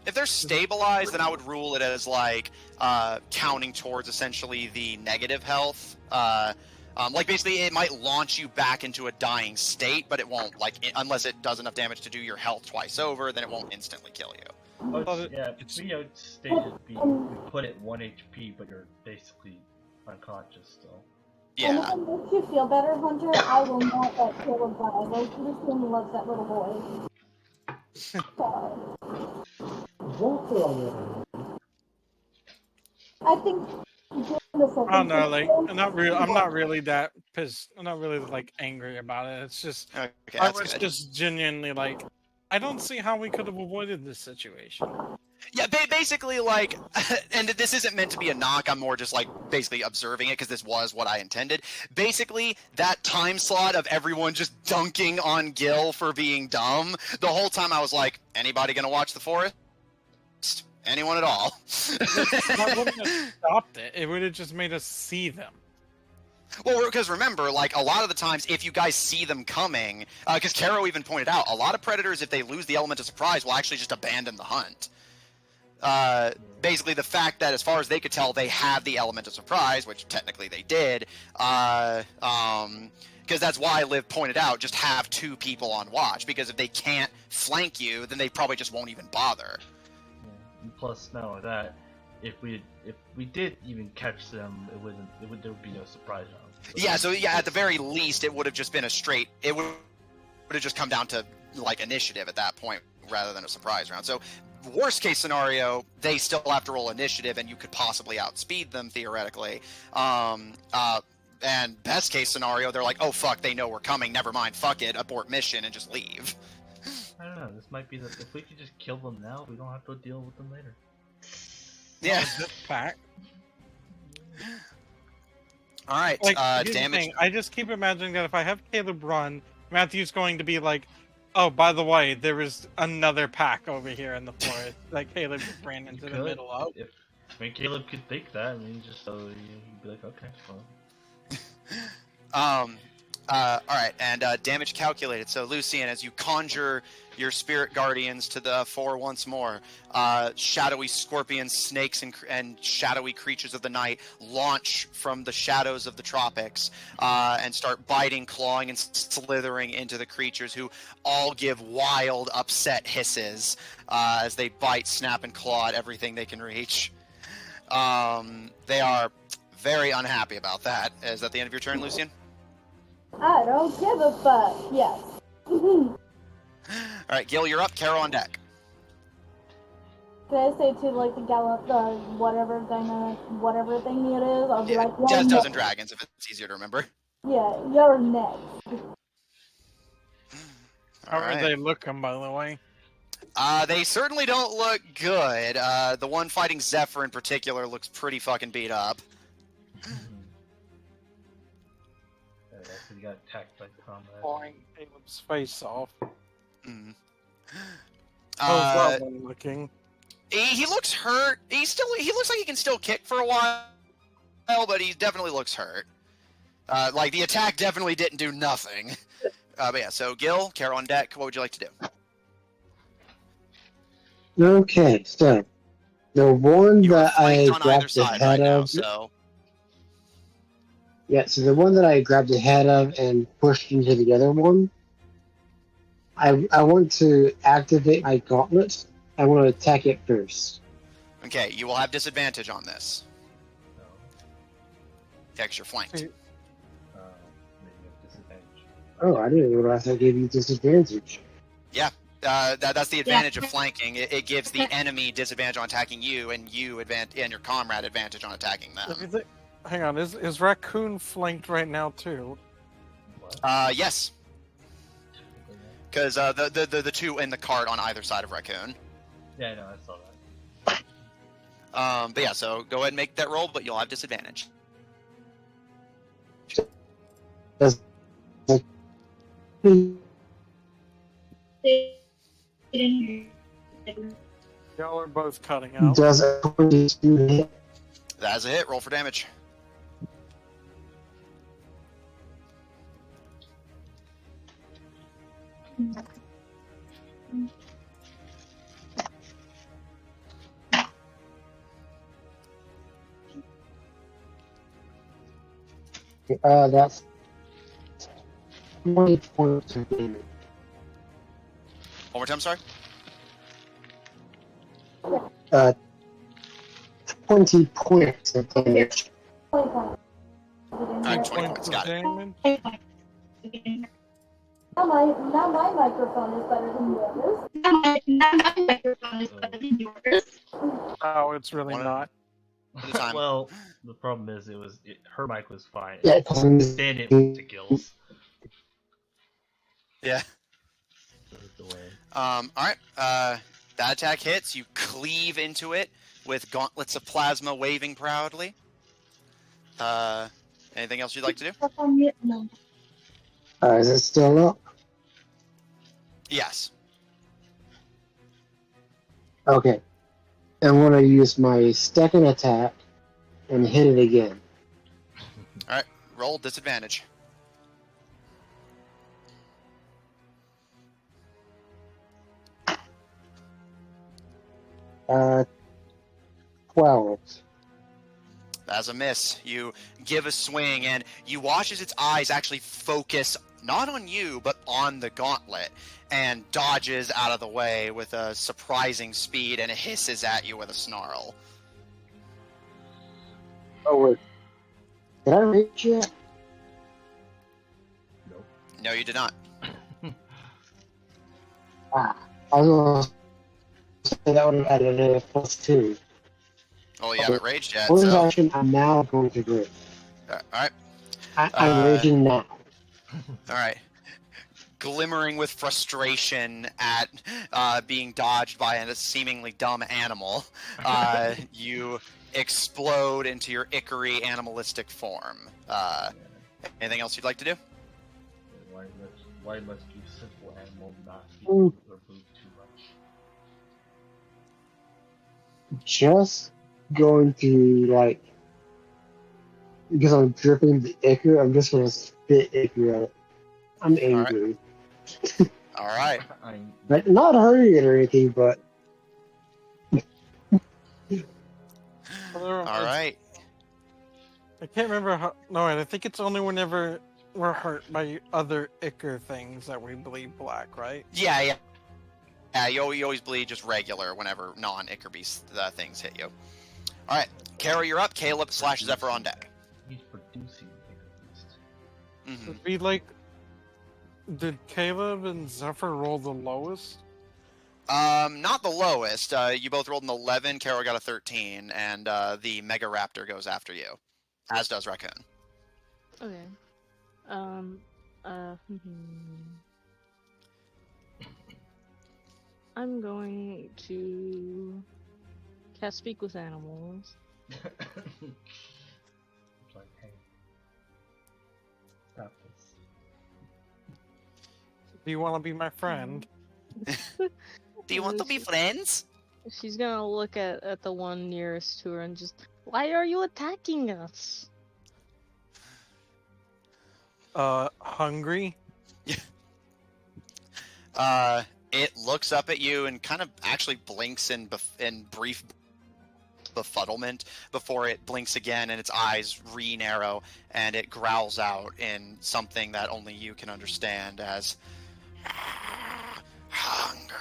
If they're stabilized, then I would rule it as like counting towards essentially the negative health. Like basically, it might launch you back into a dying state, but it won't unless it does enough damage to do your health twice over. Then it won't instantly kill you. Oh, yeah, Theo stated we put it 1 HP, but you're basically unconscious still. Yeah. And if it makes you feel better, Hunter, I will not let Caleb die. Those Lucian loves that little boy. Sorry. I think. Oh no, like I'm not really that pissed. I'm not really like angry about it. It's just Okay, I that's was good. just genuinely like, I don't see how we could have avoided this situation. Yeah, basically, like, and this isn't meant to be a knock, I'm more just, like, basically observing it, because this was what I intended. Basically, that time slot of everyone just dunking on Gil for being dumb, the whole time I was like, anybody gonna watch the forest? Anyone at all? That wouldn't have stopped it. It would have just made us see them. Well, because remember, like, a lot of the times, if you guys see them coming, because Caro even pointed out, a lot of predators, if they lose the element of surprise, will actually just abandon the hunt. Basically, the fact that, as far as they could tell, they have the element of surprise, which technically they did, because that's why Liv pointed out, just have 2 people on watch, because if they can't flank you, then they probably just won't even bother. Yeah. And plus, not only that, if we did even catch them, there would be no surprise round. Yeah, so yeah, at the very least, it would have just been it would have just come down to, like, initiative at that point, rather than a surprise round. So, worst case scenario, they still have to roll initiative, and you could possibly outspeed them theoretically. And best case scenario, they're like, "Oh fuck, they know we're coming. Never mind, fuck it, abort mission and just leave." I don't know. This might be if we could just kill them now, we don't have to deal with them later. Yeah. This pack. All right. Like, here's the Damage. thing, I just keep imagining that if I have Caleb run, Matthew's going to be like, "Oh, by the way, there is another pack over here in the forest." Like Caleb ran into the middle of. Caleb could think that. I mean, just so he'd be like, "Okay, well." All right, and damage calculated. So, Lucian, as you conjure your spirit guardians to the fore once more, shadowy scorpions, snakes, and shadowy creatures of the night launch from the shadows of the tropics and start biting, clawing, and slithering into the creatures, who all give wild, upset hisses as they bite, snap, and claw at everything they can reach. They are very unhappy about that. Is that the end of your turn, Lucian? I don't give a fuck. Yes. Alright, Gil, you're up. Carol on deck. Can I say to like the gallant, whatever thing it is? I'll be Yeah, like, you're Jazz next. Dozen Dragons, if it's easier to remember. Yeah, you're next. How are they looking, by the way? They certainly don't look good. The one fighting Zephyr in particular looks pretty fucking beat up. He got attacked by combat. Blowing Caleb's face off. Mm. How's that one looking? He looks hurt. He looks like he can still kick for a while, but he definitely looks hurt. Like the attack definitely didn't do nothing. But yeah, so Gil, Carol on deck. What would you like to do? Okay, so the one You are that I flanked on either grabbed the side head right now, of. so Yeah, so the one that I grabbed the head of and pushed into the other one, I want to activate my gauntlet. I want to attack it first. okay, you will have disadvantage on this. No. Yeah, 'cause you're flanked. Maybe a disadvantage. Oh, I didn't realize I gave you disadvantage. Yeah, that's the advantage of flanking. It gives the enemy disadvantage on attacking you, and and your comrade advantage on attacking them. Hang on, is Raccoon flanked right now too? What? Yes. Because the two in the cart on either side of Raccoon. Yeah, I know, I saw that. But yeah, so go ahead and make that roll, but you'll have disadvantage. Does Y'all are both cutting out. does a 22 hit? That's a hit. Roll for damage. That's 20 points of damage. One more time, sorry. 20 points of damage. Alright, 20 points. Got it. Damage? Now my microphone is better than yours. Now my microphone is better than yours. Oh, it's really One- not. At a time. Well, the problem is her mic was fine. Yeah, Stand it went to Gil's. Yeah. So it's the way. Alright. That attack hits. You cleave into it with gauntlets of plasma waving proudly. Anything else you'd like to do? No. Is it still up? Yes. Okay. I'm going to use my second attack and hit it again. Alright. Roll disadvantage. Uh, 12. That's a miss. You give a swing, and you watch as its eyes actually focus not on you, but on the gauntlet, and dodges out of the way with a surprising speed and hisses at you with a snarl. Oh, wait. Did I reach yet? Nope. No, you did not. I was going to say that would have added a +2. Oh, you haven't raged yet, Bonus so... action, I'm now going to grip. Alright. I'm raging now. Alright. Glimmering with frustration at being dodged by a seemingly dumb animal, you explode into your Ickery animalistic form. Anything else you'd like to do? Why must you simple animal not be Ooh. moved or move too much? Just going to, like, because I'm dripping the ichor, I'm just going to spit ichor out. I'm angry. Alright. But not hurting it or anything, but... Alright. I can't remember how. No, wait, I think it's only whenever we're hurt by other ichor things that we bleed black, right? Yeah. Yeah, you always bleed just regular whenever non-Ichor beast things hit you. Alright, Kara, you're up. Caleb / Zephyr on deck. Mhm. Would be like, did Caleb and Zephyr roll the lowest? Not the lowest. You both rolled an 11. Carol got a 13, and the Mega Raptor goes after you, as does Raccoon. Okay. I'm going to cast Speak with Animals. It's like, hey, stop this. Do you want to be my friend? Do you want to be friends? She's gonna look at the one nearest to her and just, why are you attacking us? Hungry? It looks up at you and kind of actually blinks in brief befuddlement before it blinks again and its eyes re-narrow, and it growls out in something that only you can understand as hungry.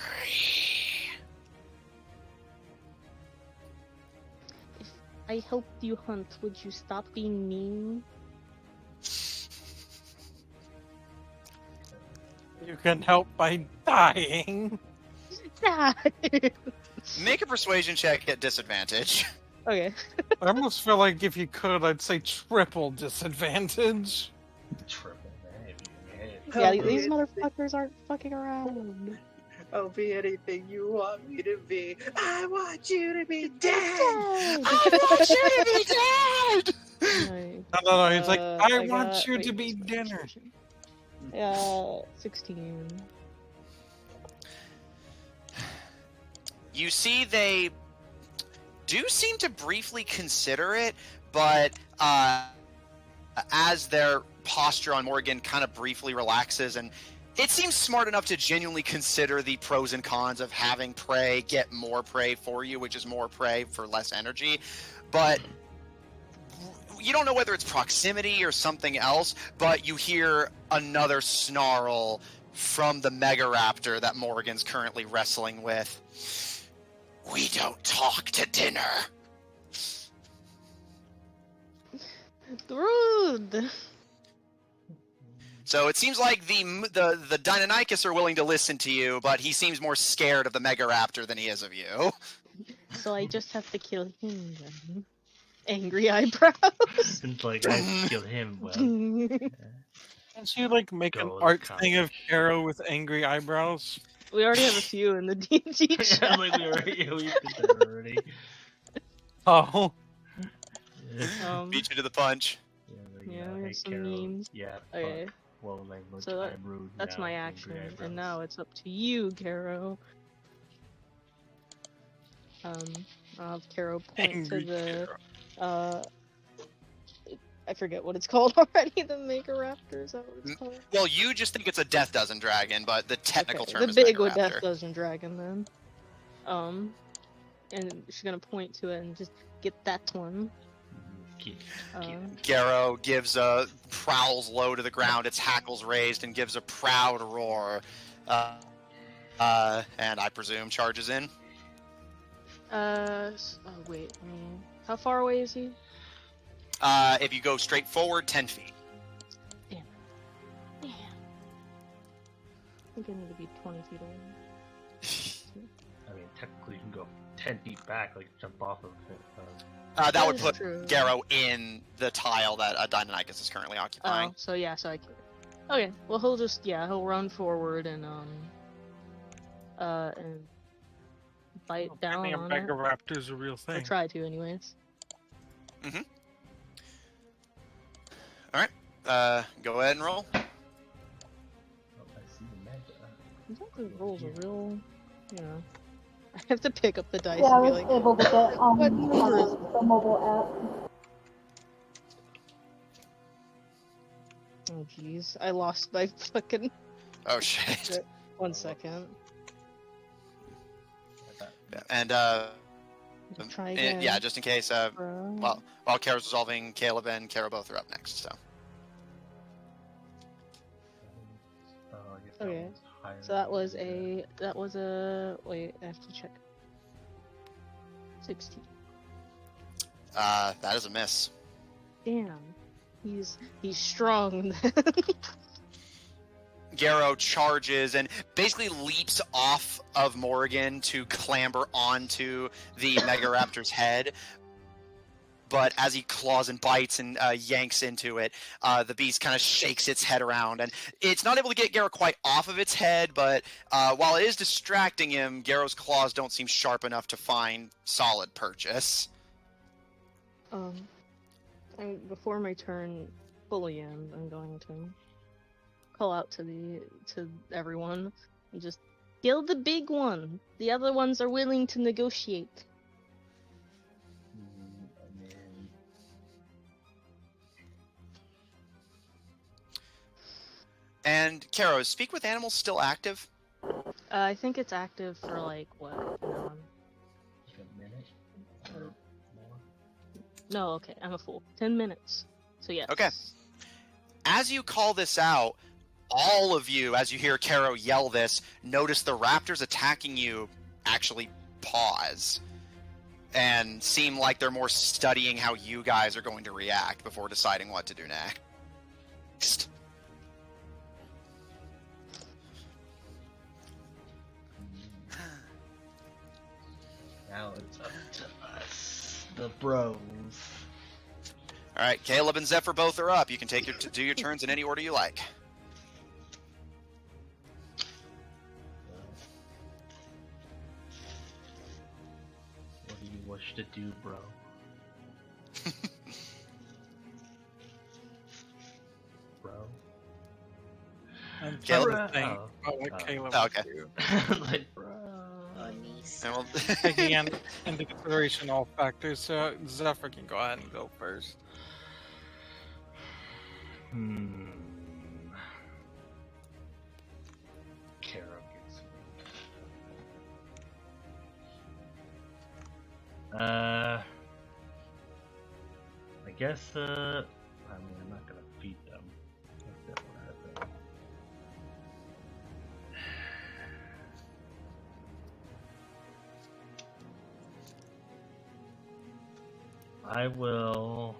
If I helped you hunt, would you stop being mean? You can help by dying. Make a persuasion check at disadvantage. Okay. I almost feel like if you could, I'd say triple disadvantage. Triple, man. Yeah, these motherfuckers aren't fucking around. I'll be anything you want me to be. I want you to be dead. I want you to be dead. No. He's like, I want got- you wait, to be dinner. 16. You see, they do seem to briefly consider it, but as their posture on Morgan kind of briefly relaxes, and it seems smart enough to genuinely consider the pros and cons of having prey get more prey for you, which is more prey for less energy, but you don't know whether it's proximity or something else, but you hear another snarl from the Mega Raptor that Morgan's currently wrestling with. We don't talk to dinner. Rude. So it seems like the Deinonychus are willing to listen to you, but he seems more scared of the Mega Raptor than he is of you. So I just have to kill him then. Angry eyebrows. It's like, I killed him, well. Can't you like make an Go art with thing of Caro with angry eyebrows? We already have a few in the D&D chat. I'm like, we did that already. Oh. Beat you to the punch. Yeah, we have some memes. Yeah, Okay. fuck. Well, language, So I'm rude that's now, my angry action, eyebrows. and now it's up to you, Caro. I'll have Caro point Angry to the Caro. I forget what it's called already. The Mega Raptor, is that what it's called? Well, you just think it's a Death Dozen Dragon, but the technical term the is big Mega Death Raptor. Dozen Dragon then. And she's gonna point to it and just get that one. Garrow prowls low to the ground, its hackles raised, and gives a proud roar. And I presume charges in. Oh wait, how far away is he? If you go straight forward, 10 feet. Damn. I think I need to be 20 feet away. I mean, technically you can go 10 feet back, like jump off of it. That would is put true. Garrow in the tile that Deinonychus is currently occupying. Oh, so I can. Okay, well he'll run forward and bite down I on think it. a Mega Raptor's a real Or thing. try to, anyways. Alright, go ahead and roll. Oh, I see the mega. Sometimes rolls are real, I have to pick up the dice Yeah, I and be was like, able to get on what number is the mobile app. Oh jeez, I lost my fucking. Oh shit. 1 second. And Try again. yeah, just in case. While Kara's resolving, Caleb and Kara both are up next. So. I guess Okay. one's higher So that than was the- wait, I have to check. 16. That is a miss. Damn. He's strong. Garrow charges and basically leaps off of Morgan to clamber onto the Megaraptor's head. But as he claws and bites and yanks into it, the beast kind of shakes its head around. And it's not able to get Garrow quite off of its head, but while it is distracting him, Garrow's claws don't seem sharp enough to find solid purchase. And before my turn fully ends, I'm going to call out to everyone and just kill the big one. The other ones are willing to negotiate. And Caro, is Speak with Animals still active? I think it's active for like what? A minute? Or more? No, okay, I'm a fool. 10 minutes. So yes. Okay. As you call this out, all of you, as you hear Caro yell this, notice the raptors attacking you actually pause and seem like they're more studying how you guys are going to react before deciding what to do next. Now it's up to us, the bros. All right, Caleb and Zephyr both are up. You can take do your turns in any order you like. What do you wish to do, bro? Bro? I'm Caleb? trying to think Oh. about what Oh. Caleb Oh, okay. would do. Like, bro. And we'll Taking into consideration all factors, so Zephyr can go ahead and go first. Caro gets I guess, I mean, I'm not gonna feed them. That's not what I think. I will...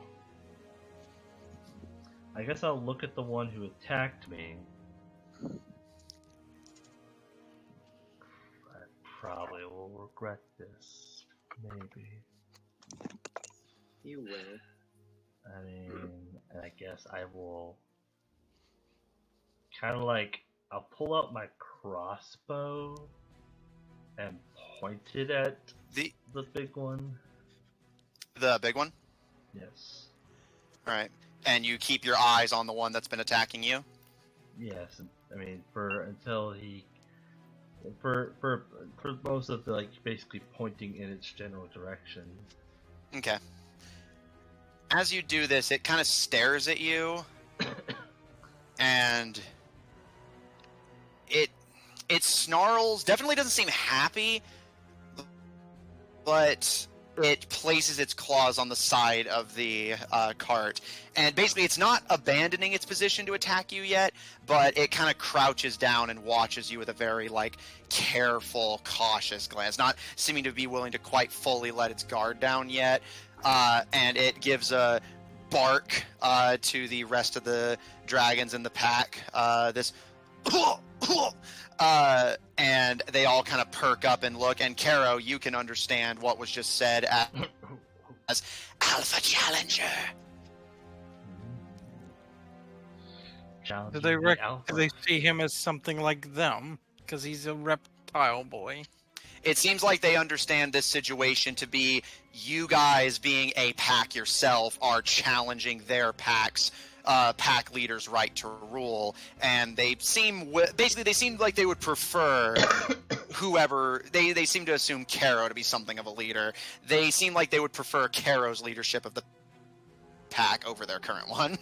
I guess I'll look at the one who attacked me. I probably will regret this. Maybe. You will. I mean, I guess I will kind of like, I'll pull out my crossbow and point it at the big one. the big one. Yes. All right, and you keep your eyes on the one that's been attacking you. Yes. I mean, until he, for most of the, like, basically pointing in its general direction. Okay. As you do this, it kind of stares at you, and it snarls. Definitely doesn't seem happy, but it places its claws on the side of the cart, and basically it's not abandoning its position to attack you yet, but it kind of crouches down and watches you with a very, like, careful, cautious glance, not seeming to be willing to quite fully let its guard down yet. And it gives a bark to the rest of the dragons in the pack. And they all kind of perk up and look. And Caro, you can understand what was just said as Alpha Challenger. Do they see him as something like them? Because he's a reptile boy. It seems like they understand this situation to be you guys, being a pack yourself, are challenging their pack leader's right to rule, and they seem like they would prefer whoever they seem to assume Caro to be something of a leader. They seem like they would prefer Caro's leadership of the pack over their current one.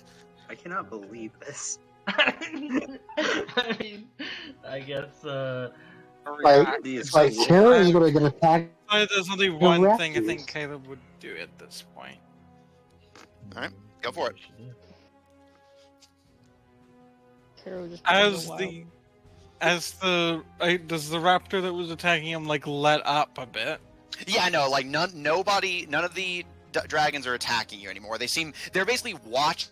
I cannot believe this. I mean, I guess, Like Caro is going to get attacked. There's only one thing I think Caleb would do at this point. All right, go for it. Does the raptor that was attacking him, like, let up a bit? Yeah, no, like none of the dragons are attacking you anymore. They're basically watching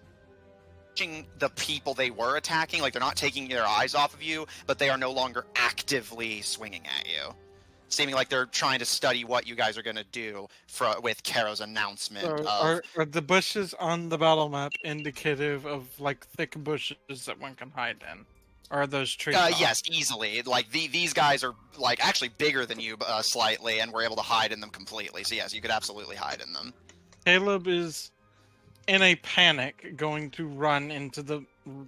the people they were attacking. Like, they're not taking their eyes off of you, but they are no longer actively swinging at you. Seeming like they're trying to study what you guys are going to do with Karo's announcement. So of... are the bushes on the battle map indicative of like thick bushes that one can hide in? Or are those trees? Yes, easily. Like these guys are like actually bigger than you slightly, and we're able to hide in them completely. So yes, you could absolutely hide in them. Caleb is in a panic, going to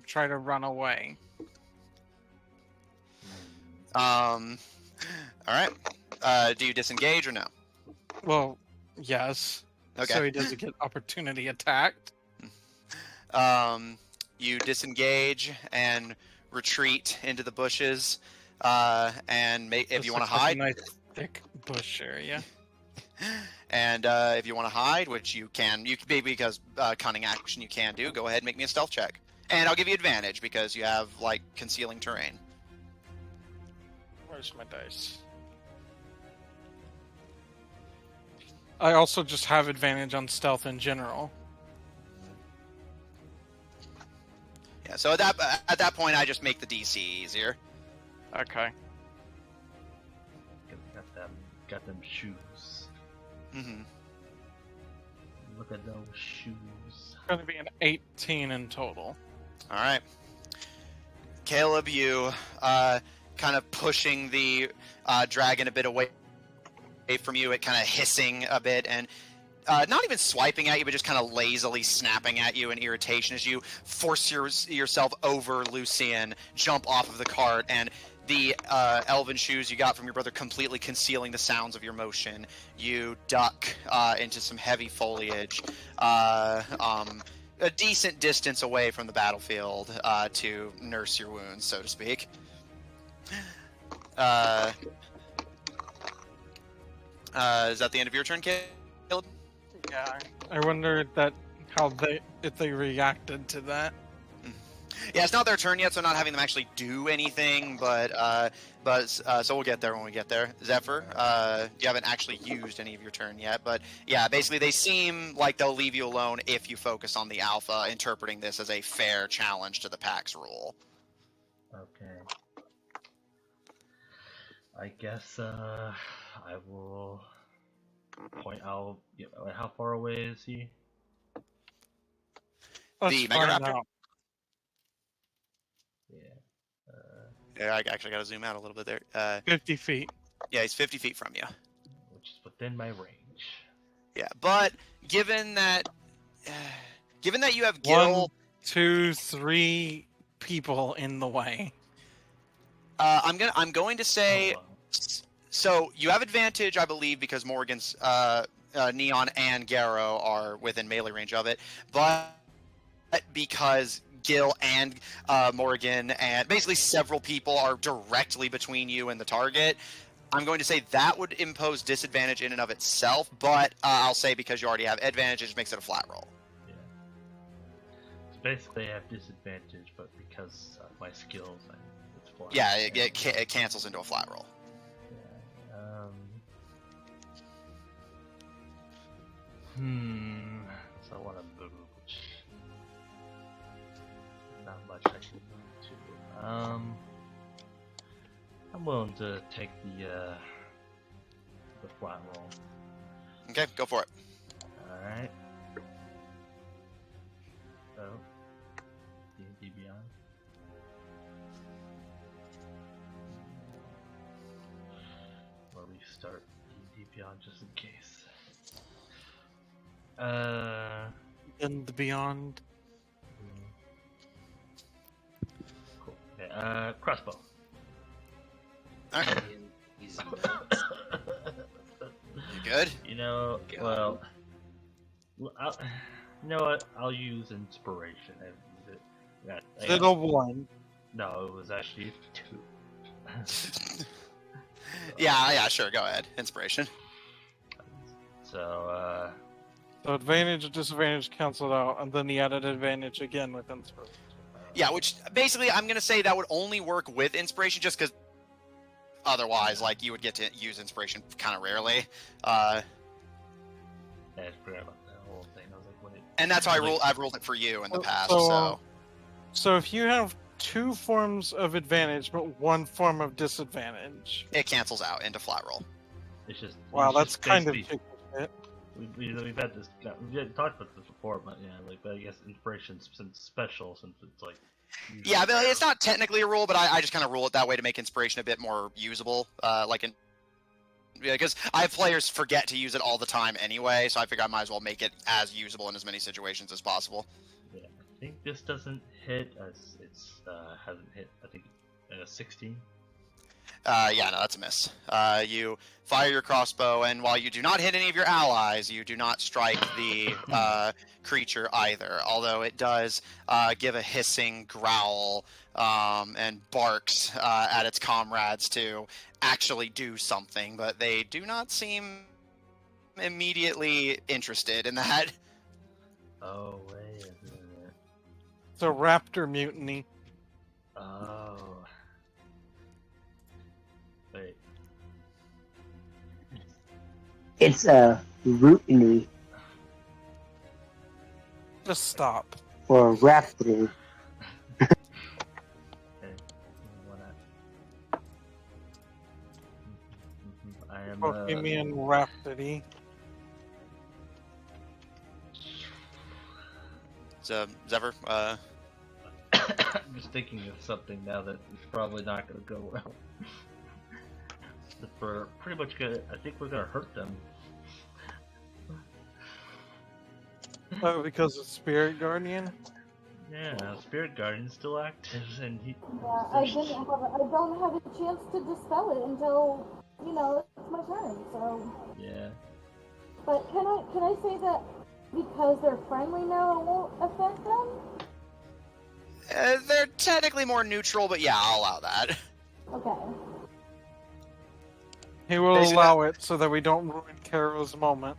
try to run away. All right. Do you disengage or no? Well, yes. Okay. So he doesn't get opportunity attacked. You disengage and retreat into the bushes, and if you want to hide, a nice thick bush area. And if you want to hide, which you can maybe because cunning action you can do. Go ahead and make me a stealth check, and I'll give you advantage because you have like concealing terrain. Where's my dice? I also just have advantage on stealth in general. Yeah. So at that point, I just make the DC easier. Okay. Got them shoes. Mm-hmm. Look at those shoes. It's going to be an 18 in total. All right. Caleb, you kind of pushing the dragon a bit away from you, it kind of hissing a bit, and not even swiping at you, but just kind of lazily snapping at you in irritation as you force yourself over Lucian, jump off of the cart, and the elven shoes you got from your brother completely concealing the sounds of your motion. You duck into some heavy foliage, a decent distance away from the battlefield to nurse your wounds, so to speak. Is that the end of your turn, Caleb? Yeah, I wonder if they reacted to that. Yeah, it's not their turn yet, so not having them actually do anything, but so we'll get there when we get there. Zephyr, you haven't actually used any of your turn yet, but yeah, basically they seem like they'll leave you alone if you focus on the alpha, interpreting this as a fair challenge to the PAX rule. Okay. I guess I will point out. How far away is he? The Megaraptor? Out. Yeah. Yeah, I actually got to zoom out a little bit there. 50 feet. Yeah, he's 50 feet from you. Which is within my range. Yeah, but given that you have Gil, 1, 2, 3 people in the way. I'm going to say. So you have advantage, I believe, because Morgan's Neon and Garrow are within melee range of it, but because Gil and Morgan and basically several people are directly between you and the target, I'm going to say that would impose disadvantage in and of itself, but I'll say because you already have advantage, it just makes it a flat roll. Yeah. So basically I have disadvantage, but because of my skills, it's flat. Yeah, it cancels into a flat roll. So I want to move. Not much I can move to. I'm willing to take the flat roll. Okay, go for it. Alright. So, D&D Beyond. Or restart D&D Beyond just in case. In the Beyond. Cool. Okay, crossbow. Alright. He's You good? Well, you know what? I'll use inspiration. Little one. No, it was actually 2. Yeah, sure. Go ahead. Inspiration. So, So advantage and disadvantage canceled out, and then he added advantage again with inspiration. Yeah, which basically I'm gonna say that would only work with inspiration, just because otherwise, like, you would get to use inspiration kind of rarely. I forgot about that whole thing. I was like, wait. And that's how I've ruled it for you in the past. So, So So if you have 2 forms of advantage but 1 form of disadvantage. It cancels out into flat roll. It's just Wow, it's that's just kind of basically- chicken shit. we've had this. We've talked about this before, but yeah, like but I guess inspiration's since special since it's like. Yeah, but it's not technically a rule, but I just kind of rule it that way to make inspiration a bit more usable. Because I have players forget to use it all the time anyway, so I figure I might as well make it as usable in as many situations as possible. Yeah, I think this doesn't hit as it's hasn't hit. I think 16. Yeah, no, that's a miss. You fire your crossbow, and while you do not hit any of your allies, you do not strike the creature either. Although it does give a hissing growl and barks at its comrades to actually do something, but they do not seem immediately interested in that. Oh wait a minute. It's a raptor mutiny. Oh. Wait. It's a rootiny Just stop. or raptiny. Okay. I am. Bohemian Rhapsody. So, Zephyr, I'm just thinking of something now that it's probably not going to go well. We're pretty much gonna. I think we're gonna hurt them. Oh, because of Spirit Guardian? Yeah, Spirit Guardian's still active, and he. Yeah, I don't have a chance to dispel it until, it's my turn, so. Yeah. But can I say that because they're friendly now, it won't affect them? they're technically more neutral, but yeah, I'll allow that. Okay. He will allow it so that we don't ruin Karo's moment.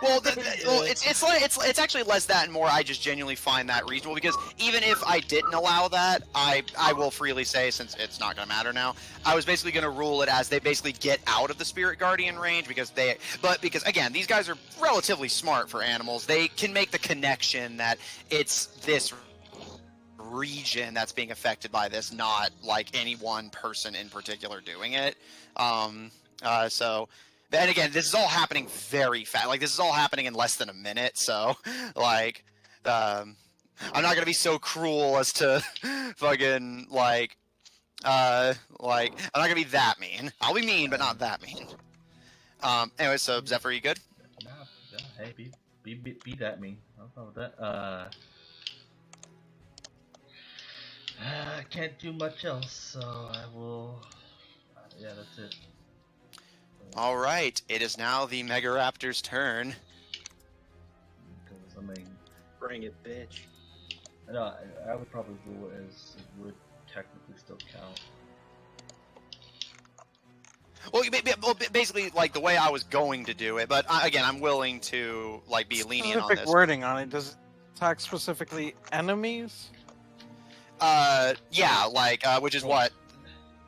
Well, it's actually less that and more. I just genuinely find that reasonable because even if I didn't allow that, I will freely say, since it's not going to matter now, I was basically going to rule it as they basically get out of the Spirit Guardian range because again, these guys are relatively smart for animals. They can make the connection that it's this region that's being affected by this, not like any one person in particular doing it. And again, this is all happening very fast. Like, this is all happening in less than a minute, so, like, I'm not gonna be so cruel as to fucking, I'm not gonna be that mean. I'll be mean, but not that mean. Anyway, so, Zephyr, you good? No, hey, be that mean. I don't know about that. I can't do much else, so I will. Yeah, that's it. All right, it is now the Mega Raptor's turn. Because I mean, Bring it, bitch. no, I would probably rule it as it would technically still count. Well, basically, like, the way I was going to do it, but again, I'm willing to, like, be lenient on Specific this. wording on it. Does it attack specifically enemies? Yeah, like, which is what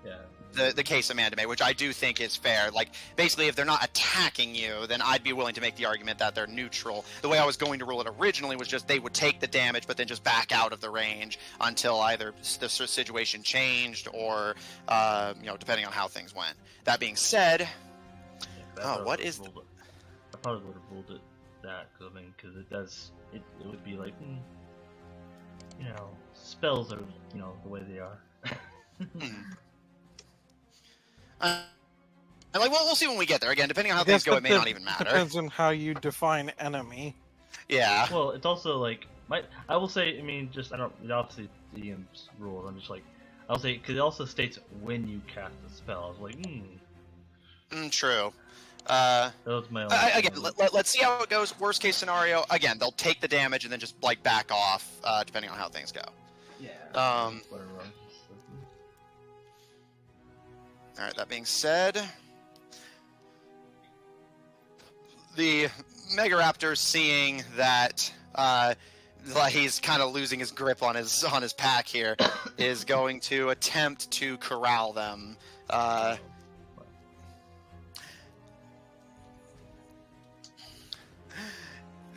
Yeah. the case Amanda made, which I do think is fair. Like, basically, if they're not attacking you, then I'd be willing to make the argument that they're neutral. The way I was going to rule it originally was just they would take the damage, but then just back out of the range until either the situation changed or, depending on how things went. That being said, what is... I probably would have ruled it that, because it does, it would be like, spells are, the way they are. We'll see when we get there. Again, depending on how things go, it may not even matter. Depends on how you define enemy. Yeah. Well, it's also like I will say. I mean, obviously DM's rules. I'm just like, I'll say because it also states when you cast a spell. I was like, True. That was my own again, let's see how it goes. Worst case scenario, again, they'll take the damage and then just like back off, depending on how things go. Yeah. Whatever. All right. That being said, the Mega Raptor, seeing that he's kind of losing his grip on his pack here, is going to attempt to corral them.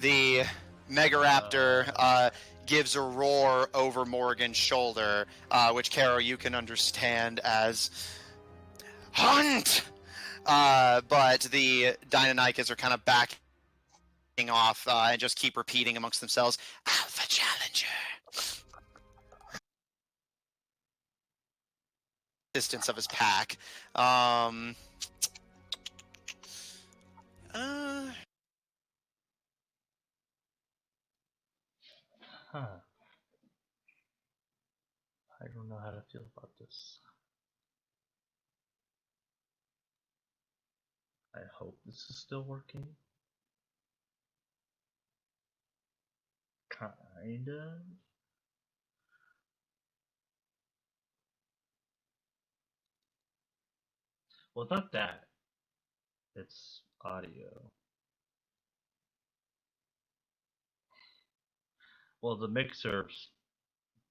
The Mega Raptor gives a roar over Morgan's shoulder, which, Caro, you can understand as hunt! But the Deinonychus are kind of backing off and just keep repeating amongst themselves, Alpha Challenger! Distance of his pack. Huh. I don't know how to feel about this. I hope this is still working. Kinda. Well, it's not that. It's audio. Well, the mixer's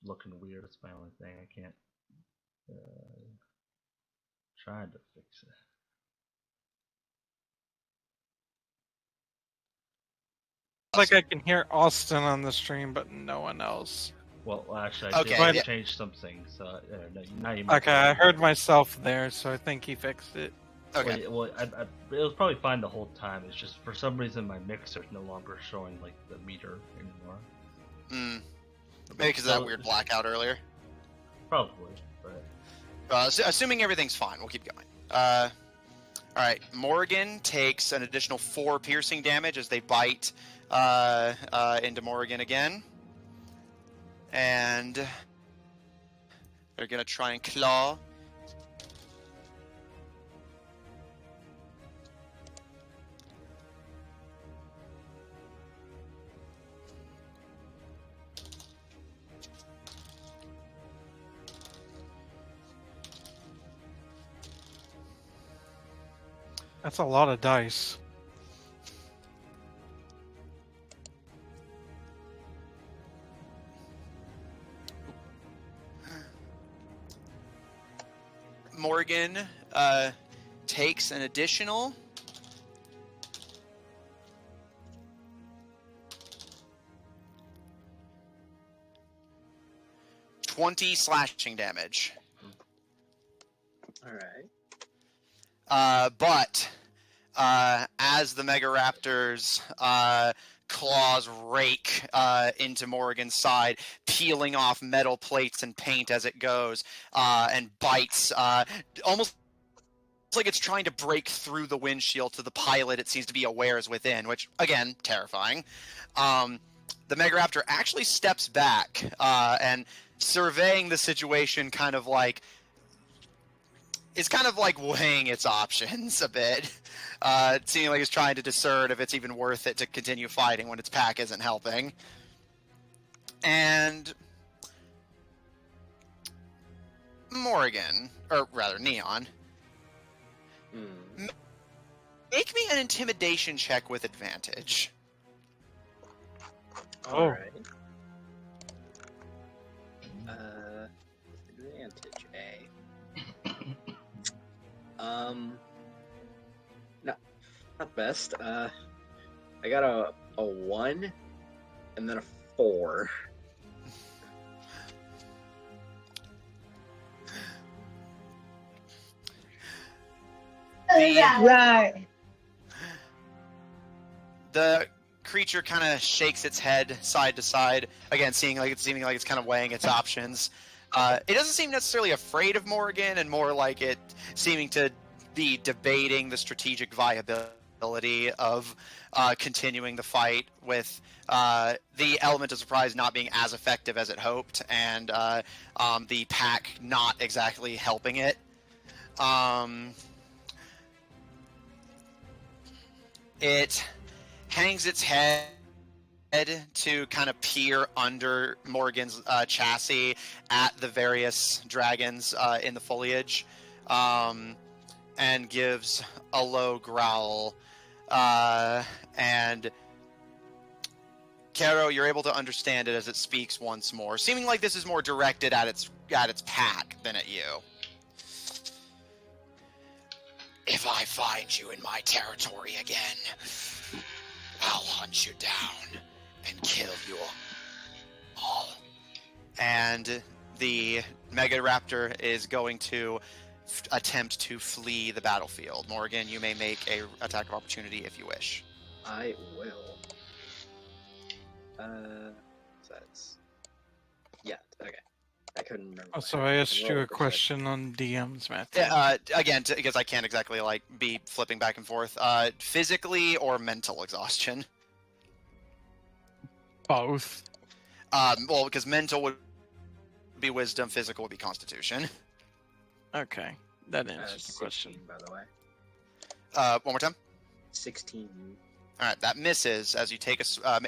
looking weird. That's my only thing. I can't. Trying to fix it. Like I can hear Austin on the stream, but no one else. Well, actually, I Okay, did change some things. So now you might. Okay, I heard myself there, so I think he fixed it. Okay. Well, it was probably fine the whole time. It's just for some reason my mixer's no longer showing like the meter anymore. Maybe because of that weird blackout earlier. Probably, but assuming everything's fine, we'll keep going. Alright, Morgan takes an additional 4 piercing damage as they bite into Morgan again. And they're going to try and claw. That's a lot of dice. Morgan takes an additional 20 slashing damage. All right. But as the Mega Raptors claws rake into Morgan's side, peeling off metal plates and paint as it goes, and bites almost like it's trying to break through the windshield to the pilot it seems to be aware is within, which, again, terrifying. The Mega Raptor actually steps back and surveying the situation it's kind of like weighing its options a bit. It seems like it's trying to discern if it's even worth it to continue fighting when its pack isn't helping. And Morgan, or rather Neon, make me an intimidation check with advantage. All right. Advantage, not best. I got a 1 and then a 4. Right. The creature kind of shakes its head side to side, again seeming like it's kind of weighing its options. It doesn't seem necessarily afraid of Morgan, and more like it seeming to be debating the strategic viability of continuing the fight, with the element of surprise not being as effective as it hoped, and the pack not exactly helping it. It hangs its head to kind of peer under Morgan's chassis at the various dragons in the foliage, and gives a low growl. And Caro, you're able to understand it as it speaks once more, seeming like this is more directed at its pack than at you. If I find you in my territory again, I'll hunt you down and kill you And the Mega Raptor is going to attempt to flee the battlefield. Morgan, you may make a attack of opportunity if you wish. I will. That's... Yeah, okay. I couldn't remember. Oh, so I asked you a question on DMs, Matthew. Again, because I can't exactly be flipping back and forth. Physically or mental exhaustion? Both. Well, because mental would be wisdom, physical would be constitution. Okay, that answers the 16, question. by the way. One more time. 16. All right, that misses as you take I'm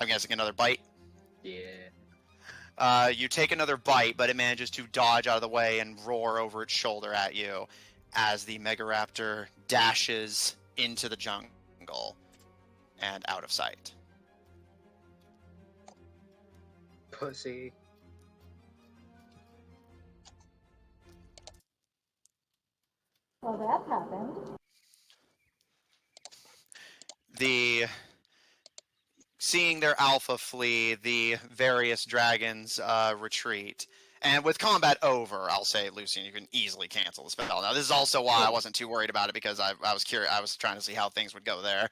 guessing another bite. Yeah. You take another bite, but it manages to dodge out of the way and roar over its shoulder at you as the Megaraptor dashes into the jungle and out of sight. Pussy. Well, that happened. Seeing their alpha flee, the various dragons retreat. And with combat over, I'll say, Lucian, you can easily cancel the spell. Now, this is also why I wasn't too worried about it, because I was curious. I was trying to see how things would go there.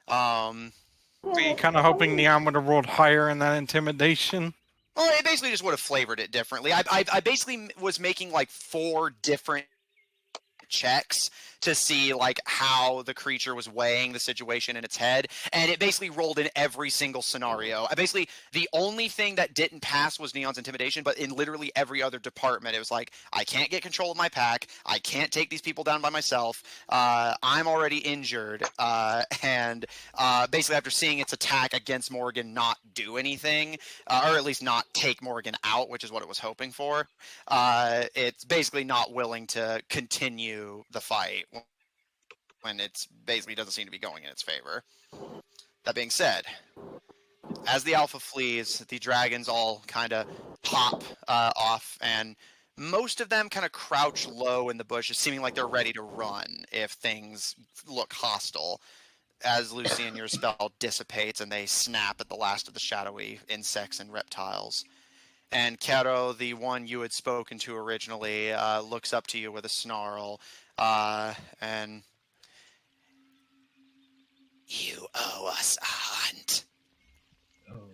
Were you kind of hoping Neon would have rolled higher in that intimidation? Well, it basically just would have flavored it differently. I basically was making 4 different checks to see how the creature was weighing the situation in its head, and it basically rolled in every single scenario. The only thing that didn't pass was Neon's intimidation, but in literally every other department it was I can't get control of my pack, I can't take these people down by myself, I'm already injured, and basically after seeing its attack against Morgan not do anything, or at least not take Morgan out, which is what it was hoping for, it's basically not willing to continue the fight when it's basically doesn't seem to be going in its favor. That being said, as the alpha flees, the dragons all kind of hop off, and most of them kind of crouch low in the bushes, seeming like they're ready to run if things look hostile. As Lucian, your spell dissipates and they snap at the last of the shadowy insects and reptiles. And Kero, the one you had spoken to originally, looks up to you with a snarl, and... You owe us a hunt. Oh.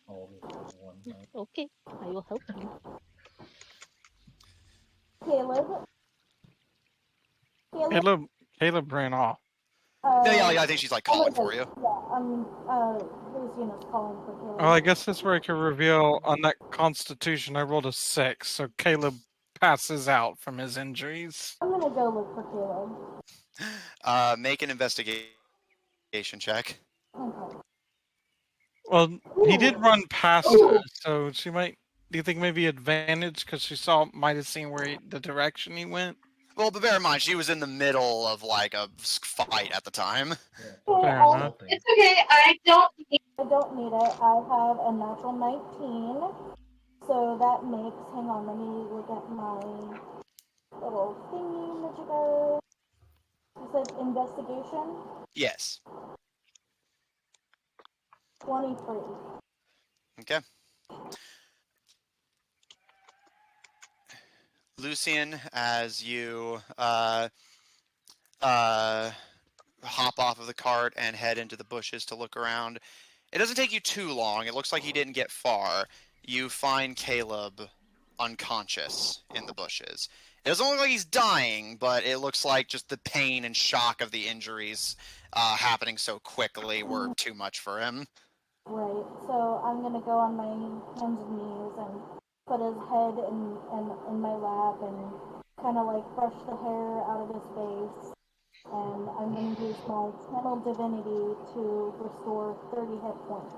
All this for one night. Okay, I will help you. Caleb ran off. Yeah, I think she's calling for you. Yeah, Lucian is calling for Caleb. Oh, I guess that's where I can reveal on that Constitution I rolled a 6, so Caleb passes out from his injuries. I'm gonna go look for Caleb. Make an investigation check. Okay. Well, he did run past her, so she might. Do you think maybe advantage because she might have seen the direction he went? Well, but bear in mind, she was in the middle of a fight at the time. Yeah. Fair enough. It's okay. I don't need I don't need it. I have a natural 19. So that makes, hang on, let me look at my little thingy magico. You said investigation? Yes. 23. Okay. Lucian, as you hop off of the cart and head into the bushes to look around, it doesn't take you too long. It looks like he didn't get far. You find Caleb unconscious in the bushes. It doesn't look like he's dying, but it looks like just the pain and shock of the injuries happening so quickly were too much for him. Right, so I'm gonna go on my hands and knees and put his head in my lap and kind of brush the hair out of his face. And I'm gonna use my channel divinity to restore 30 hit points.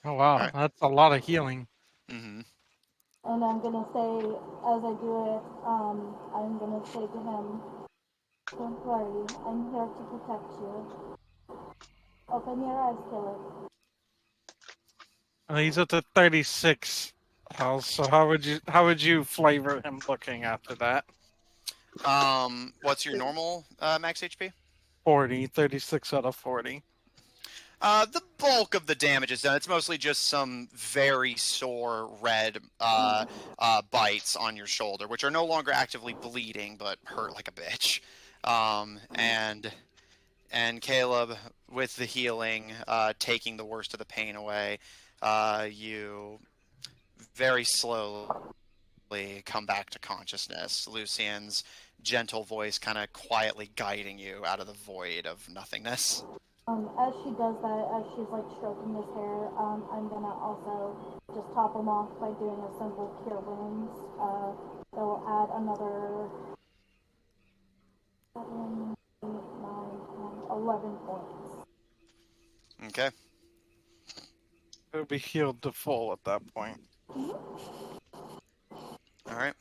Oh wow, Right. That's a lot of healing. Mm-hmm. And I'm gonna say, as I do it, I'm gonna say to him, "Don't worry, I'm here to protect you. Open your eyes, Caleb." He's at the 36 health, so how would you flavor him looking after that? What's your normal max HP? 40, 36 out of 40. The bulk of the damage is done. It's mostly just some very sore red bites on your shoulder, which are no longer actively bleeding, but hurt like a bitch. And Caleb, with the healing, taking the worst of the pain away, you very slowly come back to consciousness. Lucian's gentle voice kind of quietly guiding you out of the void of nothingness. As she does that, as she's like stroking his hair, I'm gonna also just top him off by doing a simple cure wounds. That will add another 7, 8, 9, 10, 11 points. Okay. It'll be healed to full at that point. All right.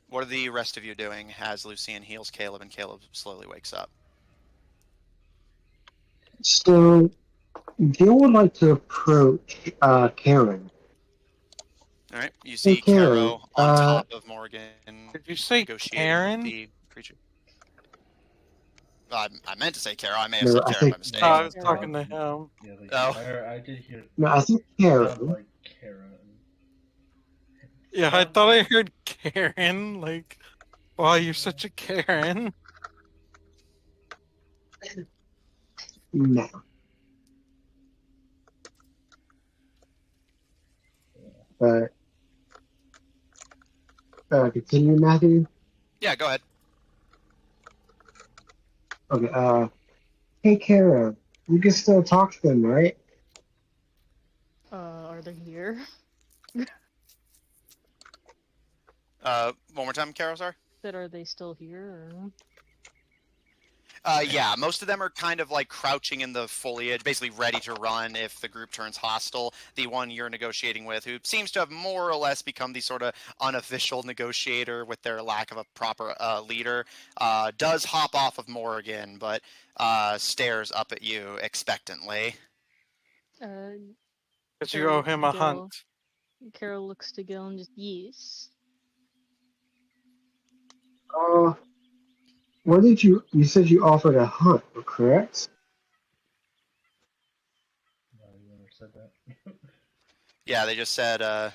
What are the rest of you doing as Lucian heals Caleb and Caleb slowly wakes up? So, Gil would like to approach Karen. All right. You see Karen, Caro on top of Morgan. Did you say negotiating Karen? with the creature. I meant to say Caro. I may have No, said I Karen think- by mistake. I was talking to him. Yeah, Oh. I did hear. No, I think It Karen. sounded like Karen. Yeah, I thought I heard Karen. Like, wow, you're such a Karen. No. But continue, Matthew. Yeah, go ahead. Okay. Hey, Kara, you can still talk to them, right? Are they here? One more time, Caro, sorry. That are they still here? Or... Yeah, most of them are kind of like crouching in the foliage, basically ready to run if the group turns hostile. The one you're negotiating with, who seems to have more or less become the sort of unofficial negotiator with their lack of a proper leader, does hop off of Morgan, but stares up at you expectantly. Because you owe him a hunt. Carol looks to Gil and just, yes. What did you said you offered a hunt, correct? No, you never said that. Yeah, they just said that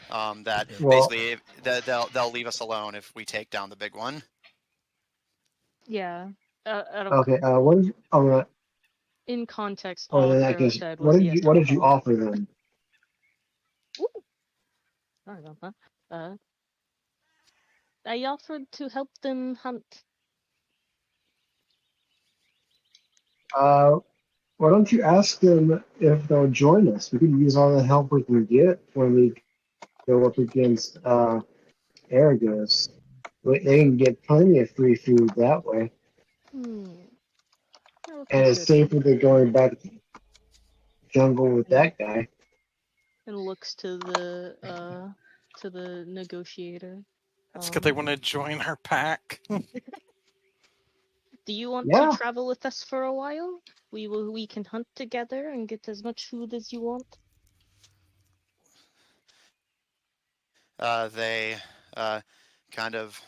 Well- basically they'll leave us alone if we take down the big one. Yeah. Okay. What did you? In context, Oh, all then I Carol guess. said What was did yes. you offer them? Ooh. Sorry about that. I offered to help them hunt. Why don't you ask them if they'll join us? We could use all the help we can get when we go up against Aragos. They can get plenty of free food that way, I'll and it's consider safer than going back to the jungle with that guy. and looks to the negotiator. It's because they want to join our pack. Do you want Yeah. to travel with us for a while? We can hunt together and get as much food as you want. They kind of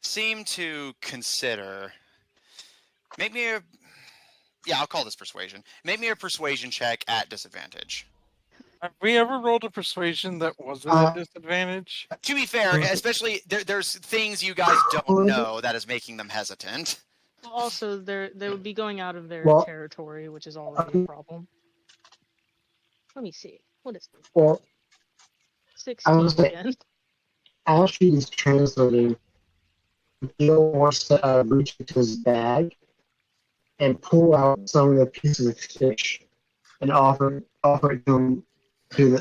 seem to consider. Make me a. Yeah, I'll call this persuasion. Make me a persuasion check at disadvantage. Have we ever rolled a persuasion that wasn't a disadvantage? To be fair, especially there's things you guys don't know that is making them hesitant. Also, they would be going out of their Well, territory, which is already a problem. Let me see. What is this? Well, 16 was like- again. as she's translating, Gil wants to reach into his bag and pull out some of the pieces of fish and offer it to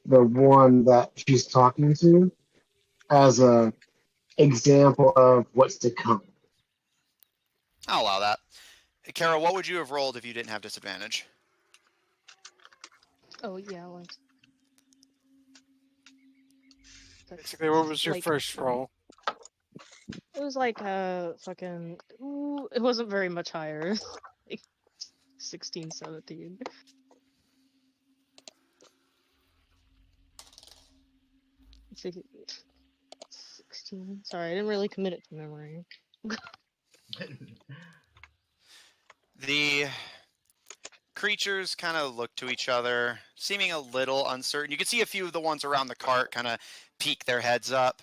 the one that she's talking to as a example of what's to come. I'll allow that. Carol, what would you have rolled if you didn't have disadvantage? Oh yeah, once. Basically, what was your first roll? It was like fucking. Ooh, it wasn't very much higher. Like 16, 17. Six- 16. Sorry, I didn't really commit it to memory. The creatures kind of look to each other, seeming a little uncertain. You can see a few of the ones around the cart kind of peek their heads up,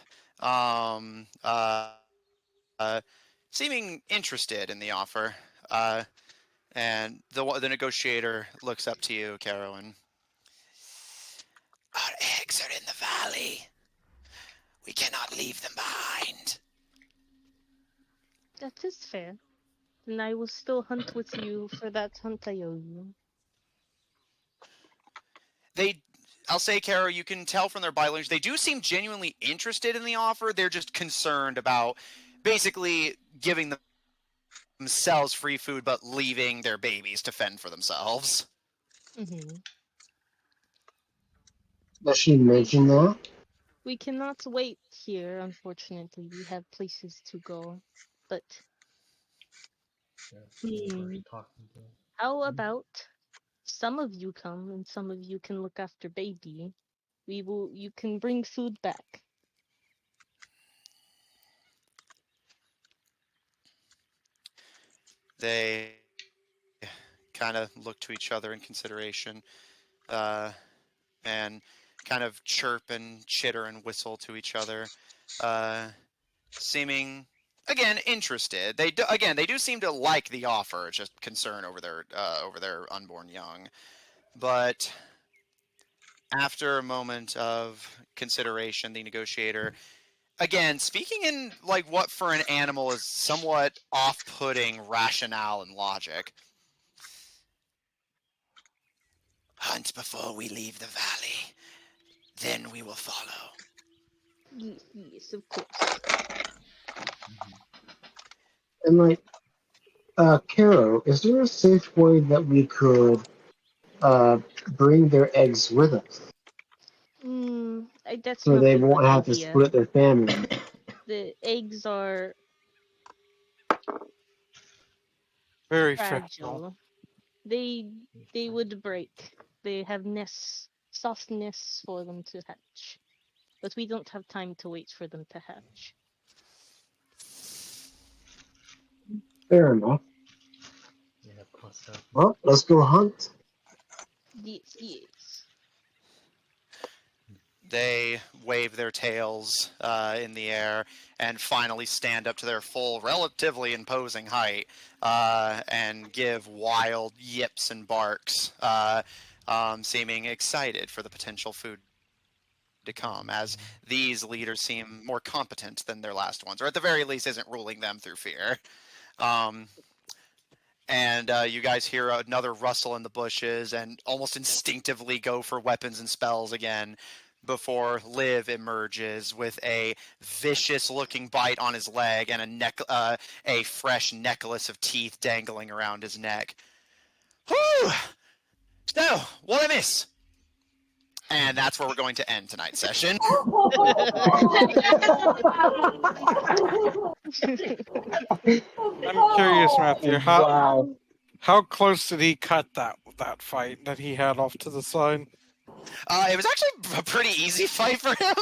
seeming interested in the offer. And the negotiator looks up to you, Carowin. Our eggs are in the valley. We cannot leave them behind. That is fair. And I will still hunt with you for that hunt I owe you. I'll say, Caro, you can tell from their body language, they do seem genuinely interested in the offer. They're just concerned about basically giving themselves free food, but leaving their babies to fend for themselves. Mm-hmm. Does she mention that? We cannot wait here, unfortunately. We have places to go. But how about some of you come and some of you can look after baby? You can bring food back. They kind of look to each other in consideration, and kind of chirp and chitter and whistle to each other, seeming, again, interested. They do seem to like the offer. It's just concern over their unborn young. But after a moment of consideration, the negotiator, again, speaking in like what for an animal is somewhat off-putting rationale and logic. Hunt before we leave the valley, then we will follow. Yes, of course. And like, Caro, is there a safe way that we could bring their eggs with us That's so not they a won't good have to idea. split their family? The eggs are Very fragile. fragile. They would break. They have nests, soft nests for them to hatch. But we don't have time to wait for them to hatch. Fair enough. Yeah, plus Well, let's go hunt. Yes. They wave their tails in the air and finally stand up to their full, relatively imposing height, and give wild yips and barks, seeming excited for the potential food to come, as these leaders seem more competent than their last ones, or at the very least isn't ruling them through fear. And you guys hear another rustle in the bushes and almost instinctively go for weapons and spells again, before Liv emerges with a vicious-looking bite on his leg and a fresh necklace of teeth dangling around his neck. Whew! So, what'd I miss? And that's where we're going to end tonight's session. I'm curious, Matthew, Wow. how close did he cut that fight that he had off to the side? It was actually a pretty easy fight for him.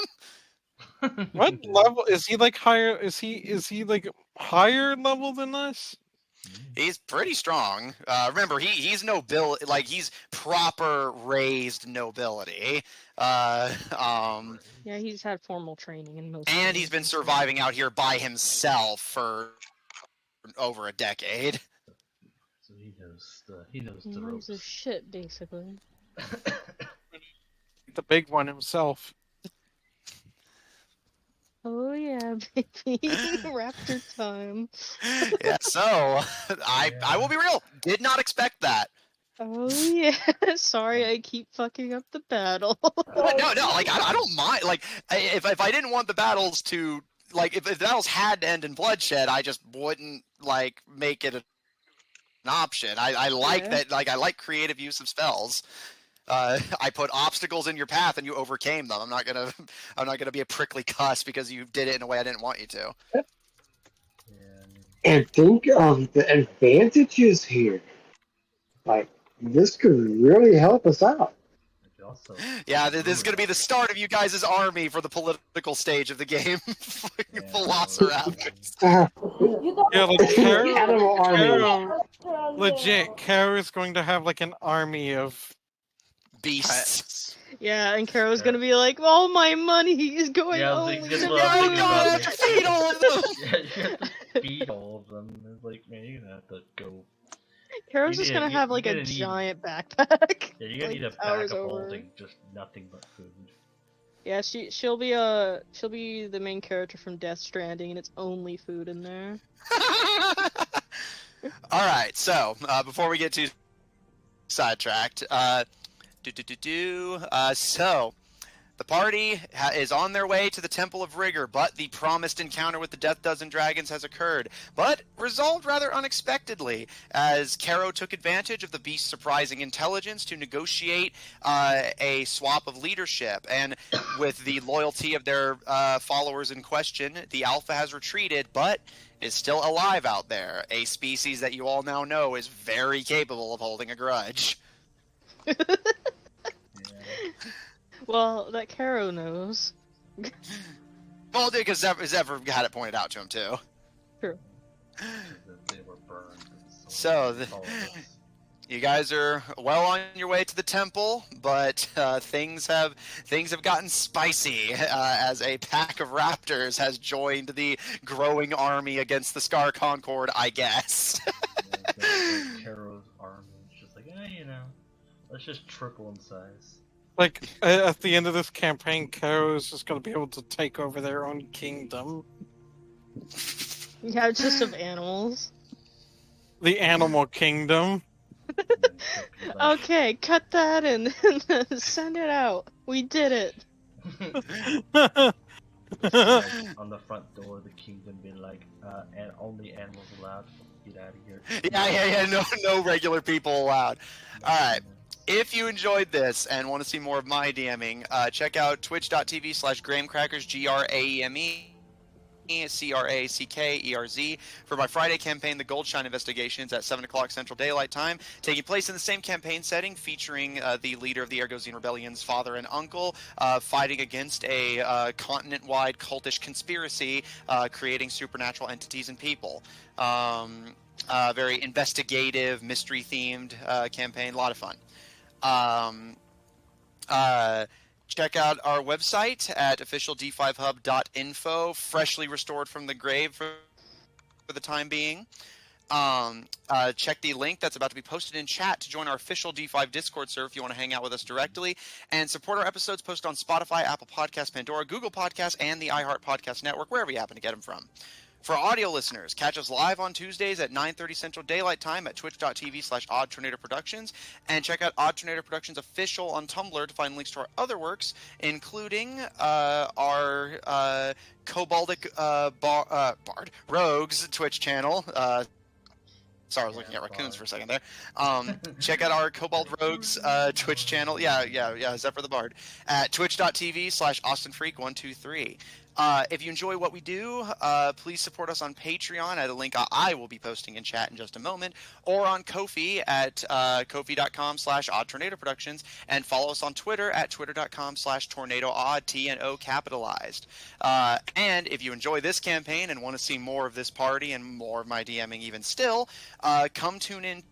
What level is he? Like higher? Is he like higher level than us? He's pretty strong. Remember, he's nobility, like he's proper raised nobility. Yeah, he's had formal training in most. And he's been surviving out here by himself for over a decade. So he knows the ropes. He's a shit, basically. The big one himself. Oh yeah, baby, raptor time. Yeah, so I will be real. Did not expect that. Oh yeah, sorry, I keep fucking up the battle. No, like I don't mind. Like if I didn't want the battles to, like if the battles had to end in bloodshed, I just wouldn't like make it an option. I like that. Like I like creative use of spells. I put obstacles in your path and you overcame them. I'm not gonna be a prickly cuss because you did it in a way I didn't want you to. And think of the advantages here. Like, this could really help us out. also. Yeah, this is going to be the start of you guys' army for the political stage of the game. Velociraptors. Yeah, like Animal army. legit, Kara is going to have like an army of Beasts. Yeah, and Caro's gonna be like, all my money is going Yeah, only it's to gonna Yeah, I thinking about have to feed all of them! Yeah, you have to feed all of them. It's like, man, you're gonna have to go. Caro's You just need gonna a- have you like a gotta need- giant backpack. Yeah, you're gonna like, need a towers backup over. holding just nothing but food. Yeah, she'll be the main character from Death Stranding, and it's only food in there. Alright, so, before we get too sidetracked, so, the party is on their way to the Temple of Rigor, but the promised encounter with the Death Dozen Dragons has occurred, but resolved rather unexpectedly, as Caro took advantage of the beast's surprising intelligence to negotiate a swap of leadership, and with the loyalty of their followers in question, the Alpha has retreated, but is still alive out there, a species that you all now know is very capable of holding a grudge. Yeah. Well, that Caro knows. Well, because Zephyr had it pointed out to him, too. They were burned. So, you guys are well on your way to the temple, but things have gotten spicy as a pack of raptors has joined the growing army against the Scar Concord, I guess. Caro's army is just like, you know, let's just triple in size. like at the end of this campaign, Kara is just going to be able to take over their own kingdom. Yeah, just of animals. The animal kingdom. Okay, cut that and send it out. We did it. On the front door of the kingdom, being like, and only animals allowed. Get out of here. Yeah. No regular people allowed. All right. If you enjoyed this and want to see more of my DMing, check out twitch.tv/GrahamCrackers, GrameCrackers for my Friday campaign, The Goldshine Investigations, at 7 o'clock Central Daylight Time, taking place in the same campaign setting, featuring the leader of the Argosian Rebellion's father and uncle, fighting against a continent-wide cultish conspiracy, creating supernatural entities and people. Very investigative, mystery-themed campaign, a lot of fun. Check out our website at officiald5hub.info, freshly restored from the grave for the time being. Check the link that's about to be posted in chat to join our official D5 Discord server if you want to hang out with us directly, and support our episodes posted on Spotify, Apple Podcasts, Pandora, Google Podcasts, and the iHeart Podcast Network, wherever you happen to get them from. For audio listeners, catch us live on Tuesdays at 9:30 Central Daylight Time at twitch.tv/OddTornadoProductions, and check out Odd Tornado Productions Official on Tumblr to find links to our other works, including our Koboldic Bard Rogues Twitch channel. Sorry, I was looking at raccoons for a second there. Check out our Kobold Rogues Twitch channel. Yeah, Zephyr the Bard. At twitch.tv/AustinFreak123. If you enjoy what we do, please support us on Patreon at a link I will be posting in chat in just a moment, or on Ko-fi at kofi.com/OddTornadoProductions, and follow us on Twitter at twitter.com/TornadoOdd, TNO capitalized. And if you enjoy this campaign and want to see more of this party and more of my DMing even still, come tune in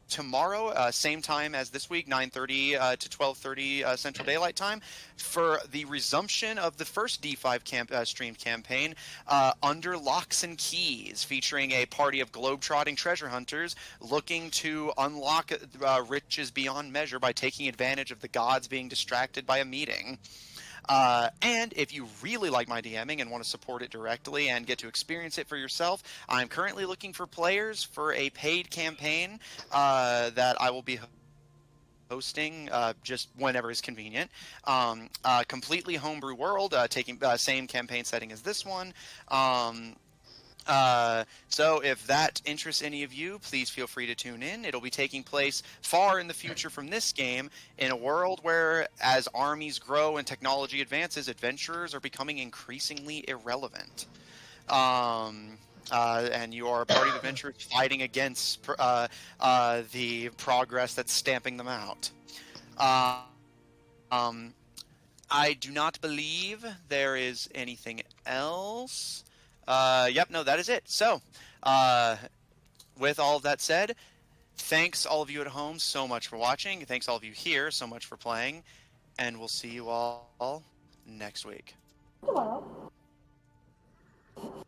tomorrow, same time as this week, 9:30 to 12:30 Central Daylight Time, for the resumption of the first D5 streamed campaign, Under Locks and Keys, featuring a party of globetrotting treasure hunters looking to unlock riches beyond measure by taking advantage of the gods being distracted by a meeting. And if you really like my DMing and want to support it directly and get to experience it for yourself, I'm currently looking for players for a paid campaign that I will be hosting just whenever is convenient. Completely homebrew world, taking same campaign setting as this one. So if that interests any of you, please feel free to tune in. It'll be taking place far in the future from this game, in a world where, as armies grow and technology advances, adventurers are becoming increasingly irrelevant. And you are a party of adventurers fighting against the progress that's stamping them out. I do not believe there is anything else. Yep, no, that is it. So, with all of that said, thanks all of you at home so much for watching. Thanks all of you here so much for playing. And we'll see you all next week. Tomorrow.